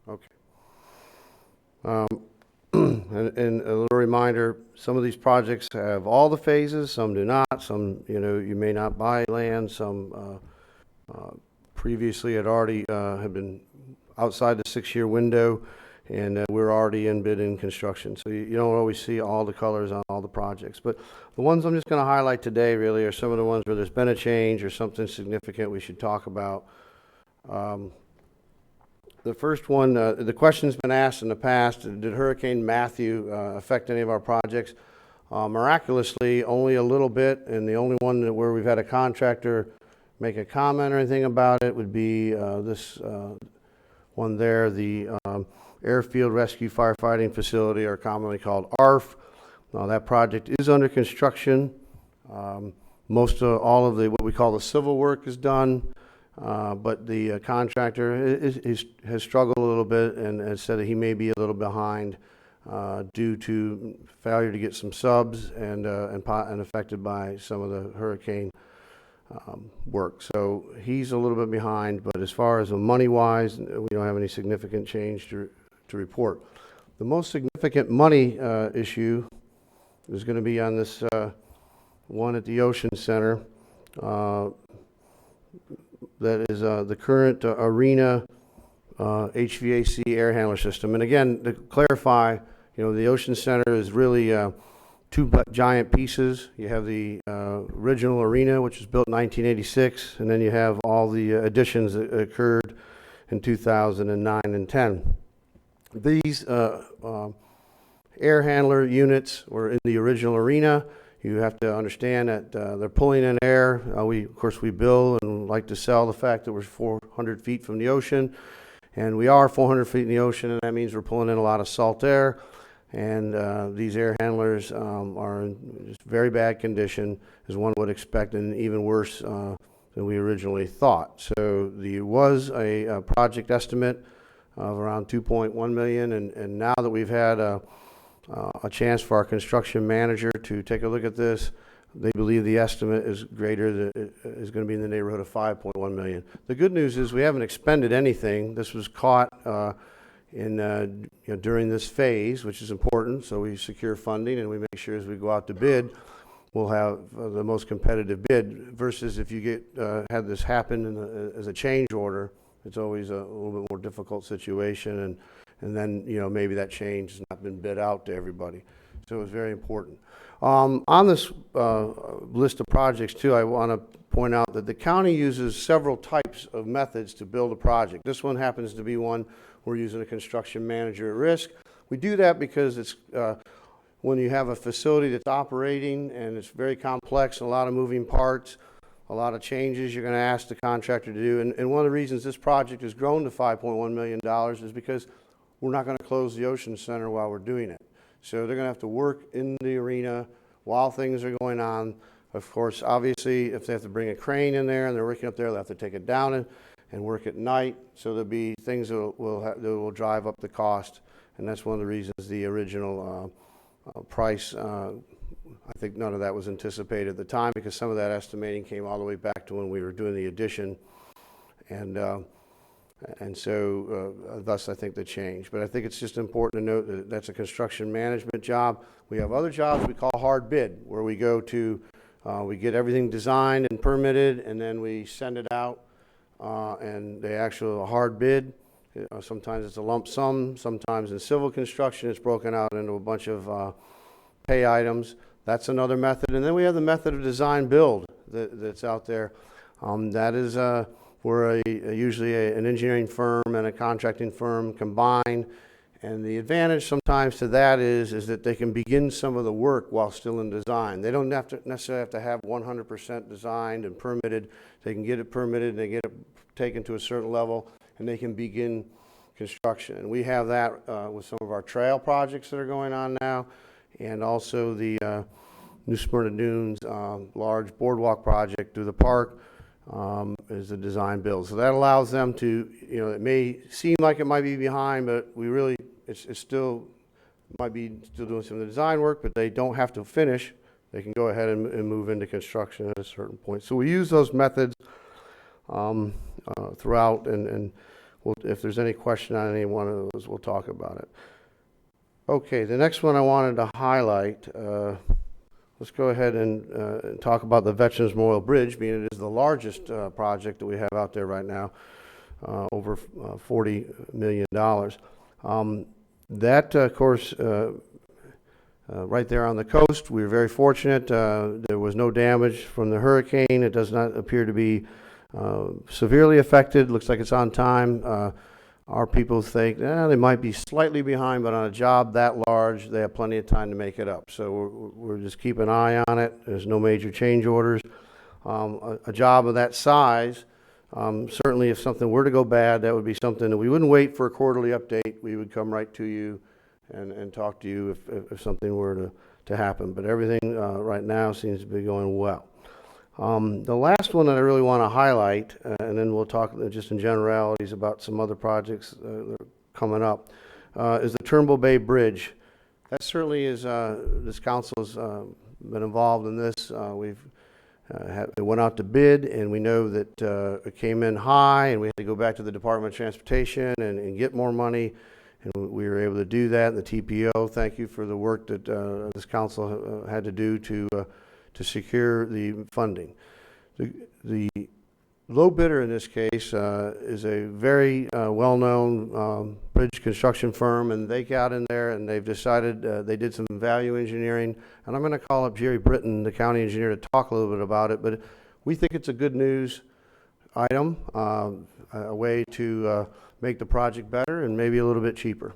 Okay. And a little reminder, some of these projects have all the phases, some do not. Some, you may not buy land. Some previously had already have been outside the 6-year window, and we're already in bid in construction. So you don't always see all the colors on all the projects. But the ones I'm just going to highlight today really are some of the ones where there's been a change or something significant we should talk about. The first one, the question's been asked in the past, did Hurricane Matthew affect any of our projects? Miraculously, only a little bit, and the only one where we've had a contractor make a comment or anything about it would be this one there, the Airfield Rescue Firefighting Facility, or commonly called ARF. That project is under construction. Most of all of what we call the civil work is done. But the contractor has struggled a little bit and has said that he may be a little behind due to failure to get some subs and affected by some of the hurricane work. So he's a little bit behind, but as far as money-wise, we don't have any significant change to report. The most significant money issue is going to be on this one at the Ocean Center. That is the current arena HVAC air handler system. And again, to clarify, the Ocean Center is really two giant pieces. You have the original arena, which was built in 1986, and then you have all the additions that occurred in 2009 and 10. These air handler units were in the original arena. You have to understand that they're pulling in air. Of course, we bill and like to sell the fact that we're 400 feet from the ocean. And we are 400 feet in the ocean, and that means we're pulling in a lot of salt air. And these air handlers are in just very bad condition, as one would expect, and even worse than we originally thought. So there was a project estimate of around $2.1 million, and now that we've had a chance for our construction manager to take a look at this, they believe the estimate is greater, is going to be in the neighborhood of $5.1 million. The good news is we haven't expended anything. This was caught during this phase, which is important, so we secure funding and we make sure as we go out to bid will have the most competitive bid versus if you get, had this happen as a change order, it's always a little bit more difficult situation, and then, you know, maybe that change has not been bid out to everybody. So it's very important. On this list of projects too, I want to point out that the county uses several types of methods to build a project. This one happens to be one we're using a construction manager at risk. We do that because it's when you have a facility that's operating and it's very complex, a lot of moving parts, a lot of changes you're going to ask the contractor to do. And one of the reasons this project has grown to $5.1 million is because we're not going to close the Ocean Center while we're doing it. So they're going to have to work in the arena while things are going on. Of course, obviously, if they have to bring a crane in there and they're working up there, they'll have to take it down and work at night. So there'll be things that will drive up the cost. And that's one of the reasons the original price, I think none of that was anticipated at the time, because some of that estimating came all the way back to when we were doing the addition. And so thus I think the change. But I think it's just important to note that that's a construction management job. We have other jobs we call hard bid, where we go to, we get everything designed and permitted, and then we send it out, and they actually hard bid. Sometimes it's a lump sum. Sometimes in civil construction, it's broken out into a bunch of pay items. That's another method. And then we have the method of design build that's out there. That is where usually an engineering firm and a contracting firm combine. And the advantage sometimes to that is that they can begin some of the work while still in design. They don't necessarily have to have 100% designed and permitted. They can get it permitted and they get it taken to a certain level, and they can begin construction. And we have that with some of our trail projects that are going on now, and also the New Smyrna Dunes large boardwalk project through the park is a design build. So that allows them to, you know, it may seem like it might be behind, but we really, it's still, might be still doing some of the design work, but they don't have to finish. They can go ahead and move into construction at a certain point. So we use those methods throughout, and if there's any question on any one of those, we'll talk about it. Okay, the next one I wanted to highlight, let's go ahead and talk about the Veterans Memorial Bridge, being it is the largest project that we have out there right now, over $40 million. That, of course, right there on the coast, we were very fortunate. There was no damage from the hurricane. It does not appear to be severely affected. Looks like it's on time. Our people think they might be slightly behind, but on a job that large, they have plenty of time to make it up. So we're just keeping an eye on it. There's no major change orders. A job of that size, certainly if something were to go bad, that would be something that we wouldn't wait for a quarterly update. We would come right to you and talk to you if something were to happen. But everything right now seems to be going well. The last one that I really want to highlight, and then we'll talk just in generalities about some other projects that are coming up, is the Turnbull Bay Bridge. That certainly is, this council's been involved in this. It went out to bid, and we know that it came in high, and we had to go back to the Department of Transportation and get more money, and we were able to do that. The TPO, thank you for the work that this council had to do to secure the funding. The low bidder in this case is a very well-known bridge construction firm, and they got in there and they've decided they did some value engineering, and I'm going to call up Jerry Britton, the county engineer, to talk a little bit about it, but we think it's a good news item, a way to make the project better and maybe a little bit cheaper.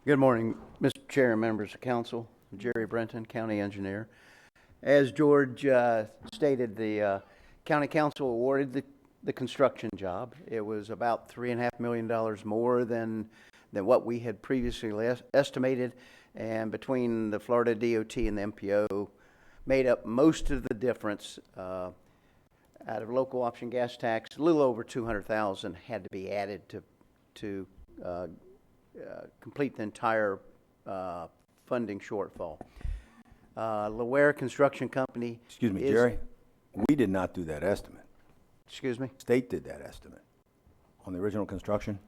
Good morning, Mr. Chair and members of council. Jerry Brenton, county engineer. As George stated, the county council awarded the construction job. It was about $3.5 million more than what we had previously estimated, and between the Florida DOT and the MPO made up most of the difference. Out of local option gas tax, a little over $200,000 had to be added to complete the entire funding shortfall. Laware Construction Company. Excuse me, Jerry. We did not do that estimate. Excuse me? State did that estimate. On the original construction?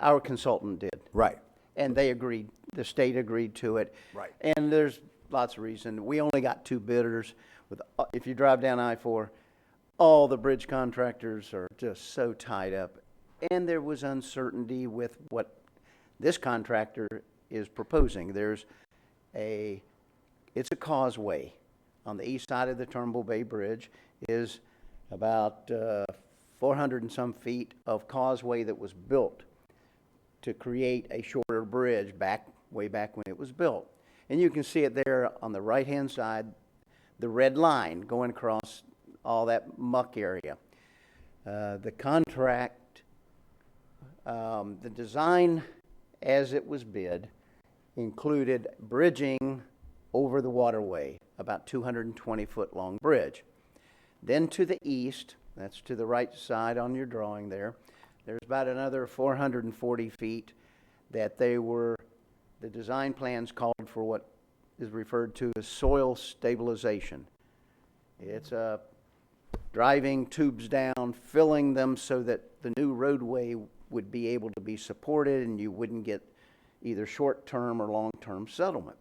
Our consultant did. Right. And they agreed, the state agreed to it. Right. And there's lots of reason. We only got 2 bidders. If you drive down I-4, all the bridge contractors are just so tied up. And there was uncertainty with what this contractor is proposing. It's a causeway on the east side of the Turnbull Bay Bridge, is about 400 and some feet of causeway that was built to create a shorter bridge way back when it was built. And you can see it there on the right-hand side, the red line going across all that muck area. The contract, the design as it was bid included bridging over the waterway, about 220-foot long bridge. Then to the east, that's to the right side on your drawing there, there's about another 440 feet that the design plans called for what is referred to as soil stabilization. It's driving tubes down, filling them so that the new roadway would be able to be supported and you wouldn't get either short-term or long-term settlement.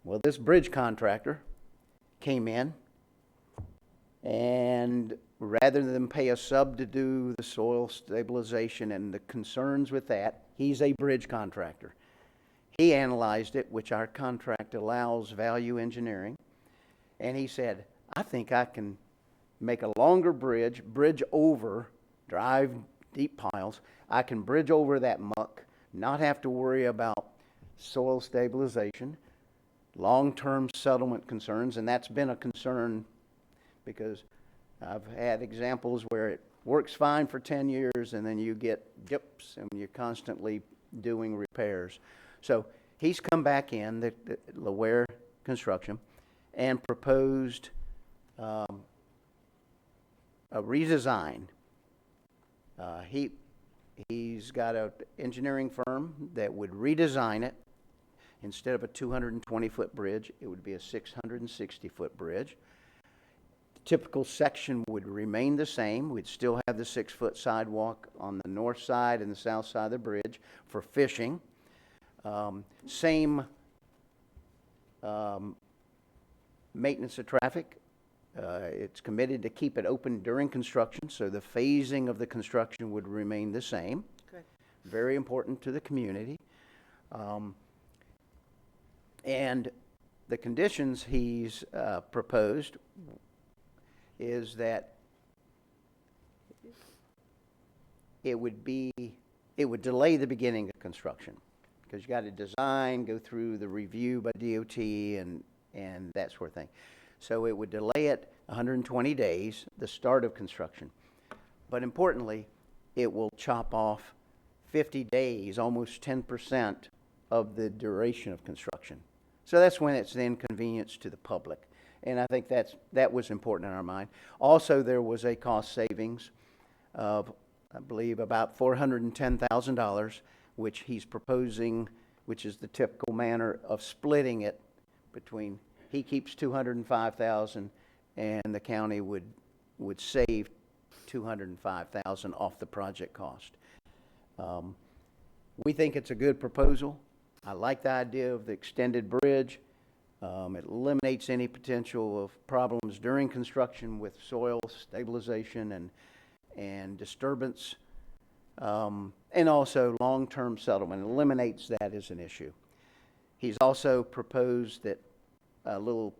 Well, this bridge contractor came in, and rather than pay a sub to do the soil stabilization and the concerns with that, he's a bridge contractor. He analyzed it, which our contract allows value engineering, and he said, I think I can make a longer bridge over, drive deep piles. I can bridge over that muck, not have to worry about soil stabilization, long-term settlement concerns, and that's been a concern because I've had examples where it works fine for 10 years and then you get dips and you're constantly doing repairs. So he's come back in, the Laware Construction, and proposed a redesign. He's got an engineering firm that would redesign it. Instead of a 220-foot bridge, it would be a 660-foot bridge. The typical section would remain the same. We'd still have the 6-foot sidewalk on the north side and the south side of the bridge for fishing. Same maintenance of traffic. It's committed to keep it open during construction, so the phasing of the construction would remain the same. Good. Very important to the community. And the conditions he's proposed is that it would delay the beginning of construction because you got to design, go through the review by DOT and that sort of thing. So it would delay it 120 days, the start of construction. But importantly, it will chop off 50 days, almost 10% of the duration of construction. So that's when it's an inconvenience to the public. And I think that was important in our mind. Also, there was a cost savings of, I believe, about $410,000, which he's proposing, which is the typical manner of splitting it between, he keeps $205,000 and the county would save $205,000 off the project cost. We think it's a good proposal. I like the idea of the extended bridge. It eliminates any potential of problems during construction with soil stabilization and disturbance, and also long-term settlement. It eliminates that as an issue. He's also proposed that a little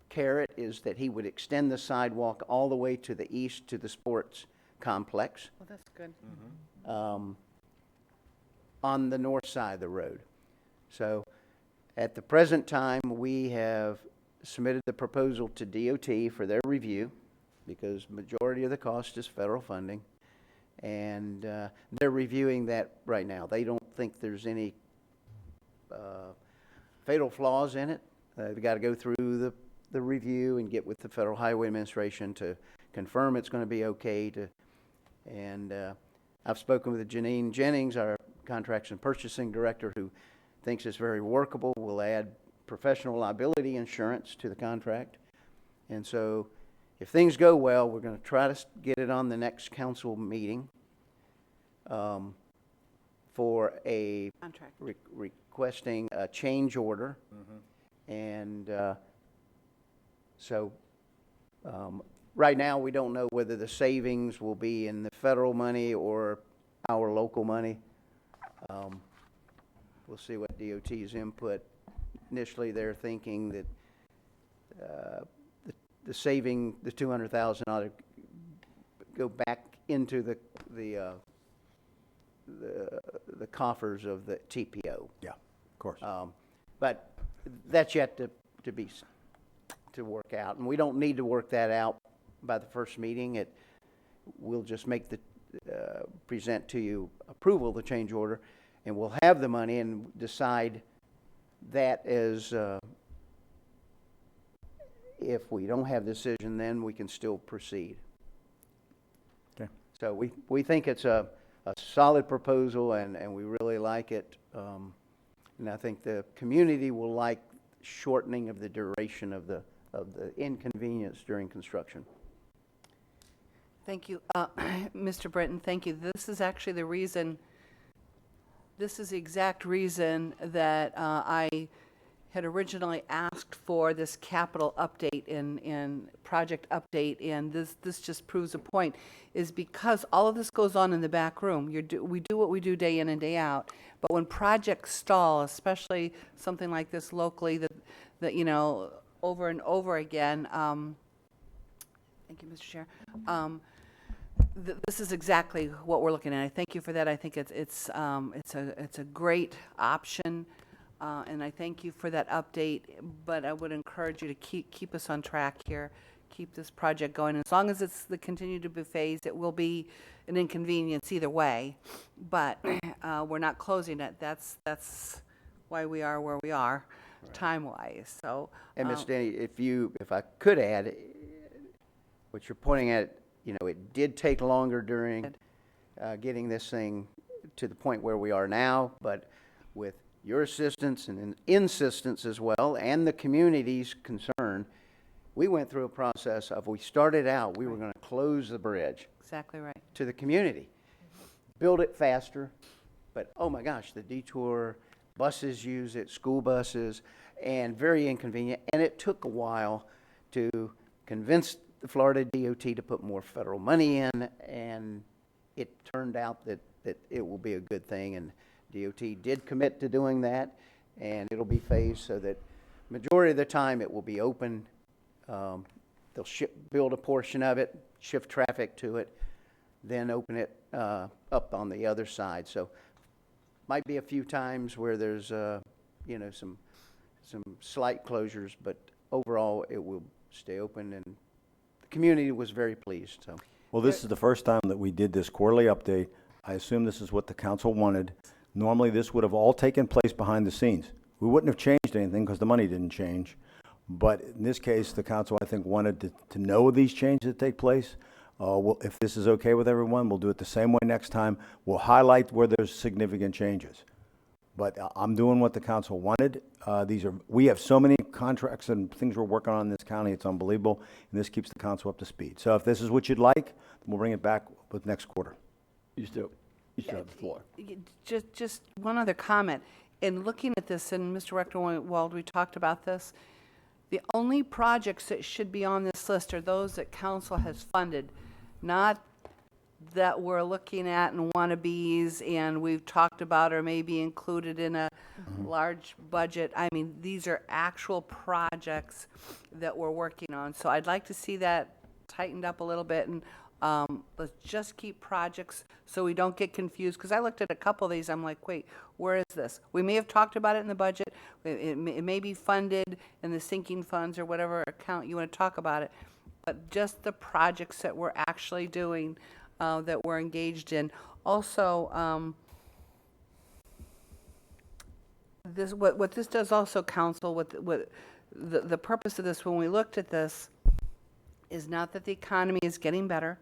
carrot is that he would extend the sidewalk all the way to the east to the sports complex. Well, that's good. On the north side of the road. So at the present time, we have submitted the proposal to DOT for their review because majority of the cost is federal funding. And they're reviewing that right now. They don't think there's any fatal flaws in it. They've got to go through the review and get with the Federal Highway Administration to confirm it's going to be okay. And I've spoken with Janine Jennings, our Contracts and Purchasing Director, who thinks it's very workable. We'll add professional liability insurance to the contract. And so if things go well, we're going to try to get it on the next council meeting for a Contract. requesting a change order. And so right now, we don't know whether the savings will be in the federal money or our local money. We'll see what DOT's input. Initially, they're thinking that the saving, the $200,000 ought to go back into the coffers of the TPO. Yeah, of course. But that's yet to work out, and we don't need to work that out by the first meeting. We'll just make present to you approval of the change order, and we'll have the money and decide that as if we don't have a decision, then we can still proceed. Okay. So we think it's a solid proposal, and we really like it. And I think the community will like shortening of the duration of the inconvenience during construction. Thank you. Mr. Britton, thank you. This is actually the reason, this is the exact reason that I had originally asked for this capital update and project update, and this just proves a point, is because all of this goes on in the back room. We do what we do day in and day out, but when projects stall, especially something like this locally, that you know, over and over again, thank you, Mr. Chair. This is exactly what we're looking at. I thank you for that. I think it's a great option. And I thank you for that update, but I would encourage you to keep us on track here, keep this project going. As long as it's continue to be phased, it will be an inconvenience either way, but we're not closing it. That's why we are where we are, time-wise. So, and Ms. Denny, if I could add, what you're pointing at, you know, it did take longer during getting this thing to the point where we are now, but with your assistance and insistence as well, and the community's concern, we went through a process of, we started out, we were going to close the bridge. Exactly right. To the community. Build it faster, but oh my gosh, the detour, buses use it, school buses, and very inconvenient. And it took a while to convince the Florida DOT to put more federal money in, and it turned out that it will be a good thing. And DOT did commit to doing that, and it'll be phased so that majority of the time it will be open. They'll build a portion of it, shift traffic to it, then open it up on the other side. So might be a few times where there's you know, some slight closures, but overall it will stay open, and the community was very pleased. So, well, this is the first time that we did this quarterly update. I assume this is what the council wanted. Normally, this would have all taken place behind the scenes. We wouldn't have changed anything because the money didn't change. But in this case, the council, I think, wanted to know these changes that take place. If this is okay with everyone, we'll do it the same way next time. We'll highlight where there's significant changes. But I'm doing what the council wanted. We have so many contracts and things we're working on in this county, it's unbelievable. And this keeps the council up to speed. So if this is what you'd like, then we'll bring it back with next quarter. You still have the floor. Just one other comment. In looking at this, and Mr. Rector-Wald, we talked about this, the only projects that should be on this list are those that council has funded, not that we're looking at and wannabes and we've talked about or maybe included in a large budget. I mean, these are actual projects that we're working on. So I'd like to see that tightened up a little bit, and let's just keep projects so we don't get confused, because I looked at a couple of these, I'm like, wait, where is this? We may have talked about it in the budget, it may be funded in the sinking funds or whatever account you want to talk about it, but just the projects that we're actually doing, that we're engaged in. Also, what this does also, council, what the purpose of this, when we looked at this, is not that the economy is getting better.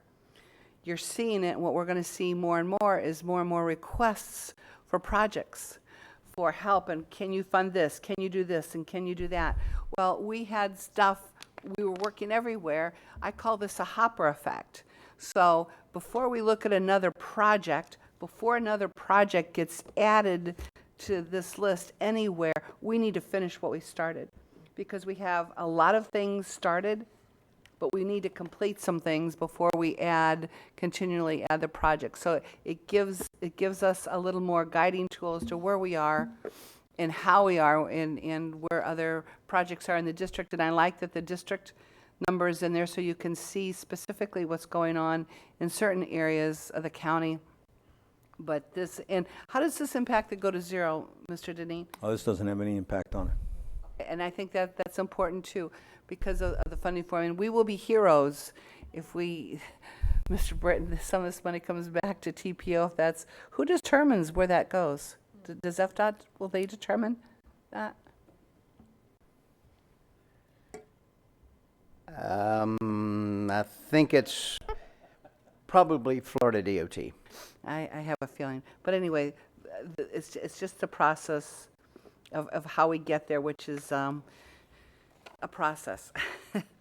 You're seeing it. What we're going to see more and more is more and more requests for projects, for help, and can you fund this? Can you do this? And can you do that? Well, we had stuff, we were working everywhere. I call this a hopper effect. So before we look at another project, before another project gets added to this list anywhere, we need to finish what we started. Because we have a lot of things started, but we need to complete some things before we continually add the project. So it gives us a little more guiding tool as to where we are and how we are and where other projects are in the district. And I like that the district number is in there so you can see specifically what's going on in certain areas of the county. But this, and how does this impact the Go to Zero, Mr. Deneen? Oh, this doesn't have any impact on it. And I think that that's important too, because of the funding formula. And we will be heroes if we, Mr. Britton, some of this money comes back to TPO. If that's, who determines where that goes? Does FDOT, will they determine that? I think it's probably Florida DOT. I have a feeling. But anyway, it's just the process of how we get there, which is a process.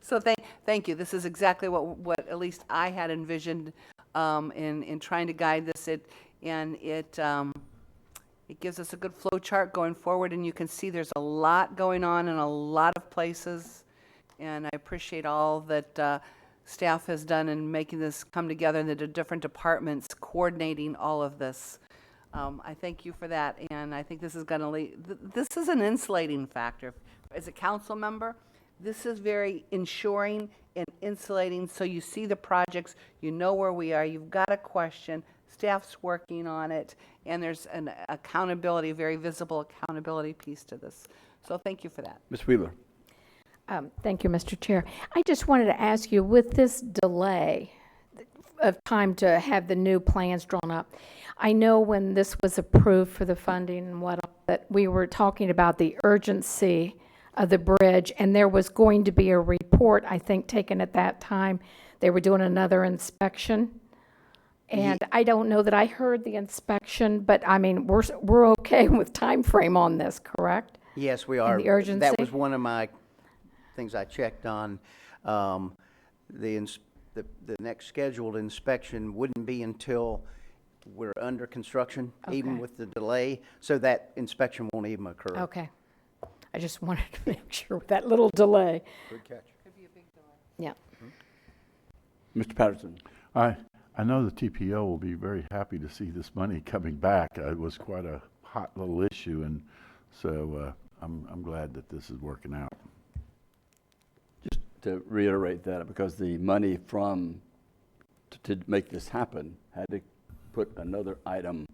So thank you. This is exactly what at least I had envisioned in trying to guide this. It gives us a good flow chart going forward, and you can see there's a lot going on in a lot of places. And I appreciate all that staff has done in making this come together, and the different departments coordinating all of this. I thank you for that, and I think this is going to lead. This is an insulating factor. As a council member, this is very ensuring and insulating, so you see the projects, you know where we are, you've got a question, staff's working on it, and there's an accountability, very visible accountability piece to this. So thank you for that. Ms. Wheeler. Thank you, Mr. Chair. I just wanted to ask you, with this delay of time to have the new plans drawn up, I know when this was approved for the funding and what, that we were talking about the urgency of the bridge, and there was going to be a report, I think, taken at that time. They were doing another inspection. And I don't know that I heard the inspection, but I mean, we're okay with time frame on this, correct? Yes, we are. And the urgency? That was one of my things I checked on. The next scheduled inspection wouldn't be until we're under construction, even Okay. with the delay, so that inspection won't even occur. Okay. I just wanted to make sure with that little delay. Good catch. Yeah. Mr. Patterson. I know the TPO will be very happy to see this money coming back. It was quite a hot little issue, and so I'm glad that this is working out. Just to reiterate that, because the money to make this happen had to put another item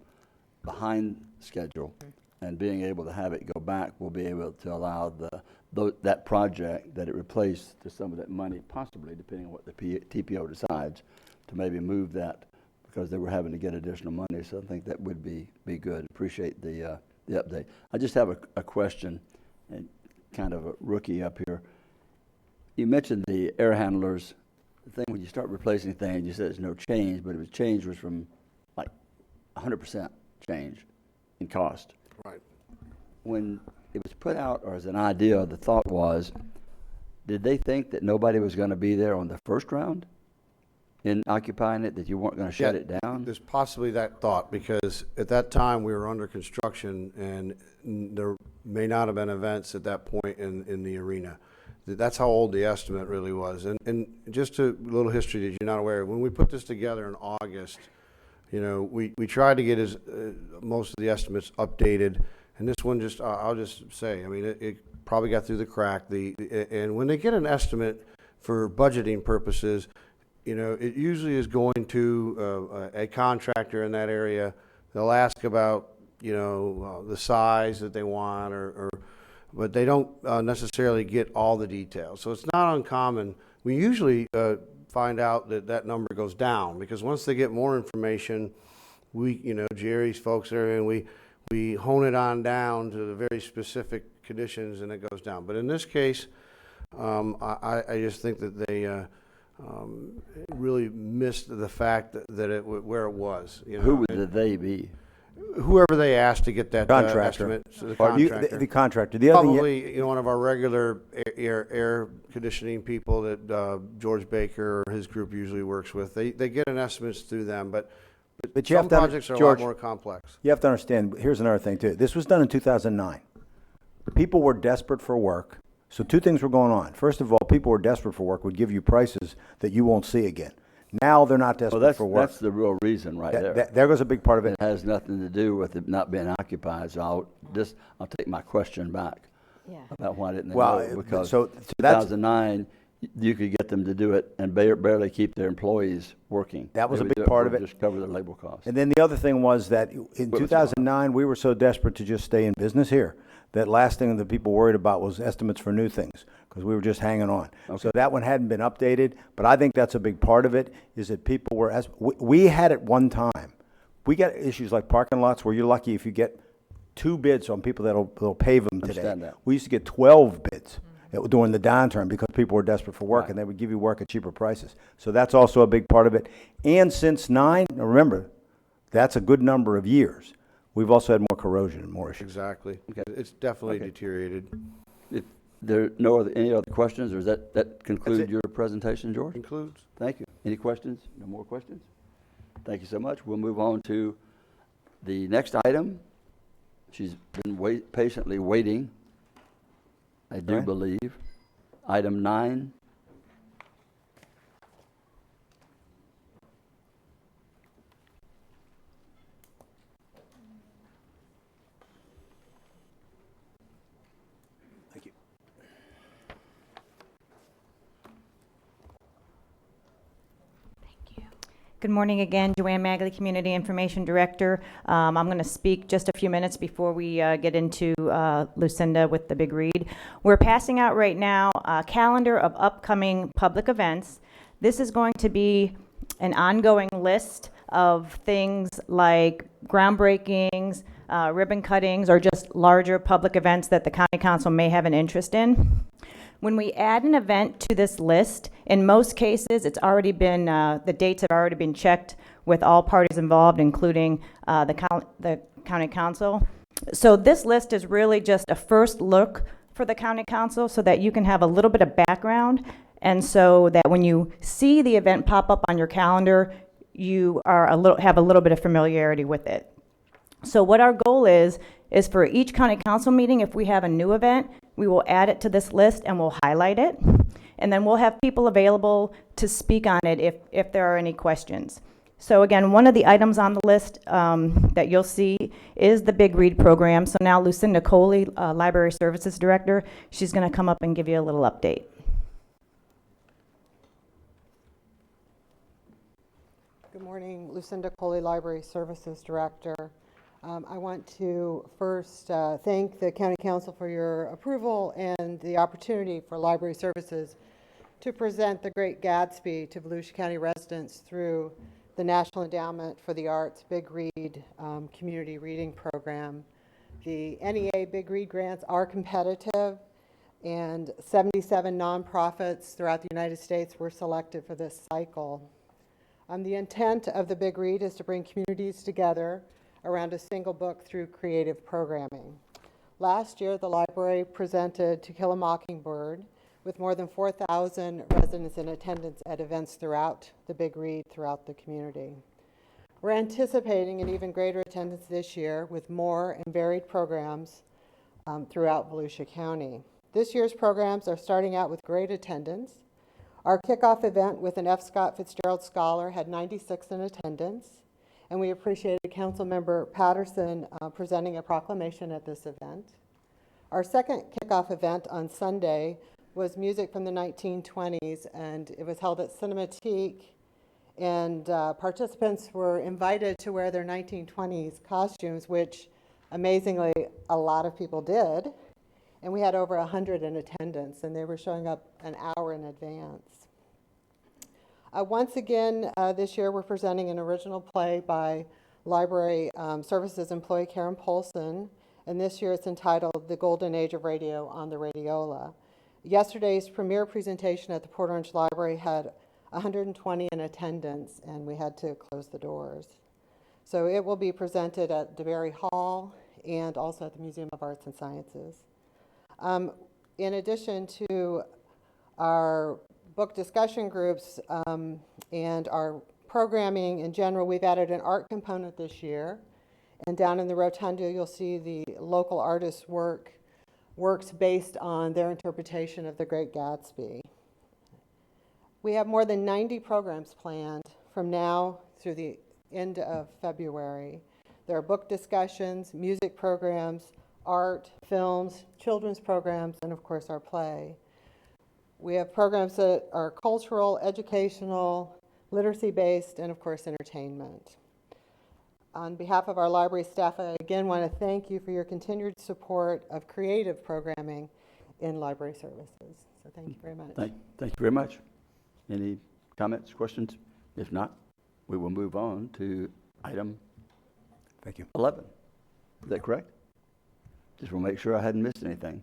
behind schedule, and being able to have it go back will be able to allow that project that it replaced to some of that money, possibly, depending on what the TPO decides, to maybe move that, because they were having to get additional money. So I think that would be good. Appreciate the update. I just have a question, and kind of a rookie up here. You mentioned the air handlers. The thing when you start replacing things, you said there's no change, but change was from like 100% change in cost. Right. When it was put out, or as an idea, the thought was, did they think that nobody was going to be there on the first round in occupying it, that you weren't going to shut it down? There's possibly that thought, because at that time we were under construction and there may not have been events at that point in the arena. That's how old the estimate really was. And just a little history that you're not aware of, when we put this together in August, we tried to get most of the estimates updated, and this one I'll just say, I mean, it probably got through the crack. And when they get an estimate for budgeting purposes, it usually is going to a contractor in that area. They'll ask about, the size that they want, but they don't necessarily get all the details. So it's not uncommon. We usually find out that number goes down, because once they get more information, Jerry's folks are, and we hone it on down to the very specific conditions, and it goes down. But in this case, I just think that they really missed the fact that where it was. Who would they be? Whoever they asked to get that estimate. So the contractor. The contractor. The other Probably one of our regular air conditioning people that George Baker or his group usually works with. They get an estimates through them, but But you Some have to, projects are a lot George, more complex. you have to understand, here's another thing too. This was done in 2009. People were desperate for work. So two things were going on. First of all, people were desperate for work, would give you prices that you won't see again. Now they're not desperate Well, for work. that's the real reason right there. There goes a big part of it. It has nothing to do with it not being occupied, so I'll take my question back. Yeah. About why didn't they Well, do it? Because so that's- 2009, you could get them to do it and barely keep their employees working. That was They a would big do part for of it. Just cover their labor costs. And then the other thing was that in 2009, we were so desperate to just stay in business here that last thing that people worried about was estimates for new things because we were just hanging on. So that one hadn't been updated, but I think that's a big part of it is that people were, we had at one time, we got issues like parking lots where you're lucky if you get 2 bids on people that'll pave them today. Understand that. We used to get 12 bids during the downturn because people were desperate for work and they would give you work at cheaper prices. So that's also a big part of it. And since remember, that's a good number of years. We've also had more corrosion and more issues. Exactly. It's definitely deteriorated. If there are any other questions, or does that conclude your presentation, George? Concludes. Thank you. Any questions? No more questions? Thank you so much. We'll move on to the next item. She's been patiently waiting, I do Right. believe. Item 9. Thank you. Good morning again, Joanne Magley, Community Information Director. I'm going to speak just a few minutes before we get into Lucinda with the big read. We're passing out right now a calendar of upcoming public events. This is going to be an ongoing list of things like groundbreakings, ribbon cuttings, or just larger public events that the County Council may have an interest in. When we add an event to this list, in most cases, it's already been, the dates have already been checked with all parties involved, including the County Council. So this list is really just a first look for the County Council so that you can have a little bit of background, and so that when you see the event pop up on your calendar, you are have a little bit of familiarity with it. So what our goal is for each County Council meeting, if we have a new event, we will add it to this list and we'll highlight it. And then we'll have people available to speak on it if there are any questions. So again, one of the items on the list that you'll see is the Big Read program. So now Lucinda Coley, Library Services Director, she's going to come up and give you a little update. Good morning, Lucinda Coley, Library Services Director. I want to first thank the County Council for your approval and the opportunity for Library Services to present The Great Gatsby to Volusia County residents through the National Endowment for the Arts Big Read Community Reading Program. The NEA Big Read grants are competitive, and 77 nonprofits throughout the United States were selected for this cycle. The intent of the Big Read is to bring communities together around a single book through creative programming. Last year, the library presented To Kill a Mockingbird with more than 4,000 residents in attendance at events throughout the Big Read throughout the community. We're anticipating an even greater attendance this year with more and varied programs throughout Volusia County. This year's programs are starting out with great attendance. Our kickoff event with an F. Scott Fitzgerald Scholar had 96 in attendance, and we appreciated Councilmember Patterson presenting a proclamation at this event. Our second kickoff event on Sunday was music from the 1920s, and it was held at Cinematique, and participants were invited to wear their 1920s costumes, which amazingly a lot of people did, and we had over 100 in attendance, and they were showing up an hour in advance. Once again, this year we're presenting an original play by Library Services employee Karen Polson, and this year it's entitled The Golden Age of Radio on the Radiola. Yesterday's premiere presentation at the Port Orange Library had 120 in attendance, and we had to close the doors. So it will be presented at DeBerry Hall and also at the Museum of Arts and Sciences. In addition to our book discussion groups and our programming in general, we've added an art component this year. And down in the rotunda, you'll see the local artists' works based on their interpretation of The Great Gatsby. We have more than 90 programs planned from now through the end of February. There are book discussions, music programs, art, films, children's programs, and of course our play. We have programs that are cultural, educational, literacy-based, and of course entertainment. On behalf of our library staff, I again want to thank you for your continued support of creative programming in library services. So thank you very much. Thank you very much. Any comments, questions? If not, we will move on to item 11. Is that correct? Just want to make sure I hadn't missed anything.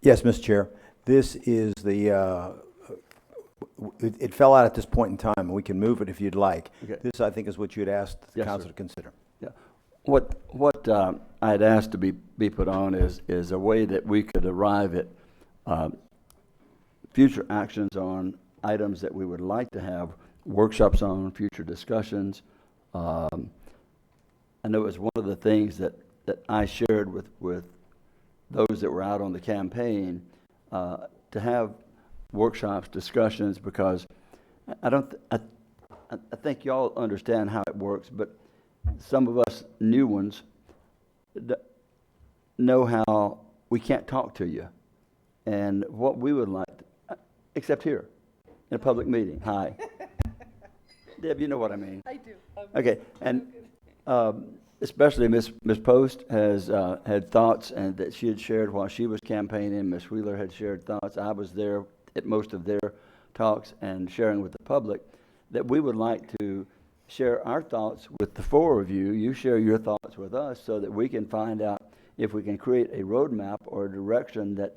Yes, Mr. Chair. This is the, it fell out at this point in time. We can move it if you'd like. Okay. This, I think, is what you'd asked the Yes, council sir. to consider. Yeah. What I had asked to be put on is a way that we could arrive at future actions on items that we would like to have workshops on, future discussions. I know it was one of the things that I shared with those that were out on the campaign, to have workshops, discussions, because I think y'all understand how it works, but some of us new ones know how we can't talk to you. And what we would like, except here, in a public meeting. Hi. Deb, you know what I mean. I do. Okay, and especially Ms. Post has had thoughts and that she had shared while she was campaigning. Ms. Wheeler had shared thoughts. I was there at most of their talks and sharing with the public that we would like to share our thoughts with the four of you. You share your thoughts with us so that we can find out if we can create a roadmap or a direction that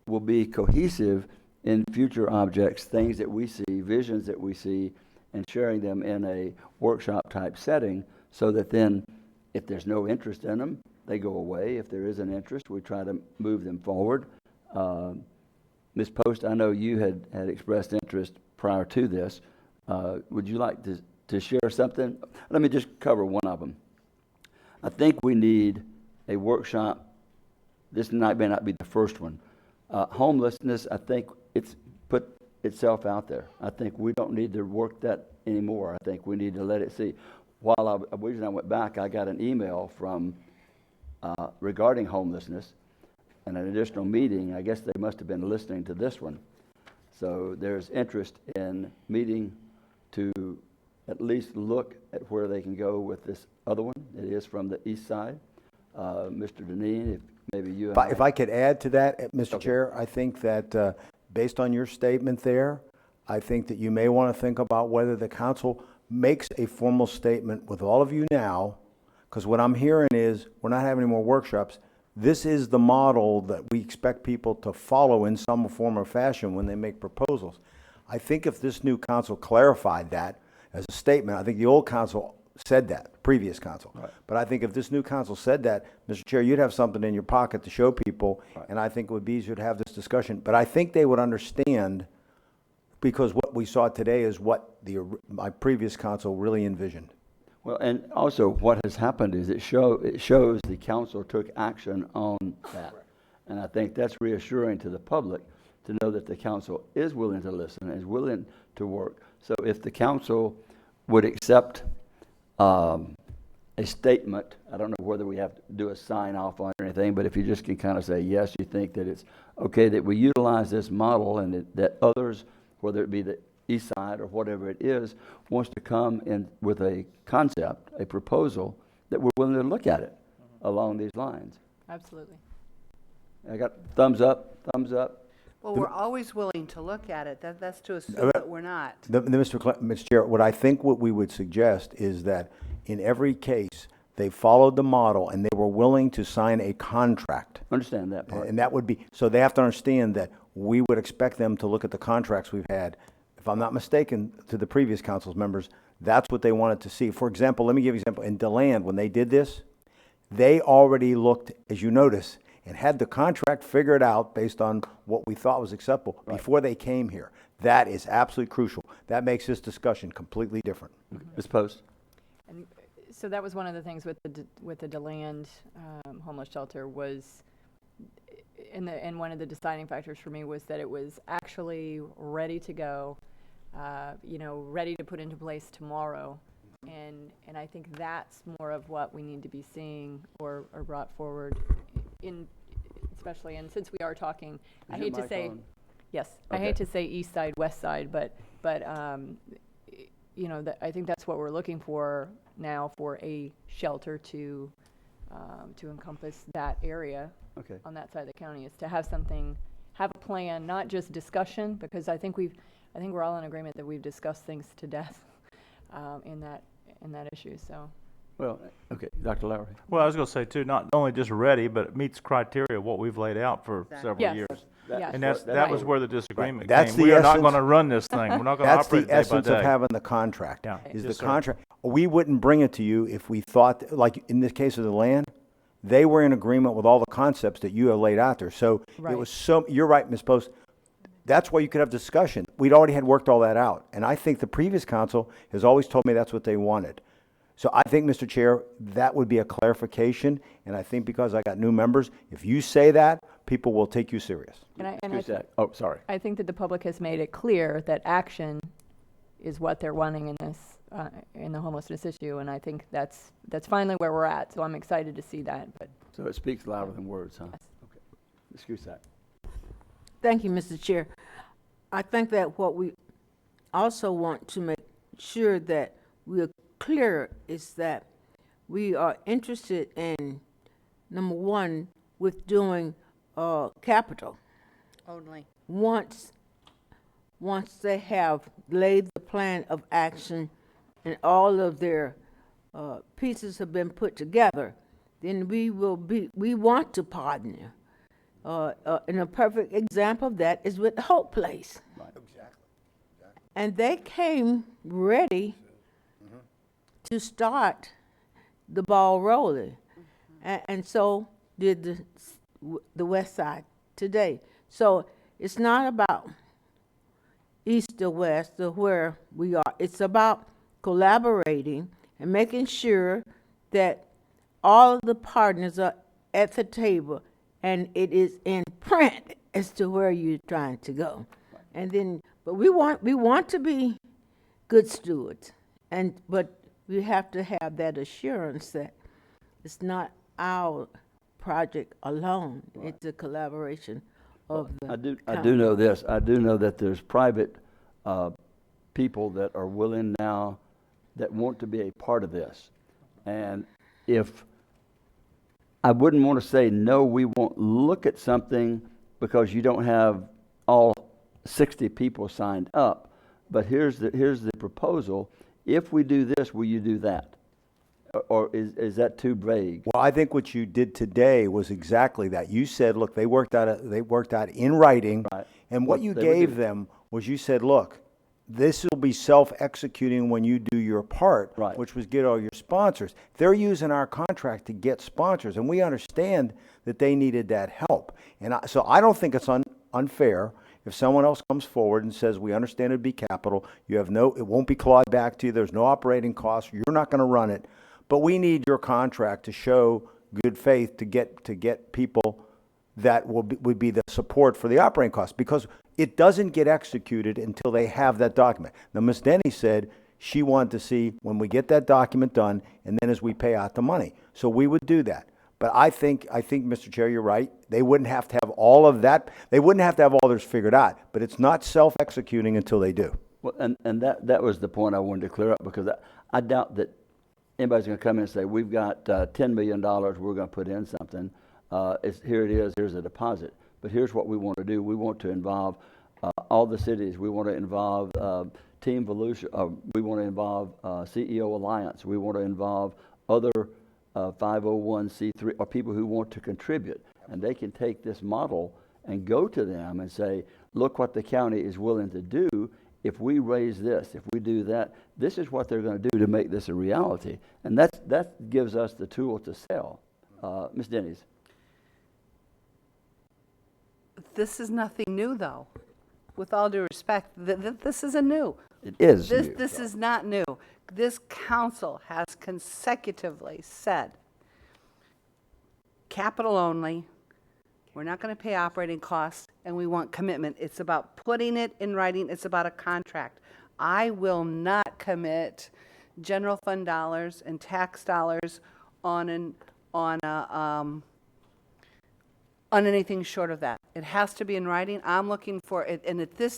will be cohesive in future objects, things that we see, visions that we see, and sharing them in a workshop type setting so that then if there's no interest in them, they go away. If there is an interest, we try to move them forward. Ms. Post, I know you had expressed interest prior to this. Would you like to share something? Let me just cover one of them. I think we need a workshop. This may not be the first one. Homelessness, I think it's put itself out there. I think we don't need to work that anymore. I think we need to let it see. While the reason I went back, I got an email from regarding homelessness and an additional meeting. I guess they must have been listening to this one. So there's interest in meeting to at least look at where they can go with this other one. It is from the east side. Mr. Deneen, if maybe you... If I could add to that, Mr. Okay. Chair, I think that based on your statement there, I think that you may want to think about whether the council makes a formal statement with all of you now, because what I'm hearing is we're not having any more workshops. This is the model that we expect people to follow in some form or fashion when they make proposals. I think if this new council clarified that as a statement, I think the old council said that, previous council. Right. But I think if this new council said that, Mr. Chair, you'd have something in your pocket to show people, Right. and I think it would be easier to have this discussion. But I think they would understand, because what we saw today is what my previous council really envisioned. Well, and also what has happened is it shows the council took action on that. And I think that's reassuring to the public to know that the council is willing to listen, is willing to work. So if the council would accept a statement, I don't know whether we have to do a sign off on it or anything, but if you just can kind of say, yes, you think that it's okay that we utilize this model and that others, whether it be the east side or whatever it is, wants to come in with a concept, a proposal, that we're willing to look at it along these lines. Absolutely. I got thumbs up, thumbs up. Well, we're always willing to look at it. That's to assume that we're not. Mr. Chair, what we would suggest is that in every case, they followed the model and they were willing to sign a contract. Understand that part. And that would be, so they have to understand that we would expect them to look at the contracts we've had. If I'm not mistaken, to the previous council's members, that's what they wanted to see. For example, let me give you an example. In DeLand, when they did this, they already looked, as you notice, and had the contract figured out based on what we thought was acceptable before they came here. That is absolutely crucial. That makes this discussion completely different. Ms. Post? And so that was one of the things with the DeLand homeless shelter was, and one of the deciding factors for me was that it was actually ready to go, ready to put into place tomorrow. And I think that's more of what we need to be seeing or brought forward especially, and since we are talking, I hate to say, yes, I hate to say east side, west side, but I think that's what we're looking for now for a shelter to encompass that area on that side of the county, is to have a plan, not just discussion, because I think we're all in agreement that we've discussed things to death in that issue. So. Well, okay, Dr. Lowry. Well, I was going to say too, not only just ready, but it meets criteria what we've laid out for several Yes. years. Yes. And that was where the disagreement That's came. the We are not essence- going to run this thing. We're not going to That's operate the day by essence of day. having the contract. Yeah. Is Yes, the sir. contract. We wouldn't bring it to you if we thought, like in this case of the land, they were in agreement with all the concepts that you have laid out there. So it was you're right, Ms. Post. That's why you could have discussion. We'd already had worked all that out. And I think the previous council has always told me that's what they wanted. So I think, Mr. Chair, that would be a clarification. And I think because I got new members, if you say that, people will take you serious. Oh, sorry. I think that the public has made it clear that action is what they're wanting in this, in the homelessness issue, and I think that's finally where we're at. So I'm excited to see that. But So it speaks louder than words, huh? Yes. Okay. Ms. Cusack. Thank you, Mr. Chair. I think that what we also want to make sure that we're clear is that we are interested in, number one, with doing capital. Only. Once they have laid the plan of action and all of their pieces have been put together, then we want to partner. And a perfect example of that is with the Hope Place. Right. Exactly. And they came ready to start the ball rolling. And so did the West Side today. So it's not about east or west or where we are. It's about collaborating and making sure that all of the partners are at the table and it is in print as to where you're trying to go. And then, but we want to be good stewards, but we have to have that assurance that it's not our project alone. It's a collaboration of the I do know this. I do know that there's private people that are willing now that want to be a part of this. And if I wouldn't want to say, no, we won't look at something because you don't have all 60 people signed up. But here's the proposal. If we do this, will you do that? Or is that too vague? Well, I think what you did today was exactly that. You said, look, they worked out in writing, and what you gave them was you said, look, this will be self-executing when you do your part, which was get all your sponsors. They're using our contract to get sponsors, and we understand that they needed that help. And so I don't think it's unfair if someone else comes forward and says, we understand it'd be capital, it won't be clawed back to you, there's no operating costs, you're not going to run it, but we need your contract to show good faith to get people that would be the support for the operating costs, because it doesn't get executed until they have that document. Now, Ms. Denny said she wanted to see when we get that document done, and then as we pay out the money. So we would do that. But I think, Mr. Chair, you're right. They wouldn't have to have all of that. They wouldn't have to have all theirs figured out. But it's not self-executing until they do. Well, and that was the point I wanted to clear up, because I doubt that anybody's going to come in and say, we've got $10 million, we're going to put in something. Here it is, here's a deposit. But here's what we want to do. We want to involve all the cities. We want to involve Team Volusia. We want to involve CEO Alliance. We want to involve other 501c3 or people who want to contribute. And they can take this model and go to them and say, look what the county is willing to do. If we raise this, if we do that, this is what they're going to do to make this a reality. And that gives us the tool to sell. Ms. Denny's. This is nothing new, though. With all due respect, this isn't new. It is This, new. this is not new. This council has consecutively said, capital only, we're not going to pay operating costs, and we want commitment. It's about putting it in writing. It's about a contract. I will not commit general fund dollars and tax dollars on anything short of that. It has to be in writing. I'm looking for it, and at this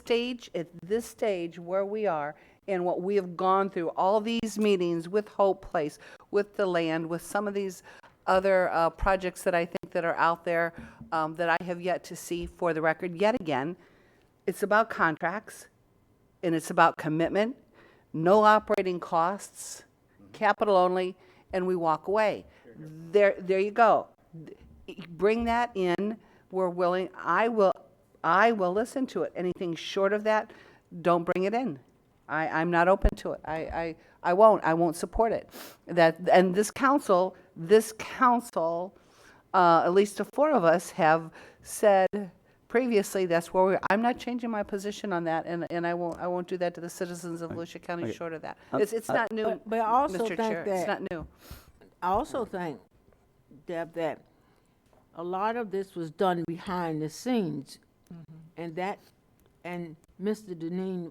stage where we are and what we have gone through, all these meetings with Hope Place, with the land, with some of these other projects that I think that are out there that I have yet to see for the record. Yet again, it's about contracts, and it's about commitment, no operating costs, capital only, and we walk away. There you go. Bring that in. We're willing. I will listen to it. Anything short of that, don't bring it in. I'm not open to it. I won't support it. And this council, at least the four of us have said previously that's where I'm not changing my position on that, and I won't do that to the citizens of Volusia County. Okay. Short of that, it's not new. But I also Mr. think Chair, that it's not new. I also think, Deb, that a lot of this was done behind the scenes, and Mr. Deneen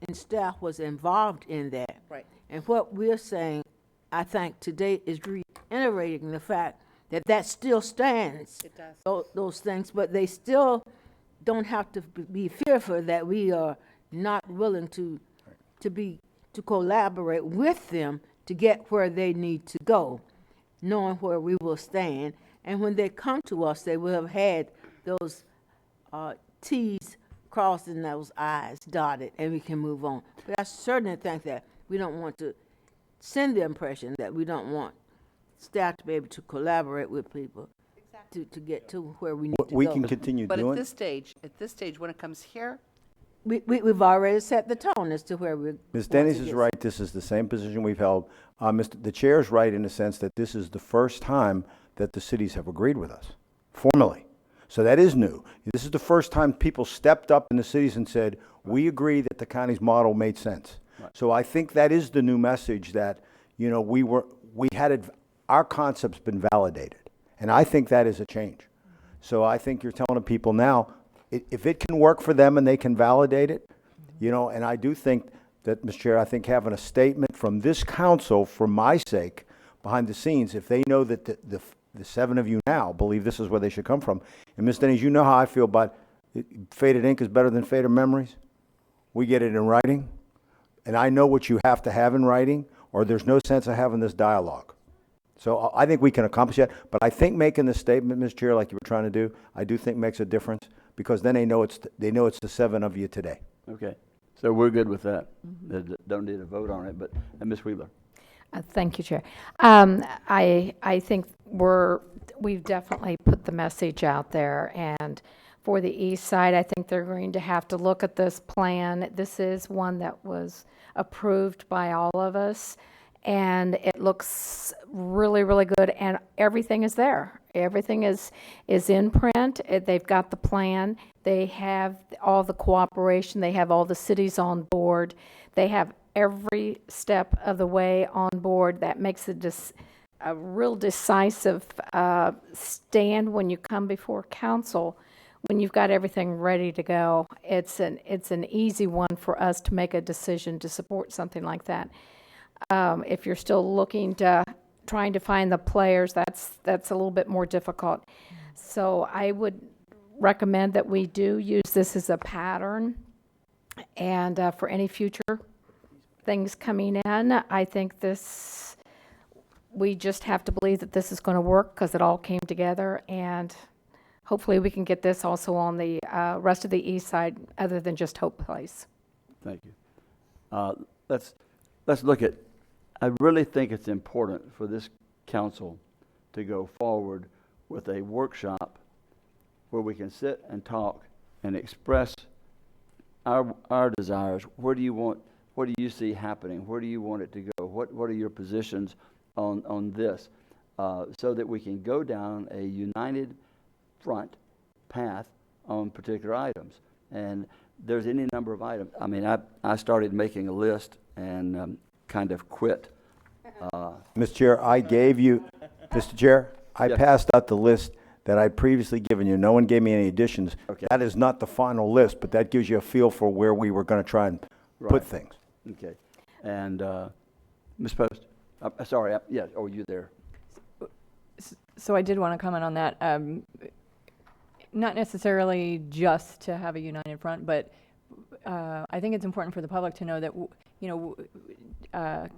and staff was involved in that. Right. And what we're saying, I think today, is reiterating the fact that still stands. It does. Those things, but they still don't have to be fearful that we are not willing to collaborate with them to get where they need to go, knowing where we will stand. And when they come to us, they will have had those T's crossed and those I's dotted, and we can move on. But I certainly think that we don't want to send the impression that we don't want staff to be able to collaborate with people to get to where we need to We go. can continue But doing. at this stage, when it comes here, We've already set the tone as to where we're. Ms. want Dennis to is get. right. This is the same position we've held. The chair is right in the sense that this is the first time that the cities have agreed with us formally. So that is new. This is the first time people stepped up in the cities and said, we agree that the county's model made sense. Right. So I think that is the new message that, our concept's been validated. And I think that is a change. So I think you're telling people now, if it can work for them and they can validate it, and I do think that, Mr. Chair, I think having a statement from this council, for my sake, behind the scenes, if they know that the seven of you now believe this is where they should come from. And Ms. Dennis, you know how I feel about faded ink is better than faded memories. We get it in writing, and I know what you have to have in writing, or there's no sense of having this dialogue. So I think we can accomplish that, but I think making the statement, Mr. Chair, like you were trying to do, I do think makes a difference, because then they know it's the seven of you today. Okay, so we're good with that. Don't need a vote on it, but, and Ms. Wheeler. Thank you, Chair. I think we've definitely put the message out there, and for the east side, I think they're going to have to look at this plan. This is one that was approved by all of us, and it looks really, really good, and everything is there. Everything is in print. They've got the plan. They have all the cooperation. They have all the cities on board. They have every step of the way on board. That makes a real decisive stand when you come before council. When you've got everything ready to go, it's an easy one for us to make a decision to support something like that. If you're still trying to find the players, that's a little bit more difficult. So I would recommend that we do use this as a pattern, and for any future things coming in, I think we just have to believe that this is going to work, because it all came together, and hopefully we can get this also on the rest of the east side, other than just Hope Place. Thank you. Let's look at, I really think it's important for this council to go forward with a workshop where we can sit and talk and express our desires. Where do you want, what do you see happening? Where do you want it to go? What are your positions on this? So that we can go down a united front path on particular items. And there's any number of items. I mean, I started making a list and kind of quit. Mr. Chair, I gave you, Mr. Chair, I Yes. passed out the list that I'd previously given you. No one gave me any additions. Okay. That is not the final list, but that gives you a feel for where we were going to try and Right. put things. Okay. And Ms. Post? Sorry, yes, oh, you there? So I did want to comment on that. Not necessarily just to have a united front, but I think it's important for the public to know that,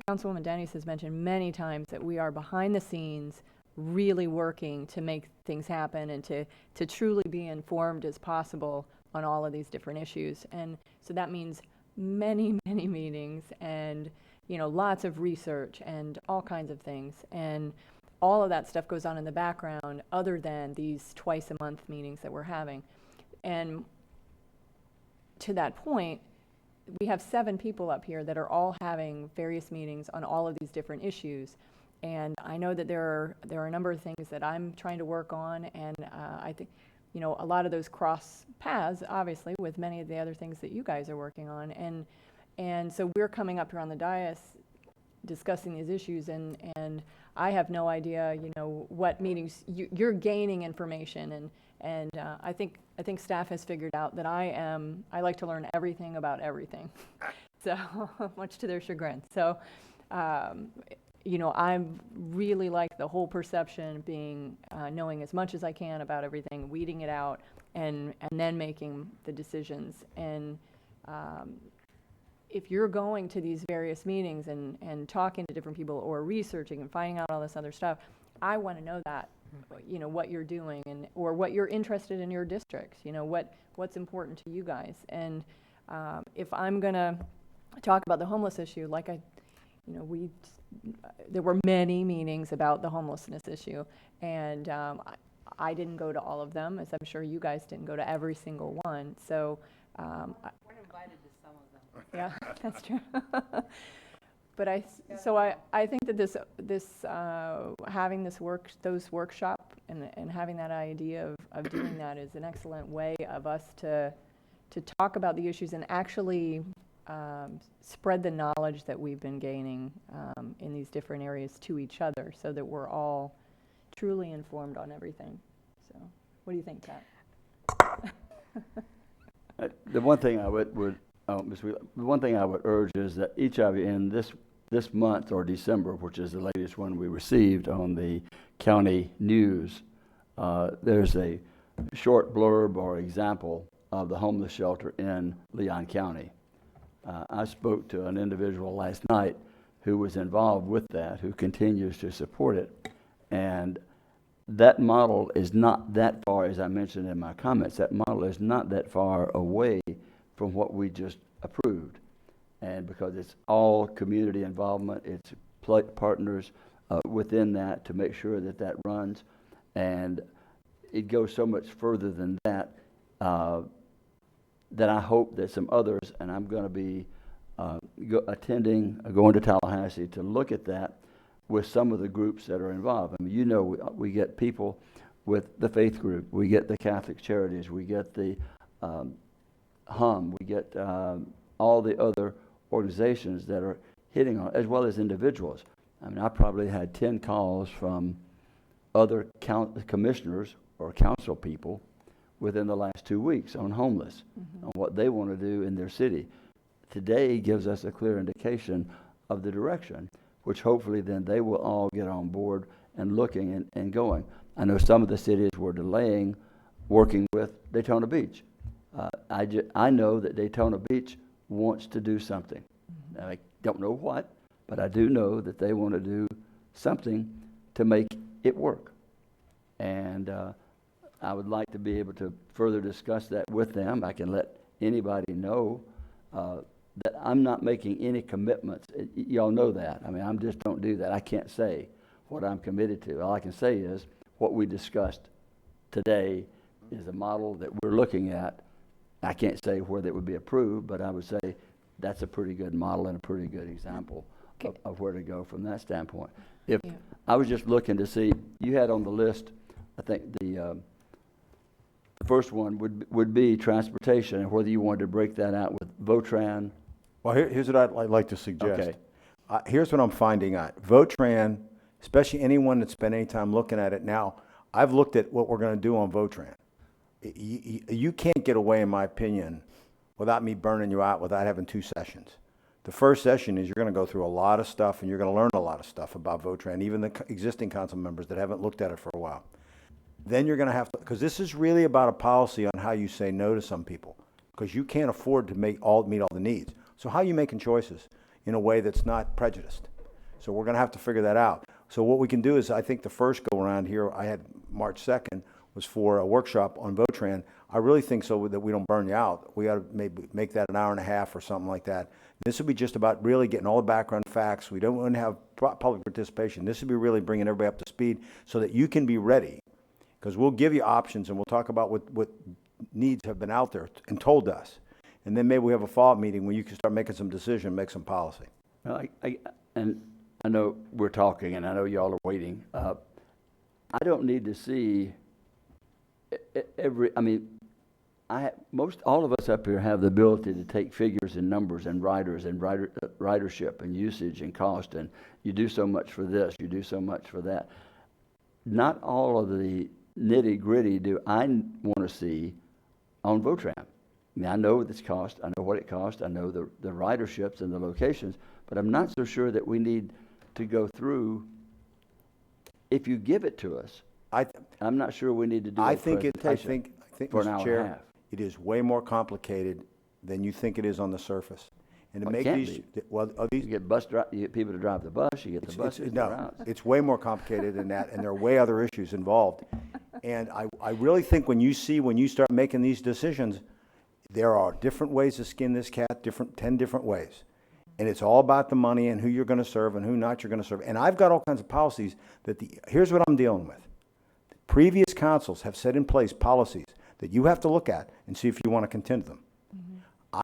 Councilwoman Dennis has mentioned many times that we are behind the scenes really working to make things happen and to truly be informed as possible on all of these different issues. And so that means many, many meetings and, lots of research and all kinds of things. And all of that stuff goes on in the background other than these twice a month meetings that we're having. And to that point, we have 7 people up here that are all having various meetings on all of these different issues. And I know that there are a number of things that I'm trying to work on, and I think, a lot of those cross paths, obviously, with many of the other things that you guys are working on. And so we're coming up here on the dais discussing these issues, and I have no idea, what meetings you're gaining information, and I think staff has figured out that I like to learn everything about everything, so much to their chagrin. So, I really like the whole perception being knowing as much as I can about everything, weeding it out, and then making the decisions. And if you're going to these various meetings and talking to different people or researching and finding out all this other stuff, I want to know that, what you're doing or what you're interested in your districts, what's important to you guys. And if I'm going to talk about the homeless issue, there were many meetings about the homelessness issue, and I didn't go to all of them, as I'm sure you guys didn't go to every single one. So we're invited to some of them. Yeah, that's true. But I think that having those workshop and having that idea of doing that is an excellent way of us to talk about the issues and actually spread the knowledge that we've been gaining in these different areas to each other, so that we're all truly informed on everything. So, what do you think, Pat? The one thing I would Ms. Wheeler, the one thing I would urge is that each of you in this month or December, which is the latest one we received on the county news, there's a short blurb or example of the homeless shelter in Leon County. I spoke to an individual last night who was involved with that, who continues to support it. And that model is not that far, as I mentioned in my comments, that model is not that far away from what we just approved. And because it's all community involvement, it's partners within that to make sure that that runs. And it goes so much further than that, that I hope that some others, and I'm going to be going to Tallahassee to look at that with some of the groups that are involved. I mean, we get people with the faith group, we get the Catholic Charities, we get the HUM, we get all the other organizations that are hitting on, as well as individuals. I mean, I probably had 10 calls from other commissioners or council people within the last 2 weeks on homeless, on what they want to do in their city. Today gives us a clear indication of the direction, which hopefully then they will all get on board and looking and going. I know some of the cities were delaying working with Daytona Beach. I know that Daytona Beach wants to do something. I don't know what, but I do know that they want to do something to make it work. And I would like to be able to further discuss that with them. I can let anybody know that I'm not making any commitments. Y'all know that. I mean, I just don't do that. I can't say what I'm committed to. All I can say is what we discussed today is a model that we're looking at. I can't say whether it would be approved, but I would say that's a pretty good model and a pretty good example of where to go from that standpoint. I was just looking to see, you had on the list, I think the first one would be transportation, and whether you wanted to break that out with Votran. Well, here's what I'd like to suggest. Okay. Here's what I'm finding out. Votran, especially anyone that's spent any time looking at it now, I've looked at what we're going to do on Votran. You can't get away, in my opinion, without me burning you out, without having 2 sessions. The first session is you're going to go through a lot of stuff, and you're going to learn a lot of stuff about Votran, even the existing council members that haven't looked at it for a while. Then you're going to have to, because this is really about a policy on how you say no to some people, because you can't afford to meet all the needs. So how are you making choices in a way that's not prejudiced? So we're going to have to figure that out. So what we can do is, I think the first go around here, I had March 2nd, was for a workshop on Votran. I really think so that we don't burn you out. We ought to maybe make that an hour and a half or something like that. This would be just about really getting all the background facts. We don't want to have public participation. This would be really bringing everybody up to speed so that you can be ready, because we'll give you options and we'll talk about what needs have been out there and told us. And then maybe we have a follow-up meeting where you can start making some decision, make some policy. Well, and I know we're talking, and I know y'all are waiting. I don't need to see all of us up here have the ability to take figures and numbers and riders and ridership and usage and cost, and you do so much for this, you do so much for that. Not all of the nitty-gritty do I want to see on Votran. I mean, I know this cost, I know what it costs, I know the riderships and the locations, but I'm not so sure that we need to go through. If you give it to us, I'm not sure we need to do I a think, presentation for an hour Mr. and a Chair, half. it is way more complicated than you think it is on the surface. And to Well, it make can't these, be. well, are these, You get people to drive the bus, you get the buses, the no, routes. it's way more complicated than that, and there are way other issues involved. And I really think when you start making these decisions, there are different ways to skin this cat, 10 different ways. And it's all about the money and who you're going to serve and who not you're going to serve. And I've got all kinds of policies here's what I'm dealing with. Previous councils have set in place policies that you have to look at and see if you want to contend them.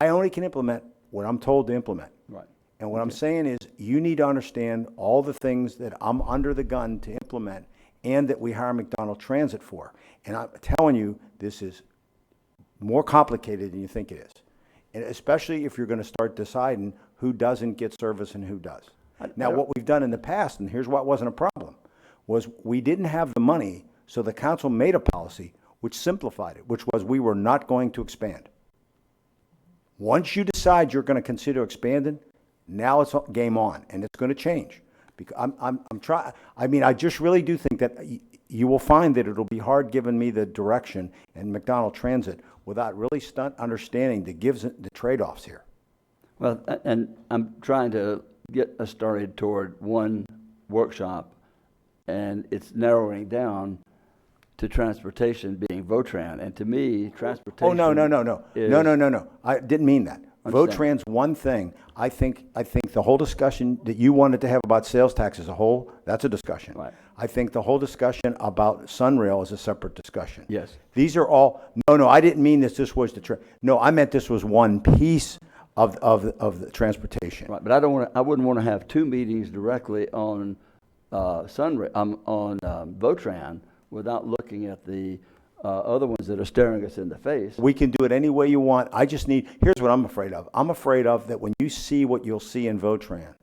I only can implement what I'm told to implement. Right. And what I'm saying is, you need to understand all the things that I'm under the gun to implement and that we hire McDonald Transit for. And I'm telling you, this is more complicated than you think it is. And especially if you're going to start deciding who doesn't get service and who does. Now, what we've done in the past, and here's what wasn't a problem, was we didn't have the money, so the council made a policy which simplified it, which was we were not going to expand. Once you decide you're going to consider expanding, now it's game on, and it's going to change. Because I just really do think that you will find that it'll be hard giving me the direction and McDonald Transit without really understanding the trade-offs here. Well, and I'm trying to get us started toward one workshop, and it's narrowing down to transportation being Votran. And to me, transportation. Oh, no. I didn't mean that. Understand. Votran's one thing. I think the whole discussion that you wanted to have about sales tax as a whole, that's a discussion. Right. I think the whole discussion about Sunrail is a separate discussion. Yes. These are all, no, I didn't mean this was no, I meant this was one piece of the transportation. Right, but I wouldn't want to have 2 meetings directly on Votran without looking at the other ones that are staring us in the face. We can do it any way you want. Here's what I'm afraid of. I'm afraid of that when you see what you'll see in Votran,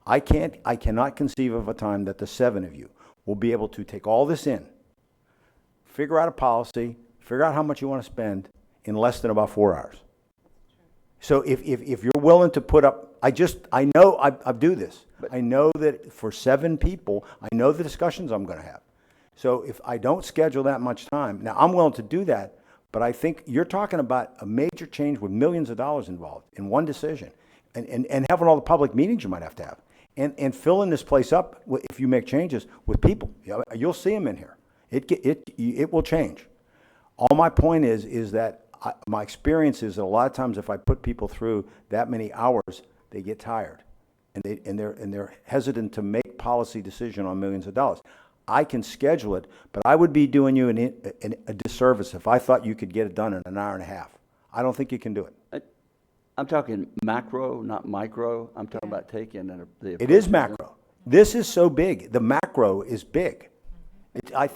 I cannot conceive of a time that the 7 of you will be able to take all this in, figure out a policy, figure out how much you want to spend in less than about 4 hours. So if you're willing to put up, I know I do this. I know that for 7 people, I know the discussions I'm going to have. So if I don't schedule that much time, now I'm willing to do that, but I think you're talking about a major change with millions of dollars involved in one decision, and having all the public meetings you might have to have, and filling this place up if you make changes with people. You'll see them in here. It will change. All my point is that my experience is that a lot of times if I put people through that many hours, they get tired, and they're hesitant to make policy decision on millions of dollars. I can schedule it, but I would be doing you a disservice if I thought you could get it done in an hour and a half. I don't think you can do it. I'm talking macro, not micro. I'm talking about taking the. It is macro. This is so big. The macro is big. I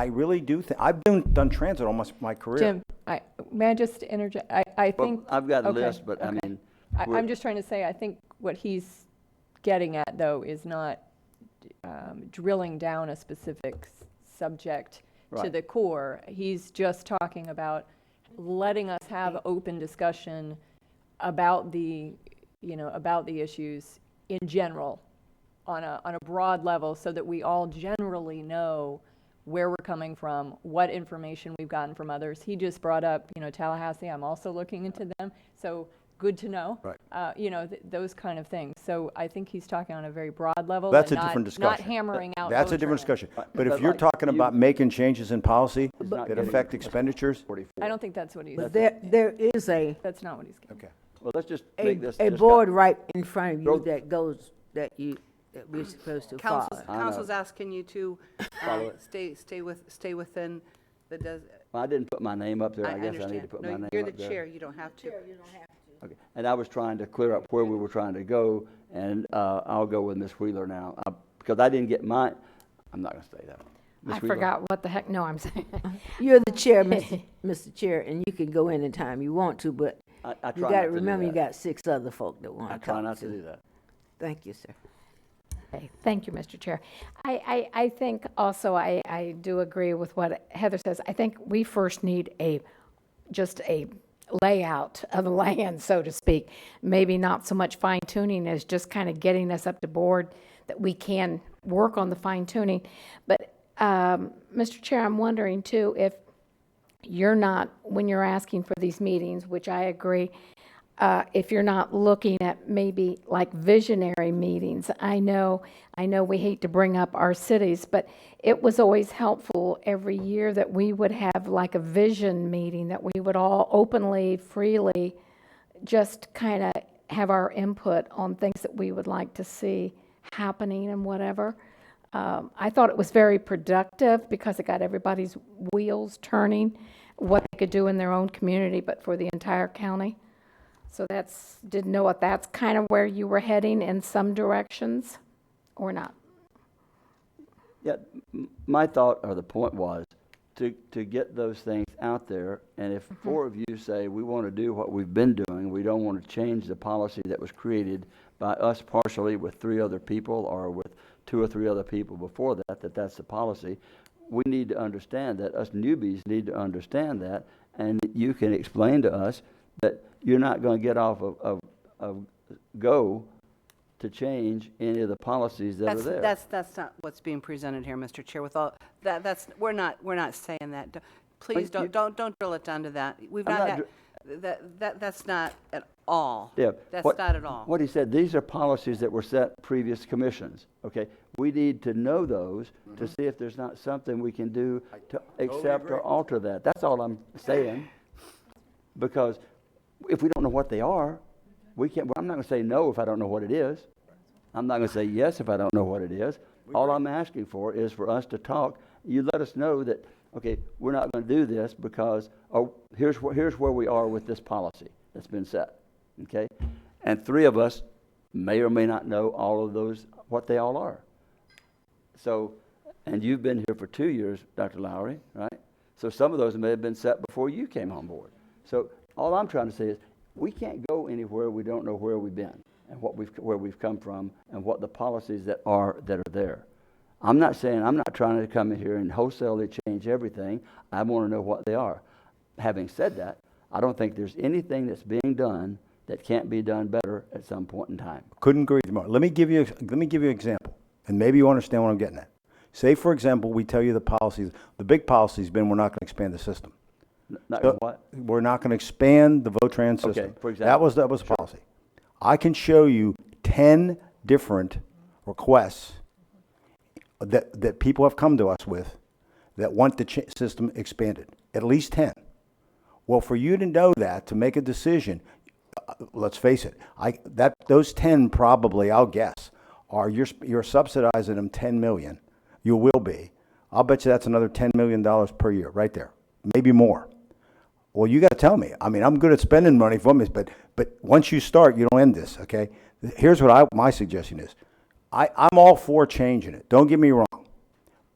really do think I've done transit almost my career. Jim, may I just interject? I Well, think. I've got a okay, list, but I okay. mean, I'm just trying to say, I think what he's getting at, though, is not drilling down a specific subject to Right. the core. He's just talking about letting us have open discussion about the, about the issues in general, on a broad level, so that we all generally know where we're coming from, what information we've gotten from others. He just brought up, Tallahassee. I'm also looking into them, so good to know. Right. Those kind of things. So I think he's talking on a very broad level. That's and a different not discussion. hammering out. That's a Votrans. different discussion. But But if you're like talking you- about making changes in policy not that getting- affect expenditures, I don't think that's what he's. But there is That's not what he's. okay. well, let's just a make this. a just board right in front of Go- you that goes, that we're supposed to follow. Council's asking you to Follow it. stay within the I didn't put my name up there. I guess I understand. need to put my No, name you're up the there. chair, you don't have to. Okay. And I was trying to clear up where we were trying to go, and I'll go with Ms. Wheeler now, because I didn't get my, I'm not going to say that. Ms. I Wheeler. forgot what the heck, no, I'm saying. You're the chair, Mr. Chair, and you can go anytime you want to, but I you try got not to to do remember you that. got 6 other folk that want I to try talk not to do that. Thank you, sir. Okay, thank you, Mr. Chair. I think also I do agree with what Heather says. I think we first need just a layout of the land, so to speak. Maybe not so much fine tuning as just kind of getting us up to board that we can work on the fine tuning. But Mr. Chair, I'm wondering too, if you're not, when you're asking for these meetings, which I agree, if you're not looking at maybe like visionary meetings. I know we hate to bring up our cities, but it was always helpful every year that we would have like a vision meeting, that we would all openly, freely just kind of have our input on things that we would like to see happening and whatever. I thought it was very productive because it got everybody's wheels turning, what they could do in their own community, but for the entire county. So didn't know if that's kind of where you were heading in some directions or not. Yeah, my thought or the point was to get those things out there, and if 4 of you say we want to do what we've been doing, we don't want to change the policy that was created by us partially with 3 other people or with 2 or 3 other people before that's the policy, we need to understand that. Us newbies need to understand that, and you can explain to us that you're not going to get off of go to change any of the policies that are there. That's not what's being presented here, Mr. Chair. With all we're not saying that. Please don't drill it down to that. We've I'm not not had that's not at all. Yeah, That's what- not at all. What he said, these are policies that were set previous commissions, okay? We need to know those to see if there's not something we can do to accept or alter that. That's all I'm saying. Because if we don't know what they are, we can't, I'm not going to say no if I don't know what it is. I'm not going to say yes if I don't know what it is. All I'm asking for is for us to talk. You let us know that, okay, we're not going to do this because, here's where we are with this policy that's been set, okay? And 3 of us may or may not know all of those, what they all are. So, and you've been here for 2 years, Dr. Lowry, right? So some of those may have been set before you came on board. So all I'm trying to say is we can't go anywhere we don't know where we've been and where we've come from and what the policies that are there. I'm not trying to come in here and wholesalely change everything. I want to know what they are. Having said that, I don't think there's anything that's being done that can't be done better at some point in time. Couldn't agree with you more. Let me give you an example, and maybe you understand what I'm getting at. Say, for example, we tell you the policies. The big policy's been we're not going to expand the system. Not what? We're not going to expand the Votrans system. Okay, for example. That was the policy. I can show you 10 different requests that people have come to us with that want the system expanded. At least 10. Well, for you to know that, to make a decision, let's face it, those 10 probably, I'll guess, are you're subsidizing them $10 million. You will be. I'll bet you that's another $10 million per year, right there, maybe more. Well, you got to tell me. I mean, I'm good at spending money for me, but once you start, you don't end this. Okay. Here's what my suggestion is. I'm all for changing it. Don't get me wrong,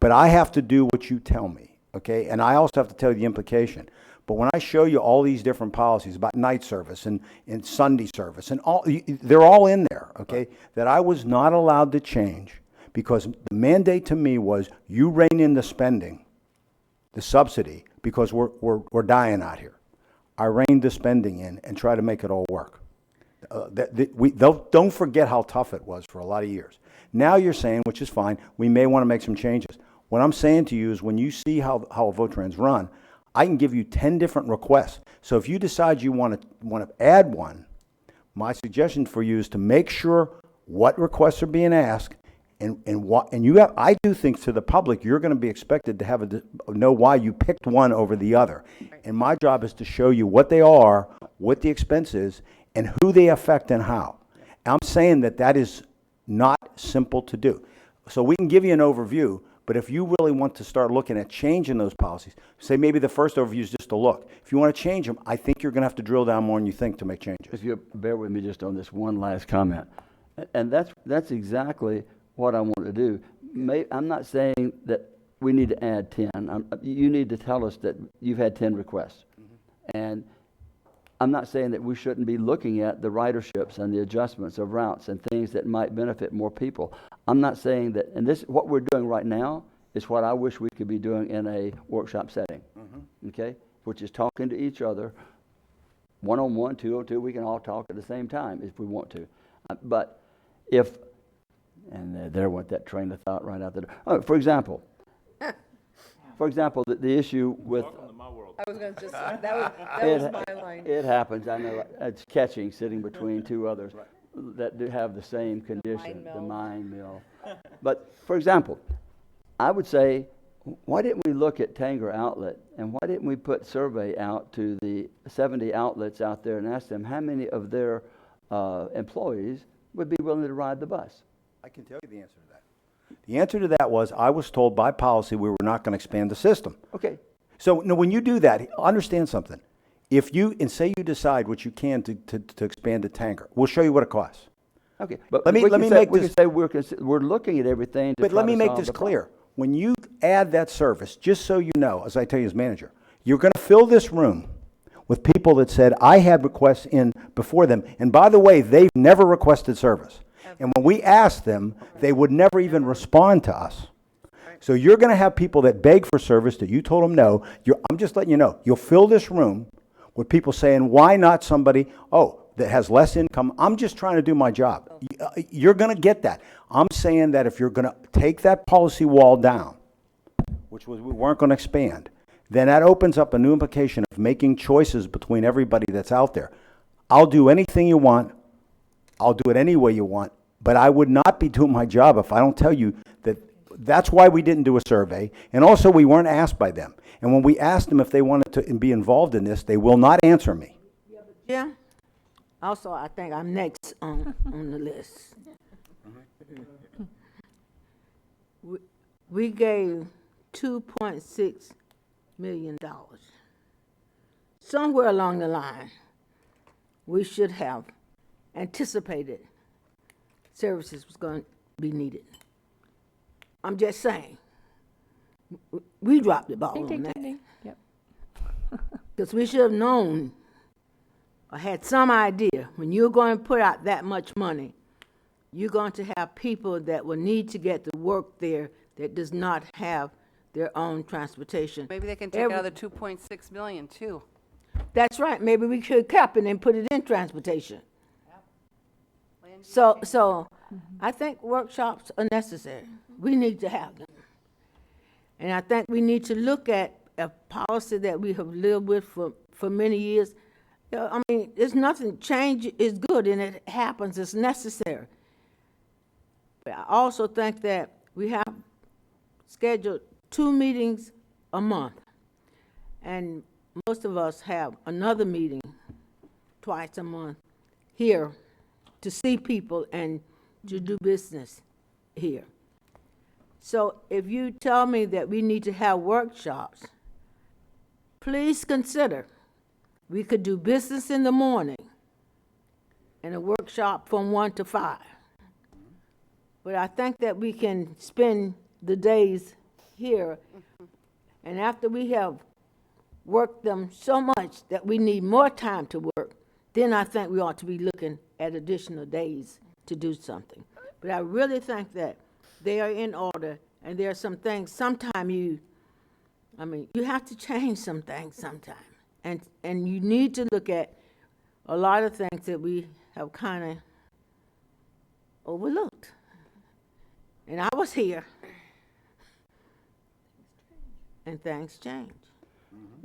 but I have to do what you tell me. Okay, and I also have to tell you the implication. But when I show you all these different policies about night service and Sunday service and they're all in there, okay, that I was not allowed to change because the mandate to me was you rein in the spending, the subsidy, because we're dying out here. I reined the spending in and try to make it all work. Don't forget how tough it was for a lot of years. Now you're saying, which is fine, we may want to make some changes. What I'm saying to you is when you see how Votrans run, I can give you 10 different requests. So if you decide you want to add one, my suggestion for you is to make sure what requests are being asked and you have, I do think to the public, you're going to be expected to know why you picked one over the other. And my job is to show you what they are, what the expense is, and who they affect and how. I'm saying that is not simple to do. So we can give you an overview, but if you really want to start looking at changing those policies, say maybe the first overview is just a look. If you want to change them, I think you're going to have to drill down more than you think to make changes. If you bear with me just on this one last comment, and that's exactly what I want to do. I'm not saying that we need to add 10. You need to tell us that you've had 10 requests. And I'm not saying that we shouldn't be looking at the riderships and the adjustments of routes and things that might benefit more people. I'm not saying that, and this, what we're doing right now is what I wish we could be doing in a workshop setting, okay? Which is talking to each other, one-on-one, two-on-two, we can all talk at the same time if we want to. But if, and there went that train of thought right out the door. Oh, for example, the issue with... I was going to just, that was my line. It happens, I know. It's catching, sitting between two others that do have the same condition, the mine mill. But, for example, I would say, why didn't we look at Tanger Outlet, and why didn't we put survey out to the 70 outlets out there and ask them how many of their employees would be willing to ride the bus? I can tell you the answer to that. The answer to that was I was told by policy we were not going to expand the system. Okay. So no, when you do that, understand something. If you, and say you decide what you can to expand the tanker, we'll show you what it costs. Okay, but let me make this. We're looking at everything. But let me make this clear. When you add that service, just so you know, as I tell you as manager, you're going to fill this room with people that said, I had requests in before them. And by the way, they've never requested service. And when we asked them, they would never even respond to us. So you're going to have people that beg for service that you told them no. I'm just letting you know. You'll fill this room with people saying, why not somebody, that has less income? I'm just trying to do my job. You're going to get that. I'm saying that if you're going to take that policy wall down, which was we weren't going to expand, then that opens up a new implication of making choices between everybody that's out there. I'll do anything you want. I'll do it any way you want. But I would not be doing my job if I don't tell you that. That's why we didn't do a survey. And also, we weren't asked by them. And when we asked them if they wanted to be involved in this, they will not answer me. Yeah. Also, I think I'm next on the list. We gave $2.6 million. Somewhere along the line, we should have anticipated services was going to be needed. I'm just saying, we dropped the ball on that. Yep. Because we should have known or had some idea when you're going to put out that much money, you're going to have people that will need to get to work there that does not have their own transportation. Maybe they can take out the 2.6 million too. That's right. Maybe we could cap it and put it in transportation. So I think workshops are necessary. We need to have them. And I think we need to look at a policy that we have lived with for many years. I mean, there's nothing, change is good and it happens, it's necessary. But I also think that we have scheduled 2 meetings a month. And most of us have another meeting twice a month here to see people and to do business here. So if you tell me that we need to have workshops, please consider we could do business in the morning and a workshop from 1 to 5. But I think that we can spend the days here, and after we have work them so much that we need more time to work, then I think we ought to be looking at additional days to do something. But I really think that they are in order, and there are some things, you have to change some things sometime. And you need to look at a lot of things that we have kind of overlooked. And I was here, and things change.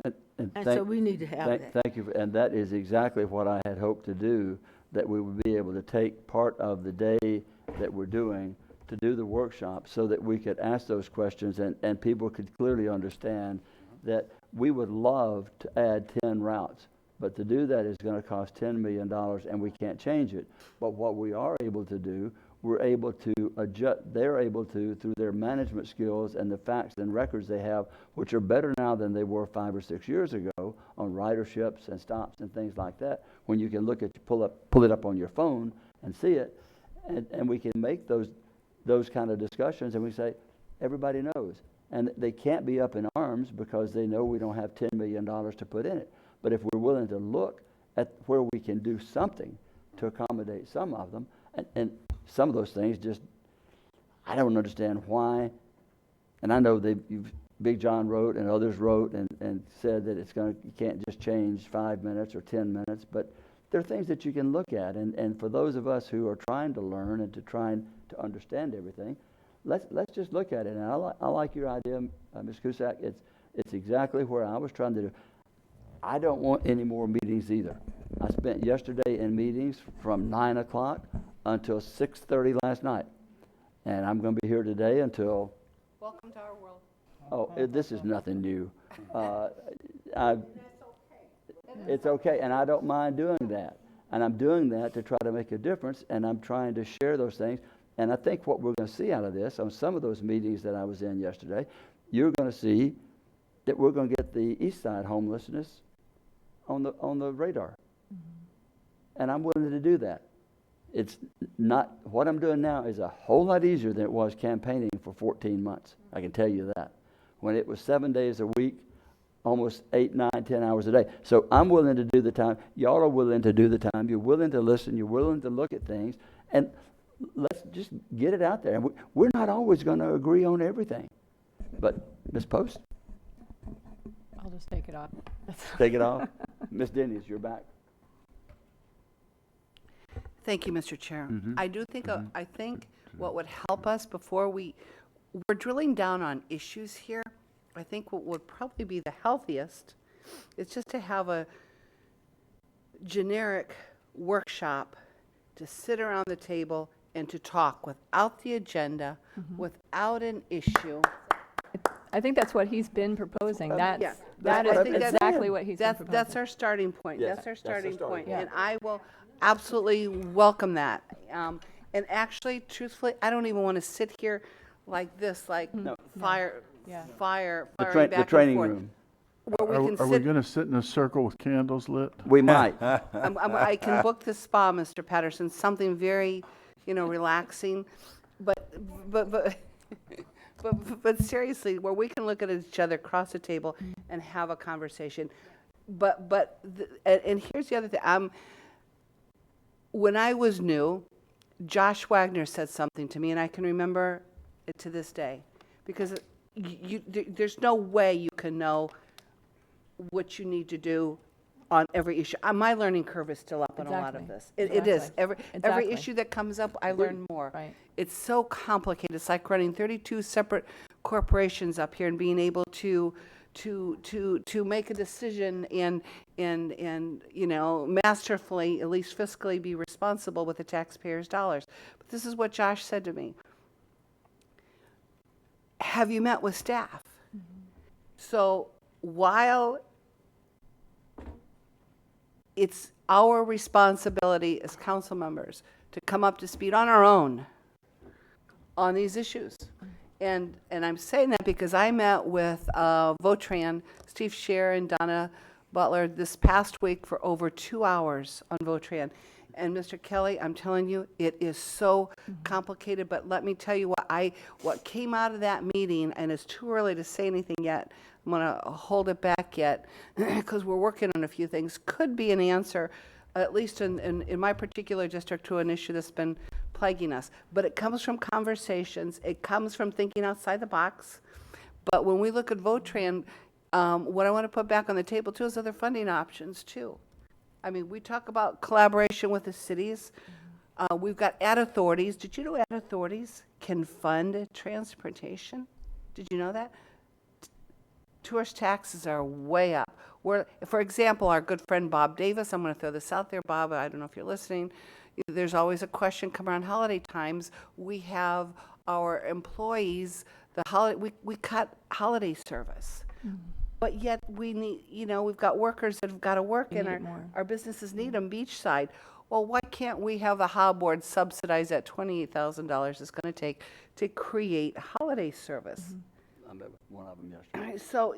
And so we need to have that. Thank you, and that is exactly what I had hoped to do, that we would be able to take part of the day that we're doing to do the workshop so that we could ask those questions and people could clearly understand that we would love to add 10 routes, but to do that is going to cost $10 million and we can't change it. But what we are able to do, we're able to adjust, they're able to, through their management skills and the facts and records they have, which are better now than they were 5 or 6 years ago on riderships and stops and things like that, when you can look at, pull it up on your phone and see it, and we can make those kind of discussions, and we say, everybody knows. And they can't be up in arms because they know we don't have $10 million to put in it. But if we're willing to look at where we can do something to accommodate some of them, and some of those things just, I don't understand why. And I know Big John wrote and others wrote and said that you can't just change 5 minutes or 10 minutes, but there are things that you can look at. And for those of us who are trying to learn and trying to understand everything, let's just look at it. And I like your idea, Ms. Cusack. It's exactly where I was trying to do. I don't want any more meetings either. I spent yesterday in meetings from 9 o'clock until 6:30 last night. And I'm going to be here today until... Welcome to our world. Oh, this is nothing new. It's okay, and I don't mind doing that. And I'm doing that to try to make a difference, and I'm trying to share those things. And I think what we're going to see out of this, on some of those meetings that I was in yesterday, you're going to see that we're going to get the East Side homelessness on the radar. Mm-hmm. And I'm willing to do that. It's not, what I'm doing now is a whole lot easier than it was campaigning for 14 months. I can tell you that. When it was 7 days a week, almost 8, 9, 10 hours a day. So I'm willing to do the time. Y'all are willing to do the time. You're willing to listen. You're willing to look at things. And let's just get it out there. And we're not always going to agree on everything. But, Ms. Post? I'll just take it off. Take it off? Ms. Dennis, you're back. Thank you, Mr. Chair. Mm-hmm. I do think, I think what would help us before we're drilling down on issues here, I think what would probably be the healthiest is just to have a generic workshop to sit around the table and to talk without the agenda, without an issue. I think that's what he's been proposing. That is exactly what he's been proposing. That's our starting point. Yes, That's our starting point. Yeah. And I will absolutely welcome that. And actually, truthfully, I don't even want to sit here like this, like fire The training room. Where we can Are we sit. going to sit in a circle with candles lit? We might. I can book the spa, Mr. Patterson, something very, relaxing. But seriously, where we can look at each other across the table and have a conversation. And here's the other thing. When I was new, Josh Wagner said something to me, and I can remember it to this day, because there's no way you can know what you need to do on every issue. My learning curve is still up on a lot of this. It is. Every issue that comes up, I learn more. Right. It's so complicated. It's like running 32 separate corporations up here and being able to make a decision and masterfully, at least fiscally, be responsible with the taxpayers' dollars. But this is what Josh said to me. Have you met with staff? So while it's our responsibility as council members to come up to speed on our own on these issues. And I'm saying that because I met with Votran, Steve Scher and Donna Butler this past week for over 2 hours on Votran. And Mr. Kelly, I'm telling you, it is so complicated, but let me tell you what came out of that meeting, and it's too early to say anything yet. I'm going to hold it back yet because we're working on a few things. Could be an answer, at least in my particular district, to an issue that's been plaguing us. But it comes from conversations. It comes from thinking outside the box. But when we look at Votran, what I want to put back on the table too is other funding options too. I mean, we talk about collaboration with the cities. We've got ad authorities. Did you know ad authorities can fund transportation? Did you know that? Tourist taxes are way up. For example, our good friend Bob Davis, I'm going to throw this out there, Bob, I don't know if you're listening. There's always a question come around holiday times. We have our employees, we cut holiday service. But yet we need, we've got workers that have got to work, and our businesses need them beachside. Well, why can't we have the HOW board subsidize that $28,000 it's going to take to create holiday service? I met one of them yesterday. So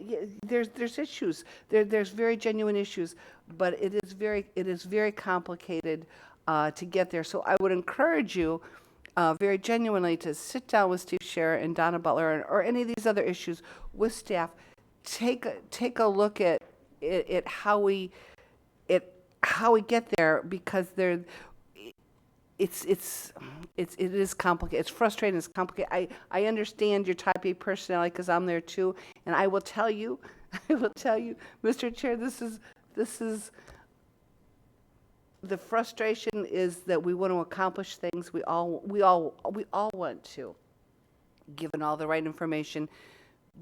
there's issues. There's very genuine issues, but it is very complicated to get there. So I would encourage you very genuinely to sit down with Steve Scherer and Donna Butler or any of these other issues with staff. Take a look at how we get there, because it is complicated. It's frustrating. It's complicated. I understand your type A personality, because I'm there too. And I will tell you, Mr. Chair, this is the frustration is that we want to accomplish things. We all want to, given all the right information.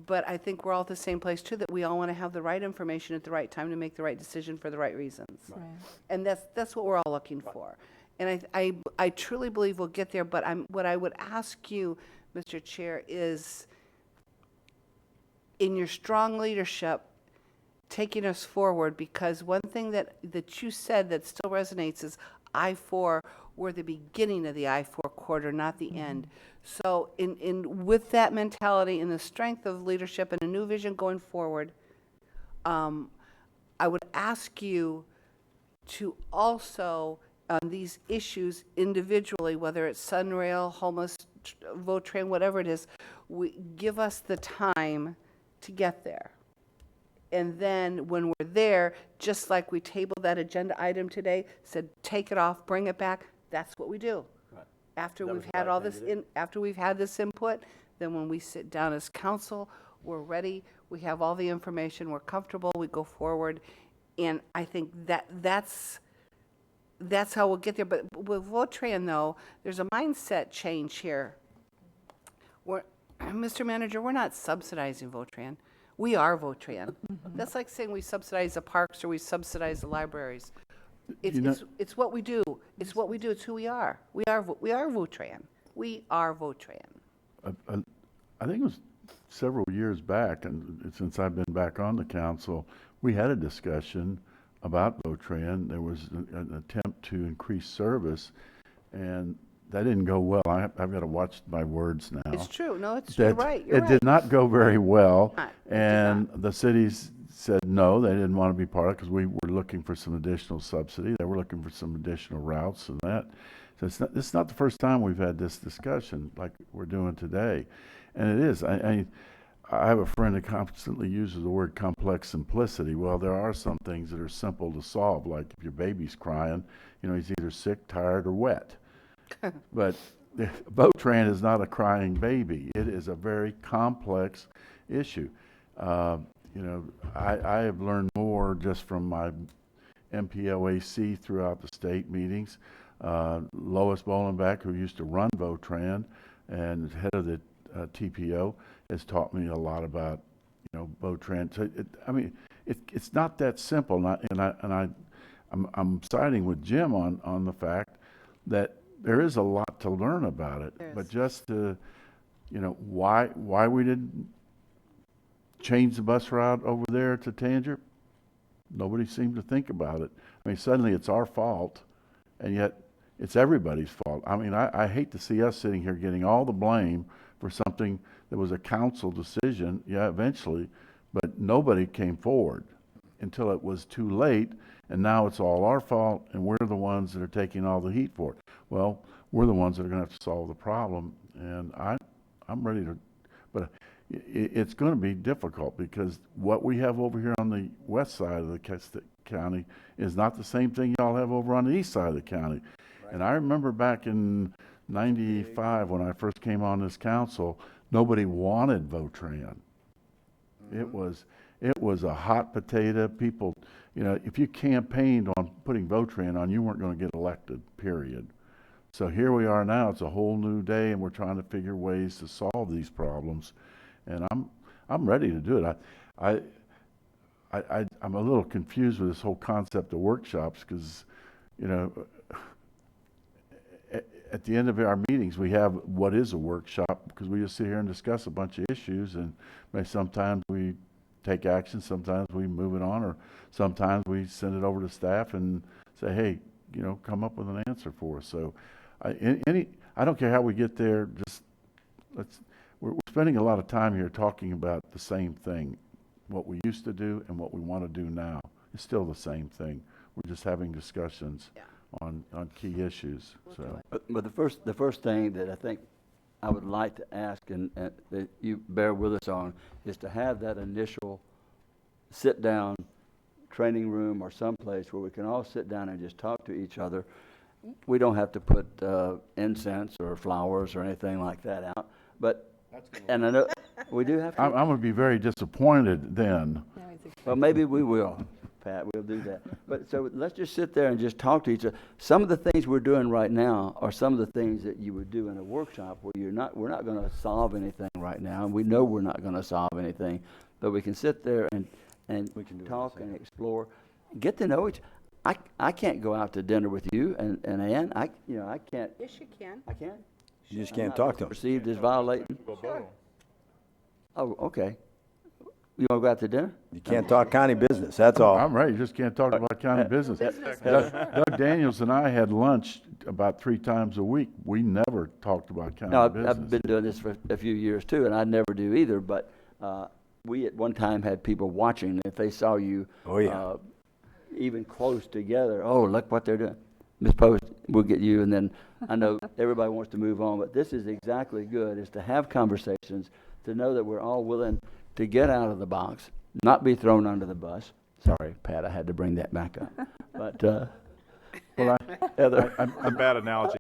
But I think we're all at the same place too, that we all want to have the right information at the right time to make the right decision for the right reasons. Right. And that's what we're all looking for. And I truly believe we'll get there, but what I would ask you, Mr. Chair, is in your strong leadership, taking us forward, because one thing that you said that still resonates is I-4, we're the beginning of the I-4 corridor, not the end. So with that mentality and the strength of leadership and a new vision going forward, I would ask you to also, on these issues individually, whether it's Sunrail, homeless, Votran, whatever it is, give us the time to get there. And then when we're there, just like we tabled that agenda item today, said take it off, bring it back, that's what we do. Right. After That we've was the had right all thing this to do. after we've had this input, then when we sit down as council, we're ready, we have all the information, we're comfortable, we go forward. And I think that's how we'll get there. But with Votran, though, there's a mindset change here. Mr. Manager, we're not subsidizing Votran. We are Votran. That's like saying we subsidize the parks or we subsidize the libraries. It's what we do. It's what we do. It's who we are. We are Votran. We are Votran. I think it was several years back, and since I've been back on the council, we had a discussion about Votran. There was an attempt to increase service, and that didn't go well. I've got to watch my words now. It's true. No, you're right. You're It right. did not go very well, It did and the cities said no, they didn't want to be part of it because we were looking for some additional subsidy. They were looking for some additional routes and that. So it's not the first time we've had this discussion like we're doing today. And it is. I have a friend that constantly uses the word complex simplicity. Well, there are some things that are simple to solve, like if your baby's crying, he's either sick, tired, or wet. But Votran is not a crying baby. It is a very complex issue. I have learned more just from my MPOAC throughout the state meetings. Lois Bolenbeck, who used to run Votran and head of the TPO, has taught me a lot about, Votran. So it's not that simple. I'm siding with Jim on the fact that there is a lot to learn about it. But just to, why we didn't change the bus route over there to Tanger, nobody seemed to think about it. Suddenly it's our fault, and yet it's everybody's fault. I hate to see us sitting here getting all the blame for something that was a council decision, eventually, but nobody came forward. until it was too late, and now it's all our fault, and we're the ones that are taking all the heat for it. Well, we're the ones that are going to have to solve the problem, and I'm ready to, but it's going to be difficult because what we have over here on the west side of the county is not the same thing y'all have over on the east side of the county. Right. And I remember back in '95 when I first came on this council, nobody wanted Votran. It was a hot potato. People, you know, if you campaigned on putting Votran on, you weren't going to get elected, period. So here we are now. It's a whole new day, and we're trying to figure ways to solve these problems. And I'm ready to do it. I'm a little confused with this whole concept of workshops because, you know, at the end of our meetings, we have what is a workshop because we just sit here and discuss a bunch of issues, and sometimes we take action, sometimes we move it on, or sometimes we send it over to staff and say, hey, you know, come up with an answer for us. So I don't care how we get there, just we're spending a lot of time here talking about the same thing. What we used to do and what we want to do now is still the same thing. We're just having discussions on key issues. So, but the first thing that I think I would like to ask, and that you bear with us on, is to have that initial sit-down training room or someplace where we can all sit down and just talk to each other. We don't have to put incense or flowers or anything like that out, but and I know we do have to. I'm going to be very disappointed then. Well, maybe we will, Pat. We'll do that. But so let's just sit there and just talk to each other. Some of the things we're doing right now are some of the things that you would do in a workshop where we're not going to solve anything right now, and we know we're not going to solve anything, but we can sit there and we can talk and explore, get to know each. I can't go out to dinner with you and Ann. I can't. Yes, you can. I can. You just can't talk to them. Perceived as violating. Sure. Oh, okay. You want to go out to dinner? You can't talk county business, that's all. I'm right. You just can't talk about county business. Doug Daniels and I had lunch about 3 times a week. We never talked about county business. I've been doing this for a few years too, and I never do either. But we at one time had people watching. If they saw you even close together, oh, look what they're doing. Ms. Post, we'll get you, and then I know everybody wants to move on, but this is exactly good, is to have conversations, to know that we're all willing to get out of the box, not be thrown under the bus. Sorry, Pat, I had to bring that back up. But, well, Heather. A bad analogy.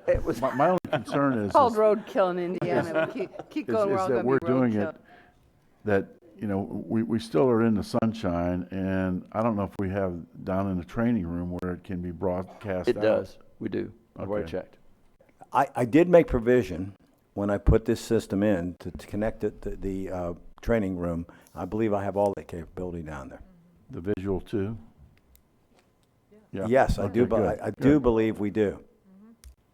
It was my only concern is Called roadkill in Indiana. We keep going, we're all going that to we're be doing roadkill. it, that, you know, we still are in the sunshine, and I don't know if we have down in the training room where it can be broadcast out. It does. We do. I've already checked. I did make provision when I put this system in to connect it to the training room. I believe I have all that capability down there. The visual too? Yeah. Yes, I do. Okay, good, I do believe we do.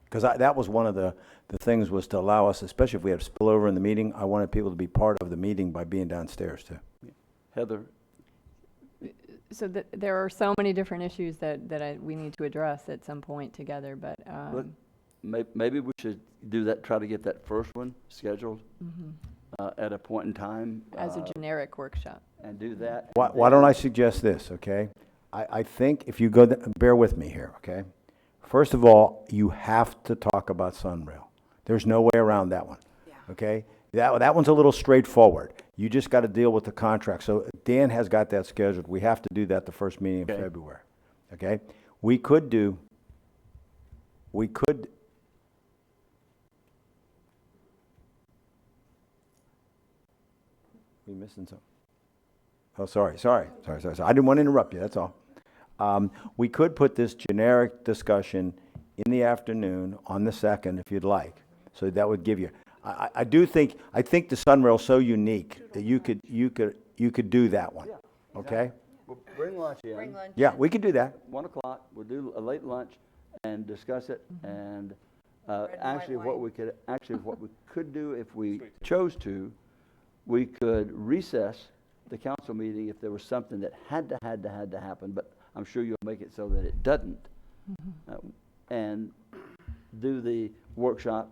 Because that was one of the things, was to allow us, especially if we had spillover in the meeting, I wanted people to be part of the meeting by being downstairs too. Heather. So there are so many different issues that we need to address at some point together, but Maybe we should do that, try to get that first one scheduled at a point in time. as a generic workshop. And do that. Why don't I suggest this, okay? I think if you go, bear with me here, okay? First of all, you have to talk about Sunrail. There's no way around that one, okay? That one's a little straightforward. You just got to deal with the contract. So Dan has got that scheduled. We have to do that the first meeting in February, okay? We could, we missing something? Oh, sorry. I didn't want to interrupt you, that's all. We could put this generic discussion in the afternoon on the 2nd, if you'd like. So that would give you, I think the Sunrail's so unique that you could do that one, okay? We'll bring lunch in. Yeah, we could do that. 1 o'clock, we'll do a late lunch and discuss it, and actually what we could do if we chose to, we could recess the council meeting if there was something that had to happen, but I'm sure you'll make it so that it doesn't, and do the workshop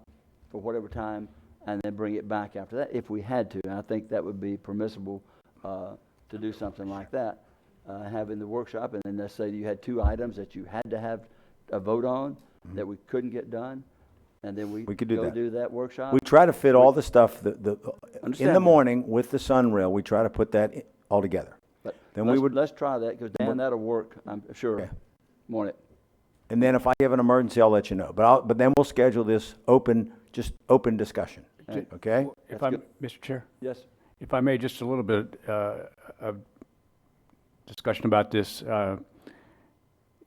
for whatever time, and then bring it back after that if we had to. And I think that would be permissible to do something like that. having the workshop, and then let's say you had 2 items that you had to have a vote on that we couldn't get done, and then we could do go that. do that workshop. We try to fit all the stuff in Understand the that. morning with the Sunrail. We try to put that all together. But Then we would, let's try that, because Dan, that'll work, I'm sure. Okay. Want it. and then if I have an emergency, I'll let you know. But then we'll schedule this open discussion. Okay? If I'm, Mr. Chair? Yes. If I may, just a little bit of discussion about this.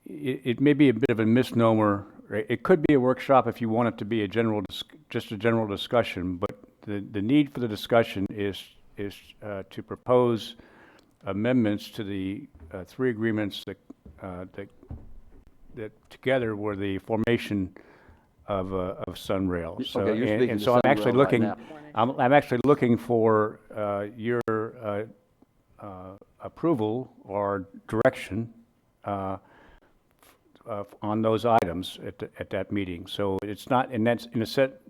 It may be a bit of a misnomer. It could be a workshop if you want it to be just a general discussion, but the need for the discussion is to propose amendments to the 3 agreements that together were the formation of Sunrail. So, Okay, you're speaking and to so I'm actually Sunrail right looking, now. I'm actually looking for your approval or direction on those items at that meeting. So it's not, and that's in a set.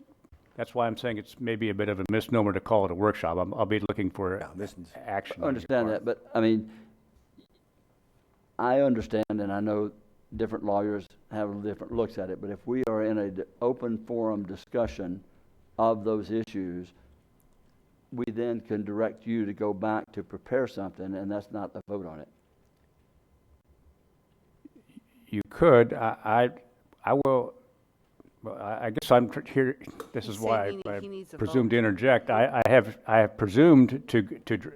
That's why I'm saying it's maybe a bit of a misnomer to call it a workshop. I'll be looking for action. I understand that, but I mean, I understand, and I know different lawyers have different looks at it, but if we are in an open forum discussion of those issues, we then can direct you to go back to prepare something, and that's not the vote on it. You could. I will. Well, I guess I'm here. This is why I presumed to interject. I have presumed to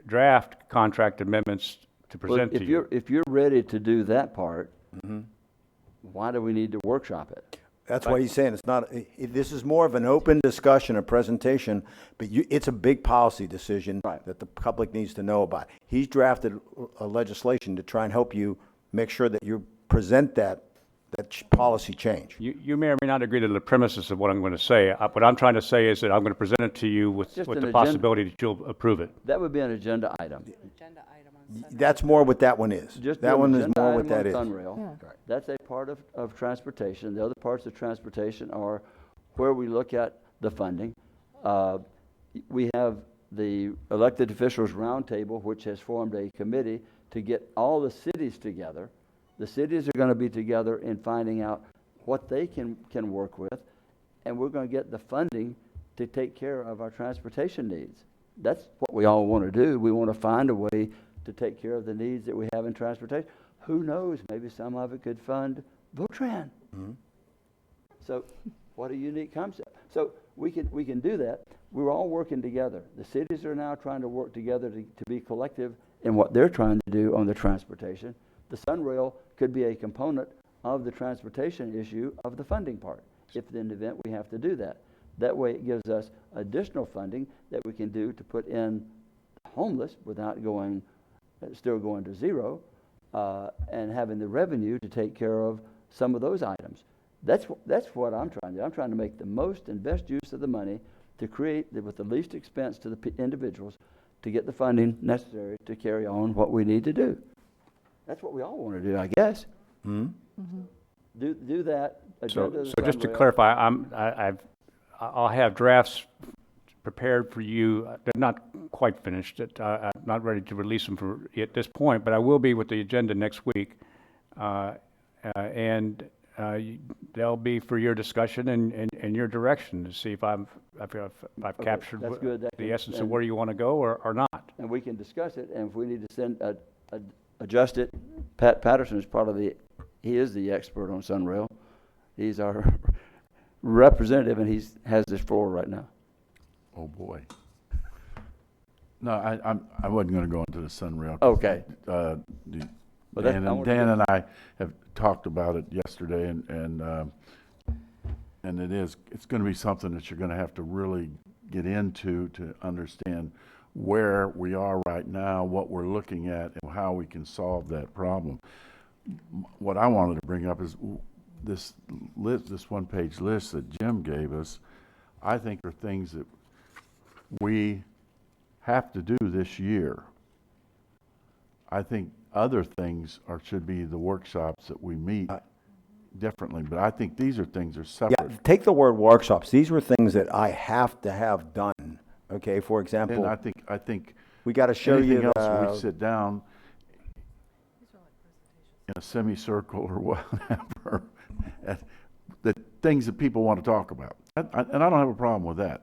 draft contract amendments to present to you. If you're ready to do that part, why do we need to workshop it? That's why he's saying it's not, this is more of an open discussion, a presentation, but it's a big policy decision that the public needs to know about. He's drafted a legislation to try and help you make sure that you present that policy change. You may or may not agree to the premises of what I'm going to say. What I'm trying to say is that I'm going to present it to you with Just the an possibility that you'll approve it. That would be an agenda item. That's more what that one is. Just That do an one is agenda more what item on that is. Sunrail. That's a part of transportation. The other parts of transportation are where we look at the funding. We have the elected officials roundtable, which has formed a committee to get all the cities together. The cities are going to be together in finding out what they can work with, and we're going to get the funding to take care of our transportation needs. That's what we all want to do. We want to find a way to take care of the needs that we have in transportation. Who knows, maybe some of it could fund Votran. So what a unique concept. So we can do that. We're all working together. The cities are now trying to work together to be collective in what they're trying to do on the transportation. The Sunrail could be a component of the transportation issue of the funding part, if in the event we have to do that. That way it gives us additional funding that we can do to put in homeless without still going to zero, and having the revenue to take care of some of those items. That's what I'm trying to do. I'm trying to make the most and best use of the money to create with the least expense to the individuals to get the funding necessary to carry on what we need to do. That's what we all want to do, I guess. Do that. So Agenda just to Sunrail. clarify, I'll have drafts prepared for you. They're not quite finished. I'm not ready to release them at this point, but I will be with the agenda next week, and they'll be for your discussion and your direction to see if I've captured that's good. the essence of where you want to go or not. And we can discuss it, and if we need to adjust it, Pat Patterson is he is the expert on Sunrail. He's our representative, and he has this floor right now. Oh, boy. No, I wasn't going to go into the Sunrail. Okay. Dan and I have talked about it yesterday, and it's going to be something that you're going to have to really get into to understand where we are right now, what we're looking at, and how we can solve that problem. What I wanted to bring up is this one-page list that Jim gave us. I think are things that we have to do this year. I think other things should be the workshops that we meet differently, but I think these are things that are separate. Yeah, take the word workshops. These were things that I have to have done. Okay, for example, And I think we got to show you anything else we sit down. in a semicircle or whatever, the things that people want to talk about. And I don't have a problem with that.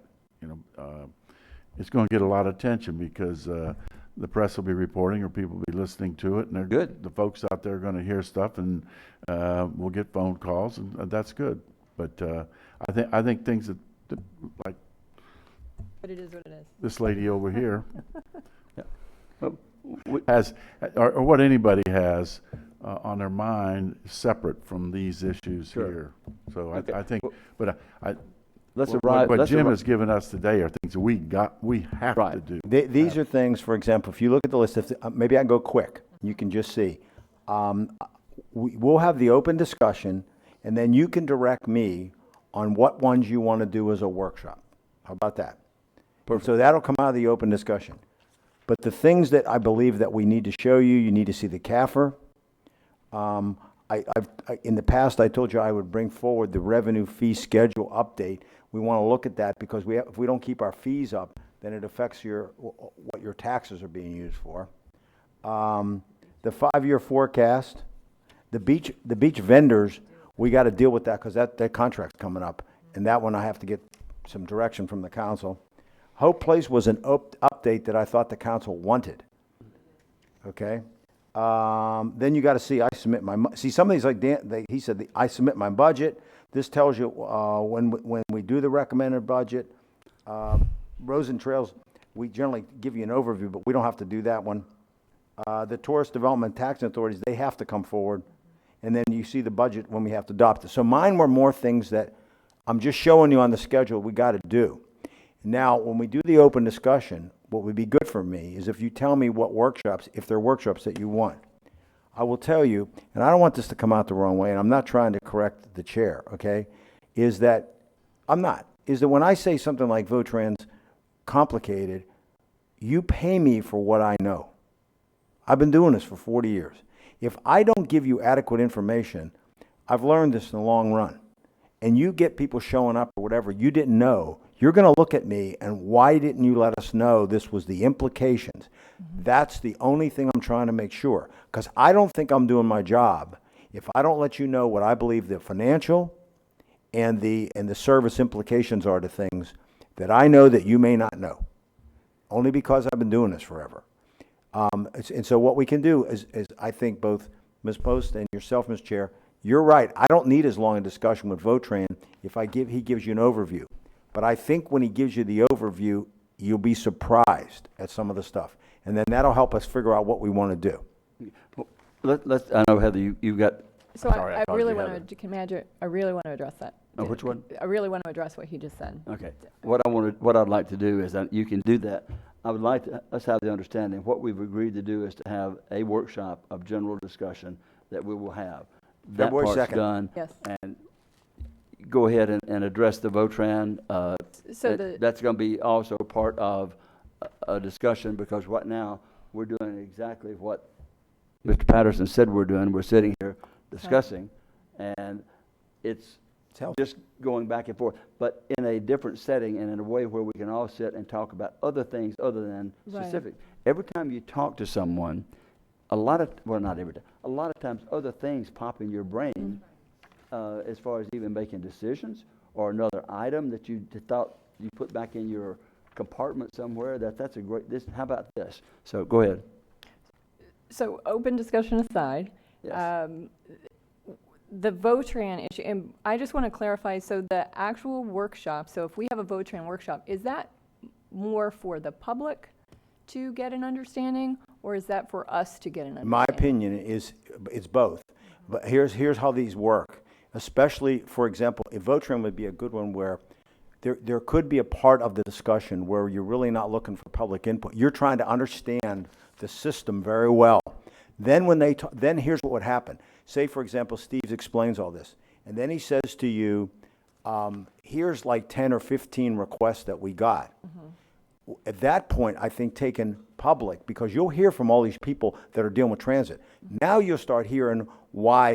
It's going to get a lot of attention because the press will be reporting or people will be listening to it, and they're Good. The folks out there are going to hear stuff, and we'll get phone calls, and that's good. But I think things that like But it is what it is. this lady over here Well, has, or what anybody has on their mind, separate from these issues Sure. here. So Okay. I think, but Let's what arrive. what let's Jim arri- has given us today are things that we have to do. These are things, for example, if you look at the list, maybe I can go quick, you can just see. We'll have the open discussion, and then you can direct me on what ones you want to do as a workshop. How about that? So that'll come out of the open discussion. But the things that I believe that we need to show you, you need to see the CAFR. In the past, I told you I would bring forward the revenue fee schedule update. We want to look at that because if we don't keep our fees up, then it affects what your taxes are being used for. The 5-year forecast, the beach vendors, we got to deal with that because that contract's coming up, and that one I have to get some direction from the council. Hope Place was an update that I thought the council wanted. Okay. Then you got to see, I submit see some of these, like Dan, he said, I submit my budget. This tells you when we do the recommended budget. Roads and Trails, we generally give you an overview, but we don't have to do that one. The Tourist Development Tax Authorities, they have to come forward. And then you see the budget when we have to adopt it. So mine were more things that I'm just showing you on the schedule we got to do. Now, when we do the open discussion, what would be good for me is if you tell me what workshops, if there are workshops that you want. I will tell you, and I don't want this to come out the wrong way, and I'm not trying to correct the chair, okay, is that when I say something like Votran's complicated, you pay me for what I know. I've been doing this for 40 years. If I don't give you adequate information, I've learned this in the long run, and you get people showing up or whatever you didn't know, you're going to look at me and why didn't you let us know this was the implications? That's the only thing I'm trying to make sure, because I don't think I'm doing my job if I don't let you know what I believe the financial and the service implications are to things that I know that you may not know, only because I've been doing this forever. And so what we can do is I think both Ms. Post and yourself, Ms. Chair, you're right. I don't need as long a discussion with Votran if he gives you an overview. But I think when he gives you the overview, you'll be surprised at some of the stuff. And then that'll help us figure out what we want to do. I know, Heather, you got. So I really want to address that. Oh, which one? I really want to address what he just said. Okay. What I'd like to do is that you can do that. I would like us have the understanding what we've agreed to do is to have a workshop of general discussion that we will have. That February part's 2nd. done. Yes. And go ahead and address the Votran. That's going to be also part of a discussion because right now we're doing exactly what Mr. Patterson said we're doing. We're sitting here discussing, and it's just going back and forth, but in a different setting and in a way where we can all sit and talk about other things other than specific. Every time you talk to someone, not every time, a lot of times other things pop in your brain as far as even making decisions or another item that you thought you put back in your compartment somewhere. That's a great, how about this? So go ahead. So open discussion aside, Yes. the Votran issue, and I just want to clarify, so the actual workshop, so if we have a Votran workshop, is that more for the public to get an understanding, or is that for us to get an understanding? My opinion is it's both. But here's how these work. Especially, for example, if Votran would be a good one where there could be a part of the discussion where you're really not looking for public input. You're trying to understand the system very well. Then then here's what would happen. Say, for example, Steve explains all this, and then he says to you, here's like 10 or 15 requests that we got. At that point, I think taken public, because you'll hear from all these people that are dealing with transit. Now you'll start hearing why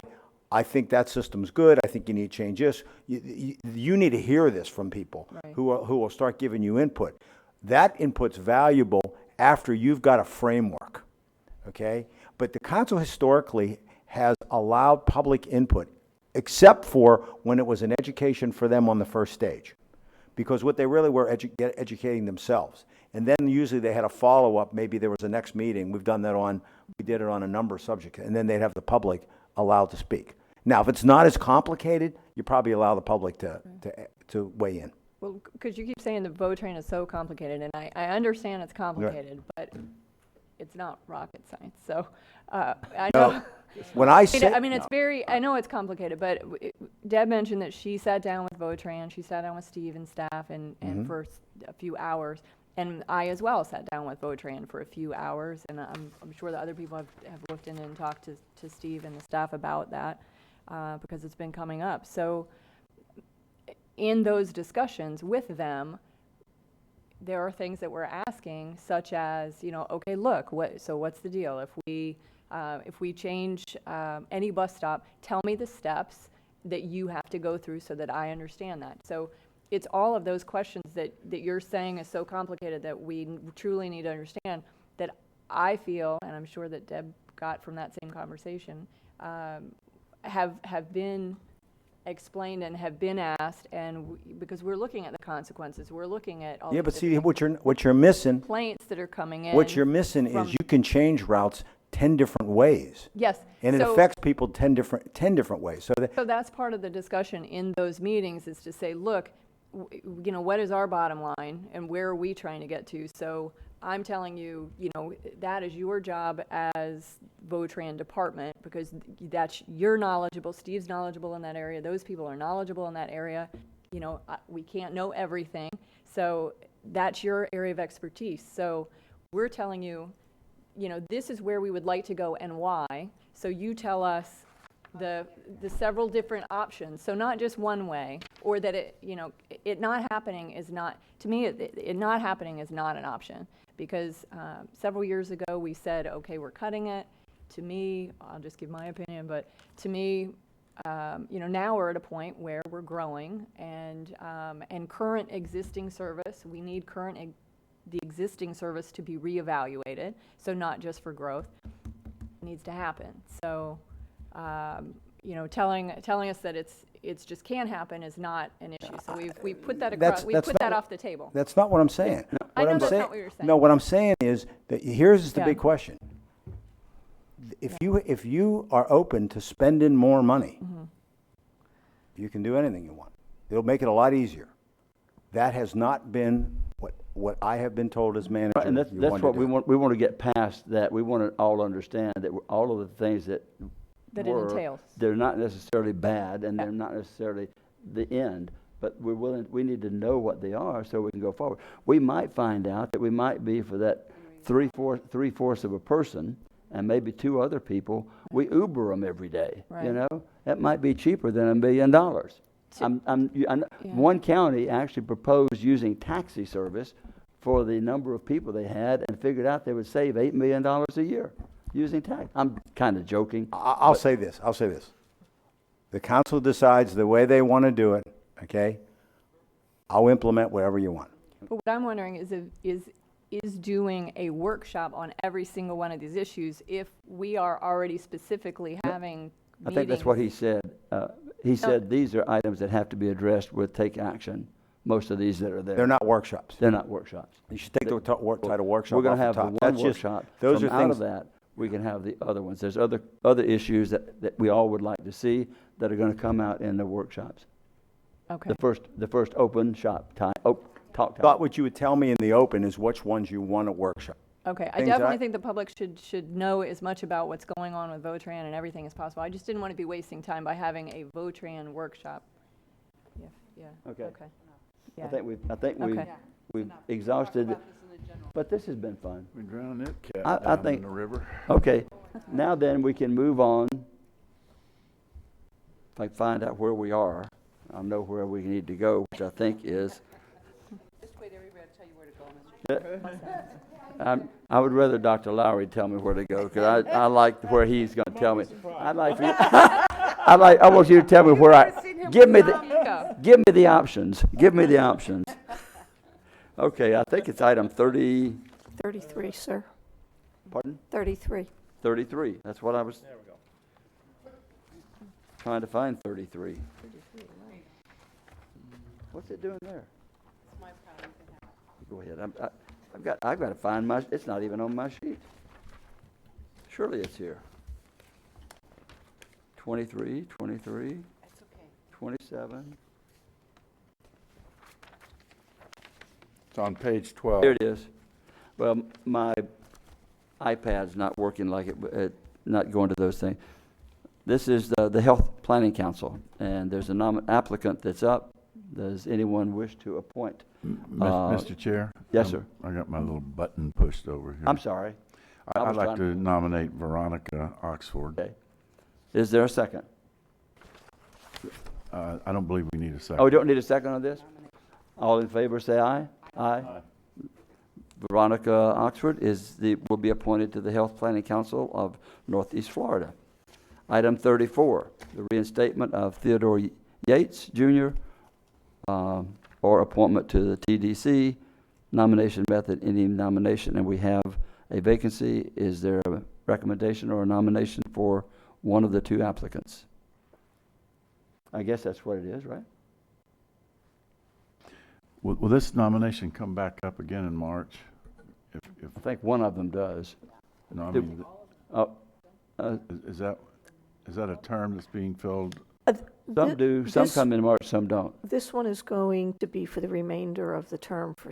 I think that system's good. I think you need to change this. You need to hear this from people who will start giving you input. That input's valuable after you've got a framework, okay? But the council historically has allowed public input, except for when it was an education for them on the first stage. Because what they really were educating themselves. And then usually they had a follow-up, maybe there was a next meeting. We did it on a number of subjects, and then they'd have the public allowed to speak. Now, if it's not as complicated, you probably allow the public to weigh in. Well, because you keep saying the Votrain is so complicated, and I understand it's complicated, but it's not rocket science. So I know. No. When I say, I mean, it's very. I know it's complicated, but Deb mentioned that she sat down with Votran, she sat down with Steve and staff, and for a few hours. And I as well sat down with Votran for a few hours, and I'm sure that other people have looked in and talked to Steve and the staff about that because it's been coming up. So in those discussions with them, there are things that we're asking, such as, you know, okay, look, what's the deal? If we change any bus stop, tell me the steps that you have to go through so that I understand that. So it's all of those questions that you're saying is so complicated that we truly need to understand, that I feel, and I'm sure that Deb got from that same conversation, have been explained and have been asked, and because we're looking at the consequences, we're looking at all but see, what you're missing, complaints that are coming in. what you're missing is you can change routes 10 different ways. Yes. And it affects people 10 different ways. So that's part of the discussion in those meetings, is to say, look, you know, what is our bottom line and where are we trying to get to? So I'm telling you, you know, that is your job as Votran department, because you're knowledgeable, Steve's knowledgeable in that area, those people are knowledgeable in that area. You know, we can't know everything. So that's your area of expertise. So we're telling you, you know, this is where we would like to go and why. So you tell us the several different options. So not just one way, or that it not happening is not, to me, it not happening is not an option, because several years ago we said, okay, we're cutting it. To me, I'll just give my opinion, but to me, now we're at a point where we're growing, and current existing service, we need the existing service to be reevaluated, so not just for growth, needs to happen. So telling us that it's just can't happen is not an issue. So we put that across, we put that off the table. That's not what I'm saying. I know that's not what you're saying. No, what I'm saying is that here's the big question. If you are open to spending more money, you can do anything you want. It'll make it a lot easier. That has not been what I have been told as manager. Right, and that's what we want. We want to get past that. We want to all understand that all of the things that it entails, they're not necessarily bad, and they're not necessarily the end. But we need to know what they are so we can go forward. We might find out that we might be, for that three-fourths of a person, and maybe two other people, we Uber them every day. Right. You know, that might be cheaper than $1 million. One county actually proposed using taxi service for the number of people they had, and figured out they would save $8 million a year using taxi. I'm kind of joking. I'll say this. The council decides the way they want to do it, okay? I'll implement whatever you want. But what I'm wondering is doing a workshop on every single one of these issues, if we are already specifically having meetings. I think that's what he said. He said these are items that have to be addressed with take action. Most of these that are there. They're not workshops. They're not workshops. You should take the title workshop. We're going to off have the the top. one workshop. Those From are out things of that, we can have the other ones. There's other issues that we all would like to see that are going to come out in the workshops. Okay. The first open shop time. Talk time. Thought what you would tell me in the open is which ones you want to workshop. Okay, I definitely think the public should know as much about what's going on with Votran and everything as possible. I just didn't want to be wasting time by having a Votran workshop. Yeah. Okay. Yeah. I think we've exhausted it. But this has been fun. We drowned that cat I down think, in the river. Okay, now then we can move on. If I find out where we are, I'll know where we need to go, which I think is. Just wait, everybody tell you where to go, Mr. Chair. I would rather Dr. Lowry tell me where to go, because I like where he's going to tell me. I want you to tell me where give me the options. Give me the options. Okay, I think it's item 30. 33, sir. Pardon? 33. 33. That's what I was. There we go. Trying to find 33. What's it doing there? It's my problem. Go ahead. I've got to find my, it's not even on my sheet. Surely it's here. 23, 23, That's okay. 27. It's on page 12. Here it is. Well, my iPad's not working like it, not going to those things. This is the Health Planning Council, and there's an applicant that's up. Does anyone wish to appoint? Mr. Chair? Yes, sir. I got my little button pushed over here. I'm sorry. I'd like to nominate Veronica Oxford. Okay. Is there a second? I don't believe we need a second. Oh, we don't need a second on this? All in favor, say aye. Aye. Veronica Oxford will be appointed to the Health Planning Council of Northeast Florida. Item 34, the reinstatement of Theodore Yates, Jr., or appointment to the TDC. Nomination method, any nomination, and we have a vacancy. Is there a recommendation or a nomination for one of the two applicants? I guess that's what it is, right? Will this nomination come back up again in March? If I think one of them does. No, I mean, is that a term that's being filled? Some do, some come in March, some don't. This one is going to be for the remainder of the term for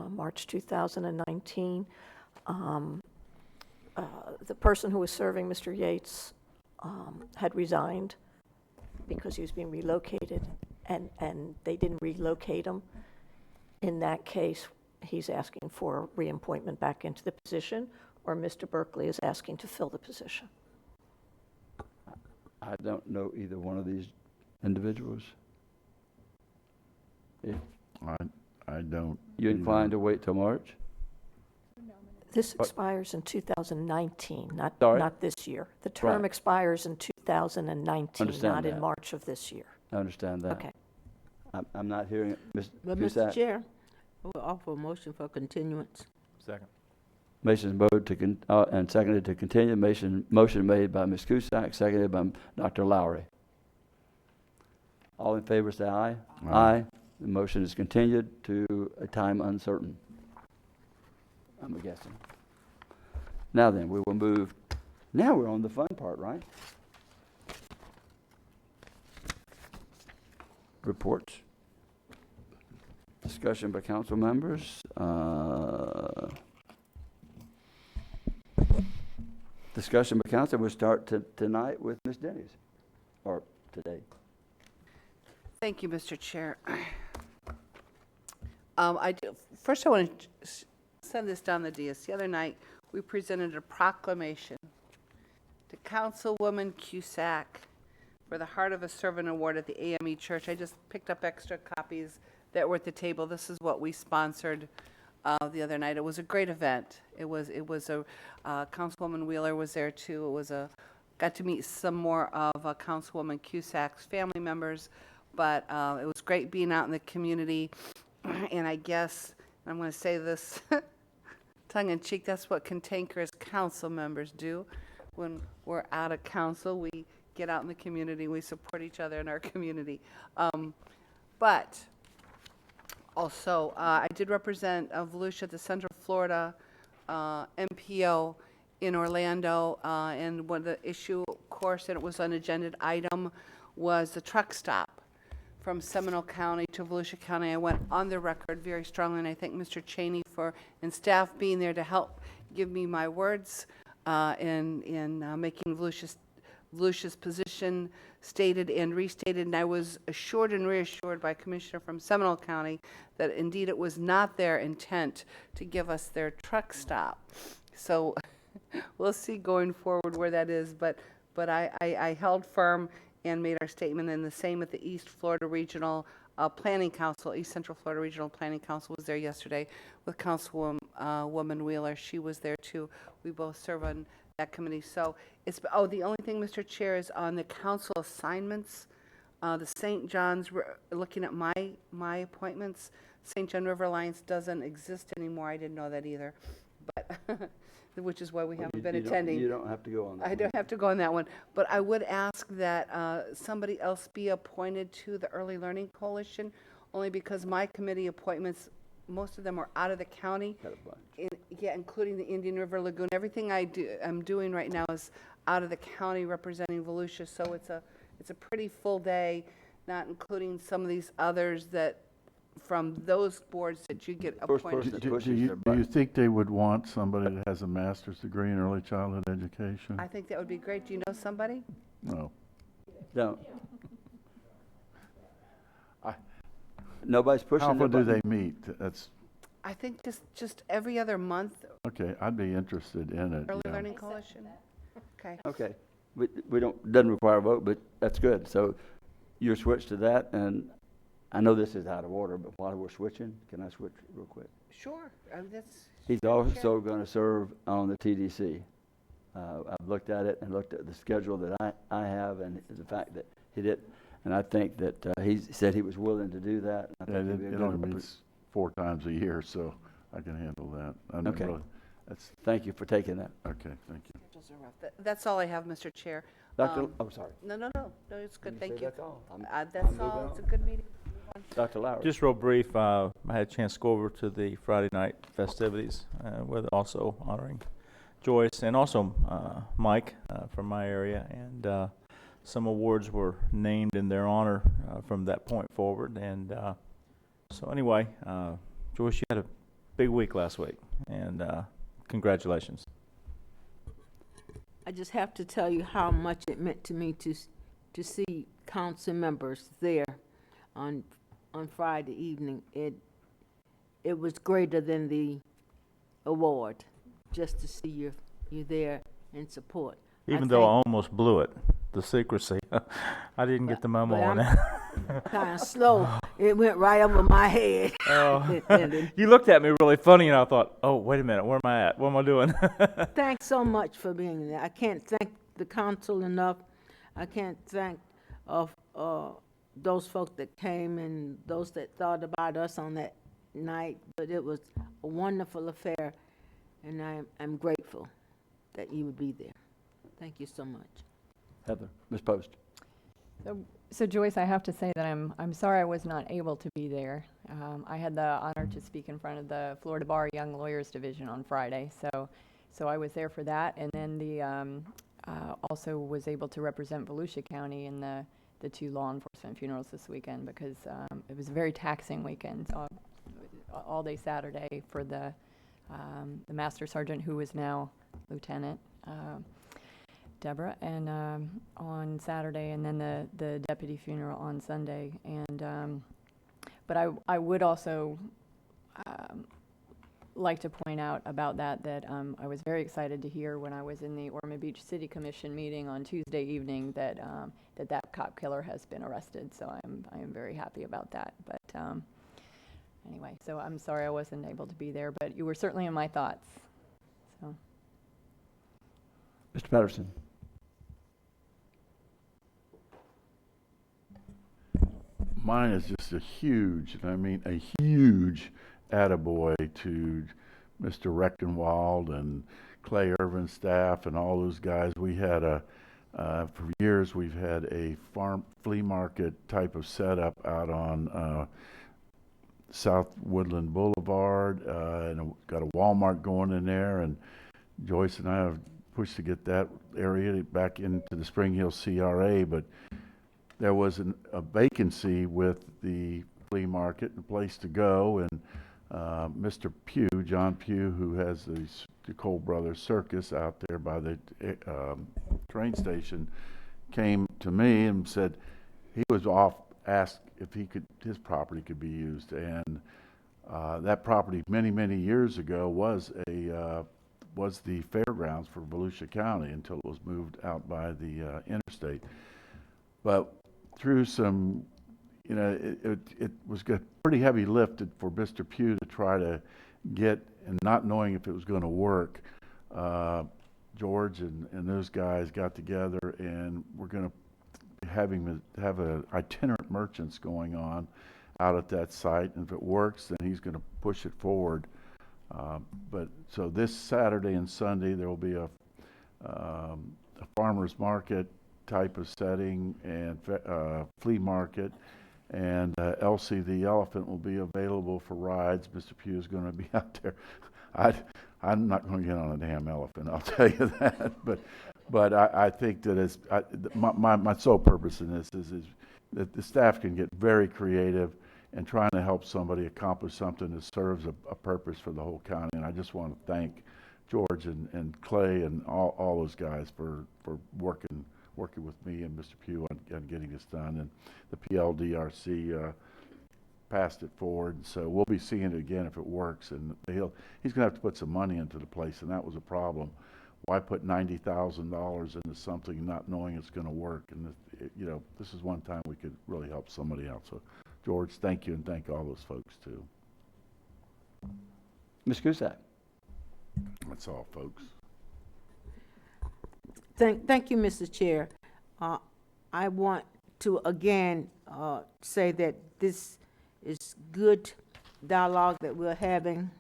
March 2019. The person who was serving, Mr. Yates, had resigned because he was being relocated, and they didn't relocate him. In that case, he's asking for reappointment back into the position, or Mr. Berkeley is asking to fill the position. I don't know either one of these individuals. I don't. You inclined to wait till March? This expires in 2019, not this year. The term Right. expires in 2019, Understand not in that. March of this year. I understand that. Okay. I'm not hearing it. But Cusack? Mr. Chair, I will offer a motion for continuance. Second. Motion's moved to and seconded to continue. Motion made by Ms. Cusack, seconded by Dr. Lowry. All in favor, say aye. Aye. The motion is continued to a time uncertain, I'm guessing. Now then, we will move. Now we're on the fun part, right? Reports. Discussion by council members. Discussion by council. We'll start tonight with Ms. Denny's, or today. Thank you, Mr. Chair. First, I want to send this down the dais. The other night, we presented a proclamation to Councilwoman Cusack for the Heart of a Servant Award at the AME Church. I just picked up extra copies that were at the table. This is what we sponsored the other night. It was a great event. It was a Councilwoman Wheeler was there too. Got to meet some more of Councilwoman Cusack's family members, but it was great being out in the community. And I guess I'm going to say this tongue in cheek. That's what cantankerous council members do. When we're out of council, we get out in the community. We support each other in our community. But also, I did represent Volusia at the Central Florida MPO in Orlando, and one of the issue, of course, and it was an agenda item, was the truck stop from Seminole County to Volusia County. I went on the record very strongly, and I thank Mr. Cheney and staff being there to help give me my words in making Volusia's position stated and restated. And I was assured and reassured by a commissioner from Seminole County that indeed it was not their intent to give us their truck stop. So we'll see going forward where that is, but I held firm and made our statement, and the same at the East Florida Regional Planning Council. East Central Florida Regional Planning Council was there yesterday with Councilwoman Wheeler. She was there too. We both serve on that committee. So the only thing, Mr. Chair, is on the council assignments. The St. John's, looking at my appointments, St. John River Alliance doesn't exist anymore. I didn't know that either. but, which is why we haven't been You don't- attending. You don't have to go on that. I don't have to go on that one, but I would ask that somebody else be appointed to the Early Learning Coalition, only because my committee appointments, most of them are out of the county. Yeah, including the Indian River Lagoon. Everything I'm doing right now is out of the county representing Volusia, so it's a pretty full day, not including some of these others that, from those boards that you get appointed. Do you think they would want somebody that has a master's degree in early childhood education? I think that would be great. Do you know somebody? No. Don't. Nobody's pushing How the often do button. they meet? That's, I think just every other month. okay, I'd be interested in it. Early yeah. Learning Coalition. Okay. Okay. We don't, doesn't require a vote, but that's good. So you're switched to that, and I know this is out of order, but while we're switching, can I switch real quick? Sure. That's. He's also going to serve on the TDC. I've looked at it and looked at the schedule that I have and the fact that he did, and I think that he said he was willing to do that. I Yeah, think he'd be a it good only meets 4 times a year, so I can handle that. I'm Okay. really- that's, Thank you for taking that. okay, thank you. Schedules are rough. That's all I have, Mr. Chair. Dr. Oh, sorry. No, it's good. You Thank say you. that's all. That's I'm all. moving It's a on. good meeting. Dr. Lowry. Just real brief, I had a chance to go over to the Friday night festivities, with also honoring Joyce and also Mike from my area, and some awards were named in their honor from that point forward. And so anyway, Joyce, you had a big week last week, and congratulations. I just have to tell you how much it meant to me to see council members there on Friday evening. It was greater than the award, just to see you there in support. Even though I almost blew it, the secrecy. I didn't get the memo on that. Kind of slow. It went right over my head. Oh. You looked at me really funny, and I thought, oh, wait a minute, where am I at? What am I doing? Thanks so much for being there. I can't thank the council enough. I can't thank those folks that came and those that thought about us on that night, but it was a wonderful affair, and I'm grateful that you would be there. Thank you so much. Heather, Ms. Post. So Joyce, I have to say that I'm sorry I was not able to be there. I had the honor to speak in front of the Florida Bar Young Lawyers Division on Friday, so I was there for that, and then also was able to represent Volusia County in the 2 law enforcement funerals this weekend, because it was a very taxing weekend. All day Saturday for the Master Sergeant, who is now Lieutenant Deborah, and on Saturday, and then the deputy funeral on Sunday. And but I would also like to point out about that I was very excited to hear when I was in the Ormond Beach City Commission meeting on Tuesday evening that that cop killer has been arrested. So I am very happy about that. But anyway, so I'm sorry I wasn't able to be there, but you were certainly in my thoughts. So. Mr. Patterson. Mine is just a huge, and I mean a huge attaboy to Mr. Rechtenwald and Clay Irvin's staff and all those guys. We had for years we've had a flea market type of setup out on South Woodland Boulevard, and got a Walmart going in there, and Joyce and I have pushed to get that area back into the Spring Hill CRA, but there was a vacancy with the flea market, a place to go, and Mr. Pugh, John Pugh, who has the Cole Brothers Circus out there by the train station, came to me and said he was asked if his property could be used, and that property many years ago was the fairgrounds for Volusia County until it was moved out by the interstate. But through some, it was a pretty heavy lift for Mr. Pugh to try to get, and not knowing if it was going to work. George and those guys got together, and we're going to have itinerant merchants going on out at that site, and if it works, then he's going to push it forward But so this Saturday and Sunday, there will be a farmer's market type of setting and flea market. And Elsie the elephant will be available for rides. Mr. Pugh is going to be out there. I'm not going to get on a damn elephant, I'll tell you that. But I think that my sole purpose in this is that the staff can get very creative and trying to help somebody accomplish something that serves a purpose for the whole county. And I just want to thank George and Clay and all those guys for working with me and Mr. Pugh on getting this done. And the PLDRC passed it forward, so we'll be seeing it again if it works. And he's going to have to put some money into the place, and that was a problem. Why put $90,000 into something not knowing it's going to work? And this is one time we could really help somebody out. So, George, thank you, and thank all those folks too. Ms. Cusack. That's all, folks. Thank you, Mr. Chair. I want to again say that this is good dialogue that we're having.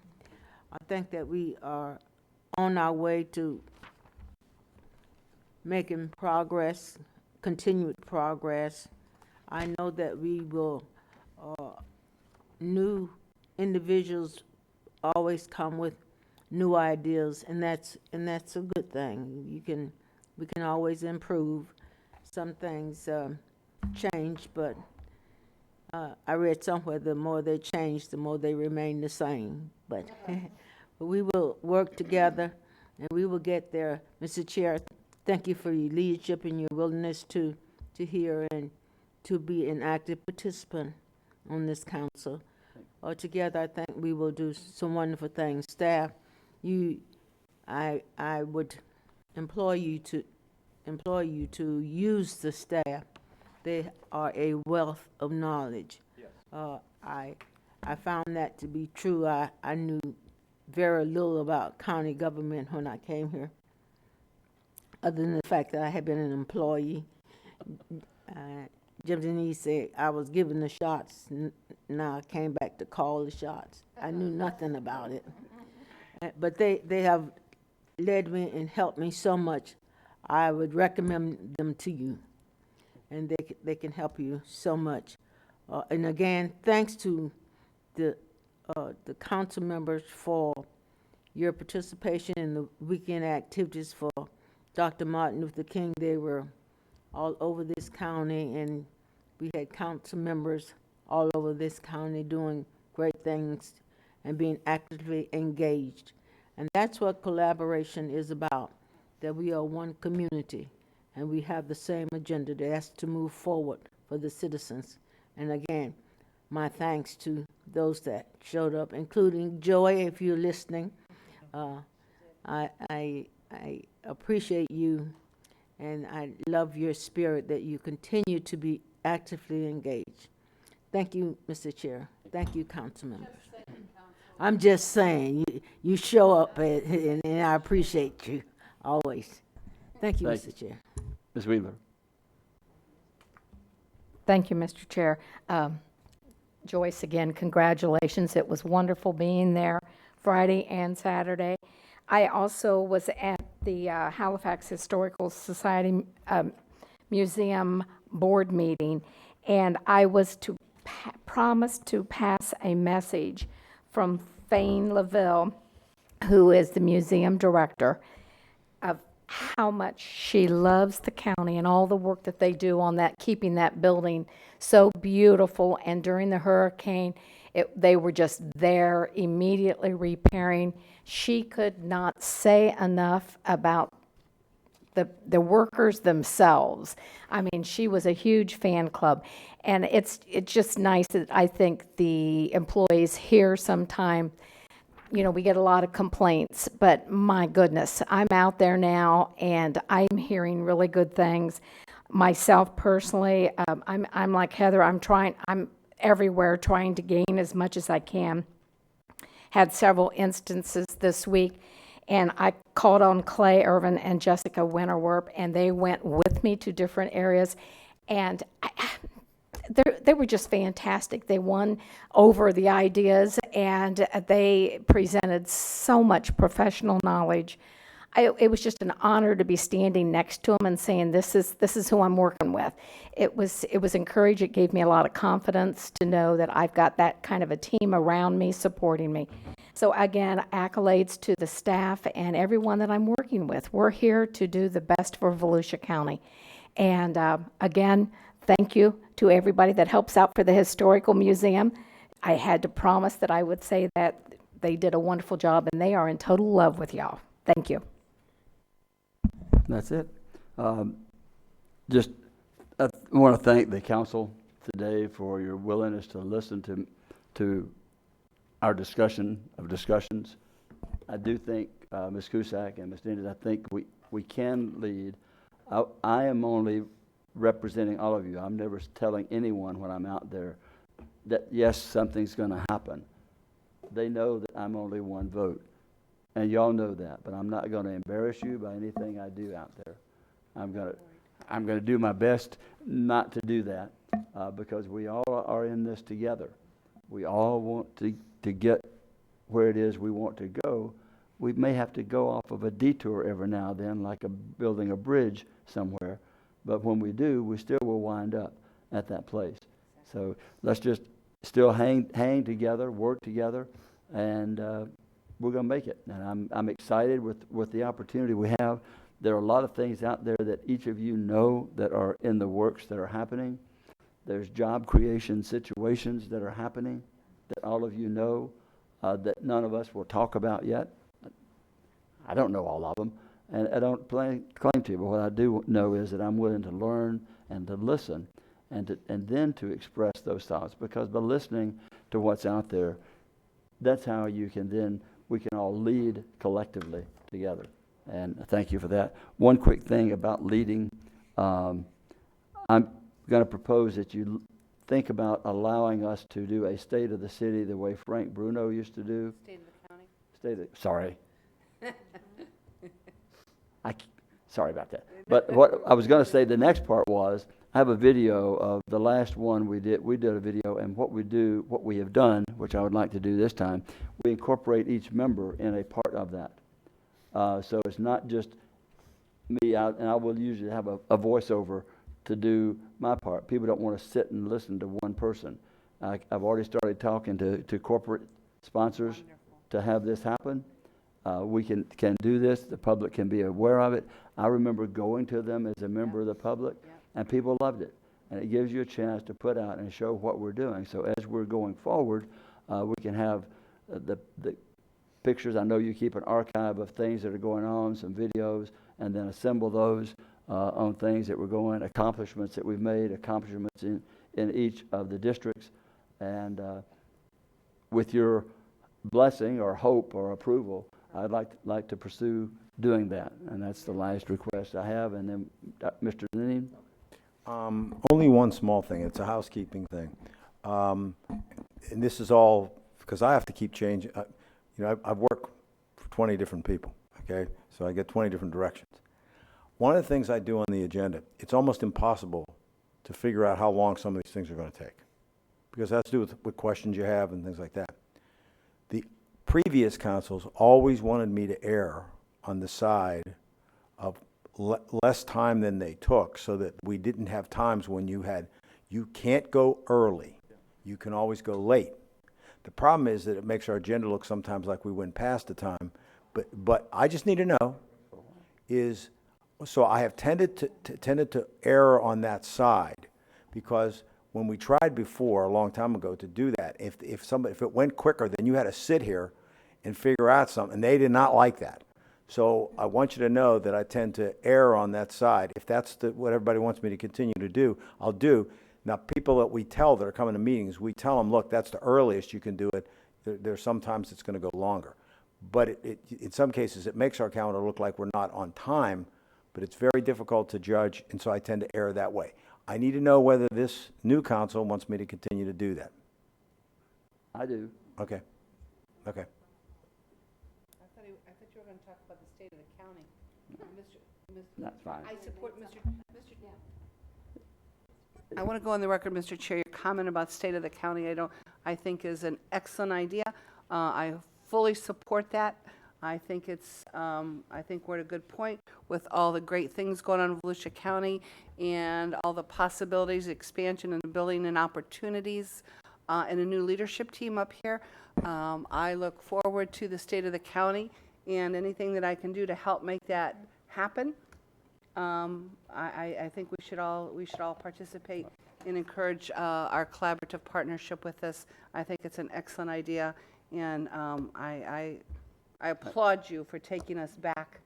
I think that we are on our way to making progress, continued progress. I know that we will, new individuals always come with new ideas, and that's a good thing. We can always improve. Some things change, but I read somewhere the more they change, the more they remain the same. But we will work together, and we will get there. Mr. Chair, thank you for your leadership and your willingness to hear and to be an active participant on this council. Together, I think we will do some wonderful things. Staff, I would employ you to use the staff. They are a wealth of knowledge. Yes. I found that to be true. I knew very little about county government when I came here, other than the fact that I had been an employee. Jim Denise said I was given the shots. Now I came back to call the shots. I knew nothing about it. But they have led me and helped me so much. I would recommend them to you, and they can help you so much. And again, thanks to the council members for your participation in the weekend activities for Dr. Martin Luther King. They were all over this county, and we had council members all over this county doing great things and being actively engaged. And that's what collaboration is about, that we are one community and we have the same agenda. That's to move forward for the citizens. And again, my thanks to those that showed up, including Joy, if you're listening. I appreciate you, and I love your spirit that you continue to be actively engaged. Thank you, Mr. Chair. Thank you, council members. I'm just saying, you show up, and I appreciate you always. Thank you, Mr. Chair. Ms. Wheeler. Thank you, Mr. Chair. Joyce, again, congratulations. It was wonderful being there Friday and Saturday. I also was at the Halifax Historical Society Museum board meeting, and I was to promise to pass a message from Fane LaVille, who is the museum director, of how much she loves the county and all the work that they do on that, keeping that building so beautiful. And during the hurricane, they were just there immediately repairing. She could not say enough about the workers themselves. I mean, she was a huge fan club. And it's just nice that I think the employees here sometime, we get a lot of complaints, but my goodness, I'm out there now and I'm hearing really good things. Myself personally, I'm like Heather, I'm everywhere trying to gain as much as I can. Had several instances this week, and I called on Clay Irvin and Jessica Winterwerp, and they went with me to different areas. And they were just fantastic. They won over the ideas, and they presented so much professional knowledge. It was just an honor to be standing next to them and saying, this is who I'm working with. It was encouraging. It gave me a lot of confidence to know that I've got that kind of a team around me supporting me. So again, accolades to the staff and everyone that I'm working with. We're here to do the best for Volusia County. And again, thank you to everybody that helps out for the Historical Museum. I had to promise that I would say that they did a wonderful job, and they are in total love with y'all. Thank you. That's it. Just, I want to thank the council today for your willingness to listen to our discussion of discussions. I do think, Ms. Cusack and Ms. Dennis, I think we can lead. I am only representing all of you. I'm never telling anyone when I'm out there that, yes, something's going to happen. They know that I'm only one vote. And y'all know that, but I'm not going to embarrass you by anything I do out there. I'm going to do my best not to do that, because we all are in this together. We all want to get where it is we want to go. We may have to go off of a detour every now and then, like building a bridge somewhere, but when we do, we still will wind up at that place. So let's just still hang together, work together, and we're going to make it. And I'm excited with the opportunity we have. There are a lot of things out there that each of you know that are in the works that are happening. There's job creation situations that are happening that all of you know that none of us will talk about yet. I don't know all of them, and I don't claim to, but what I do know is that I'm willing to learn and to listen and then to express those thoughts, because by listening to what's out there, that's how we can all lead collectively together. And thank you for that. One quick thing about leading. I'm going to propose that you think about allowing us to do a State of the City the way Frank Bruno used to do. State of the county? Sorry. Sorry about that. But what I was going to say, the next part was, I have a video of the last one we did. We did a video, and what we have done, which I would like to do this time, we incorporate each member in a part of that. So it's not just me out, and I will usually have a voiceover to do my part. People don't want to sit and listen to one person. I've already started talking to corporate sponsors to have this happen. We can do this. The public can be aware of it. I remember going to them as a member of the public, and people loved it. And it gives you a chance to put out and show what we're doing. So as we're going forward, we can have the pictures. I know you keep an archive of things that are going on, some videos, and then assemble those on things that we're going, accomplishments that we've made, accomplishments in each of the districts. And with your blessing or hope or approval, I'd like to pursue doing that. And that's the last request I have. And then Mr. Zinni? Only one small thing. It's a housekeeping thing. And this is all because I have to keep changing. I've worked for 20 different people, okay? So I get 20 different directions. One of the things I do on the agenda, it's almost impossible to figure out how long some of these things are going to take, because it has to do with what questions you have and things like that. The previous councils always wanted me to err on the side of less time than they took, so that we didn't have times when you can't go early. You can always go late. The problem is that it makes our agenda look sometimes like we went past the time. But I just need to know so I have tended to err on that side, because when we tried before a long time ago to do that, if it went quicker, then you had to sit here and figure out something, and they did not like that. So I want you to know that I tend to err on that side. If that's what everybody wants me to continue to do, I'll do. Now, people that we tell that are coming to meetings, we tell them, look, that's the earliest you can do it. There's sometimes it's going to go longer. But in some cases, it makes our calendar look like we're not on time, but it's very difficult to judge, and so I tend to err that way. I need to know whether this new council wants me to continue to do that. I do. Okay. I thought you were going to talk about the state of the county. That's fine. I support Mr. I want to go on the record, Mr. Chair, your comment about state of the county, I think is an excellent idea. I fully support that. I think I think we're at a good point with all the great things going on in Volusia County and all the possibilities, expansion and building and opportunities, and a new leadership team up here. I look forward to the state of the county and anything that I can do to help make that happen. I think we should all participate and encourage our collaborative partnership with this. I think it's an excellent idea, and I applaud you for taking us back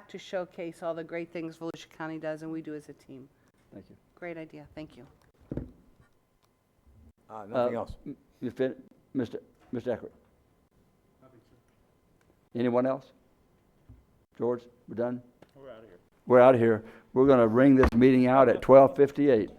to showcase all the great things Volusia County does and we do as a team. Thank you. Great idea. Thank you. Nothing else. You fit, Mr. Eckert? Anyone else? George, we're done? We're out of here. We're out of here. We're going to ring this meeting out at 12:58.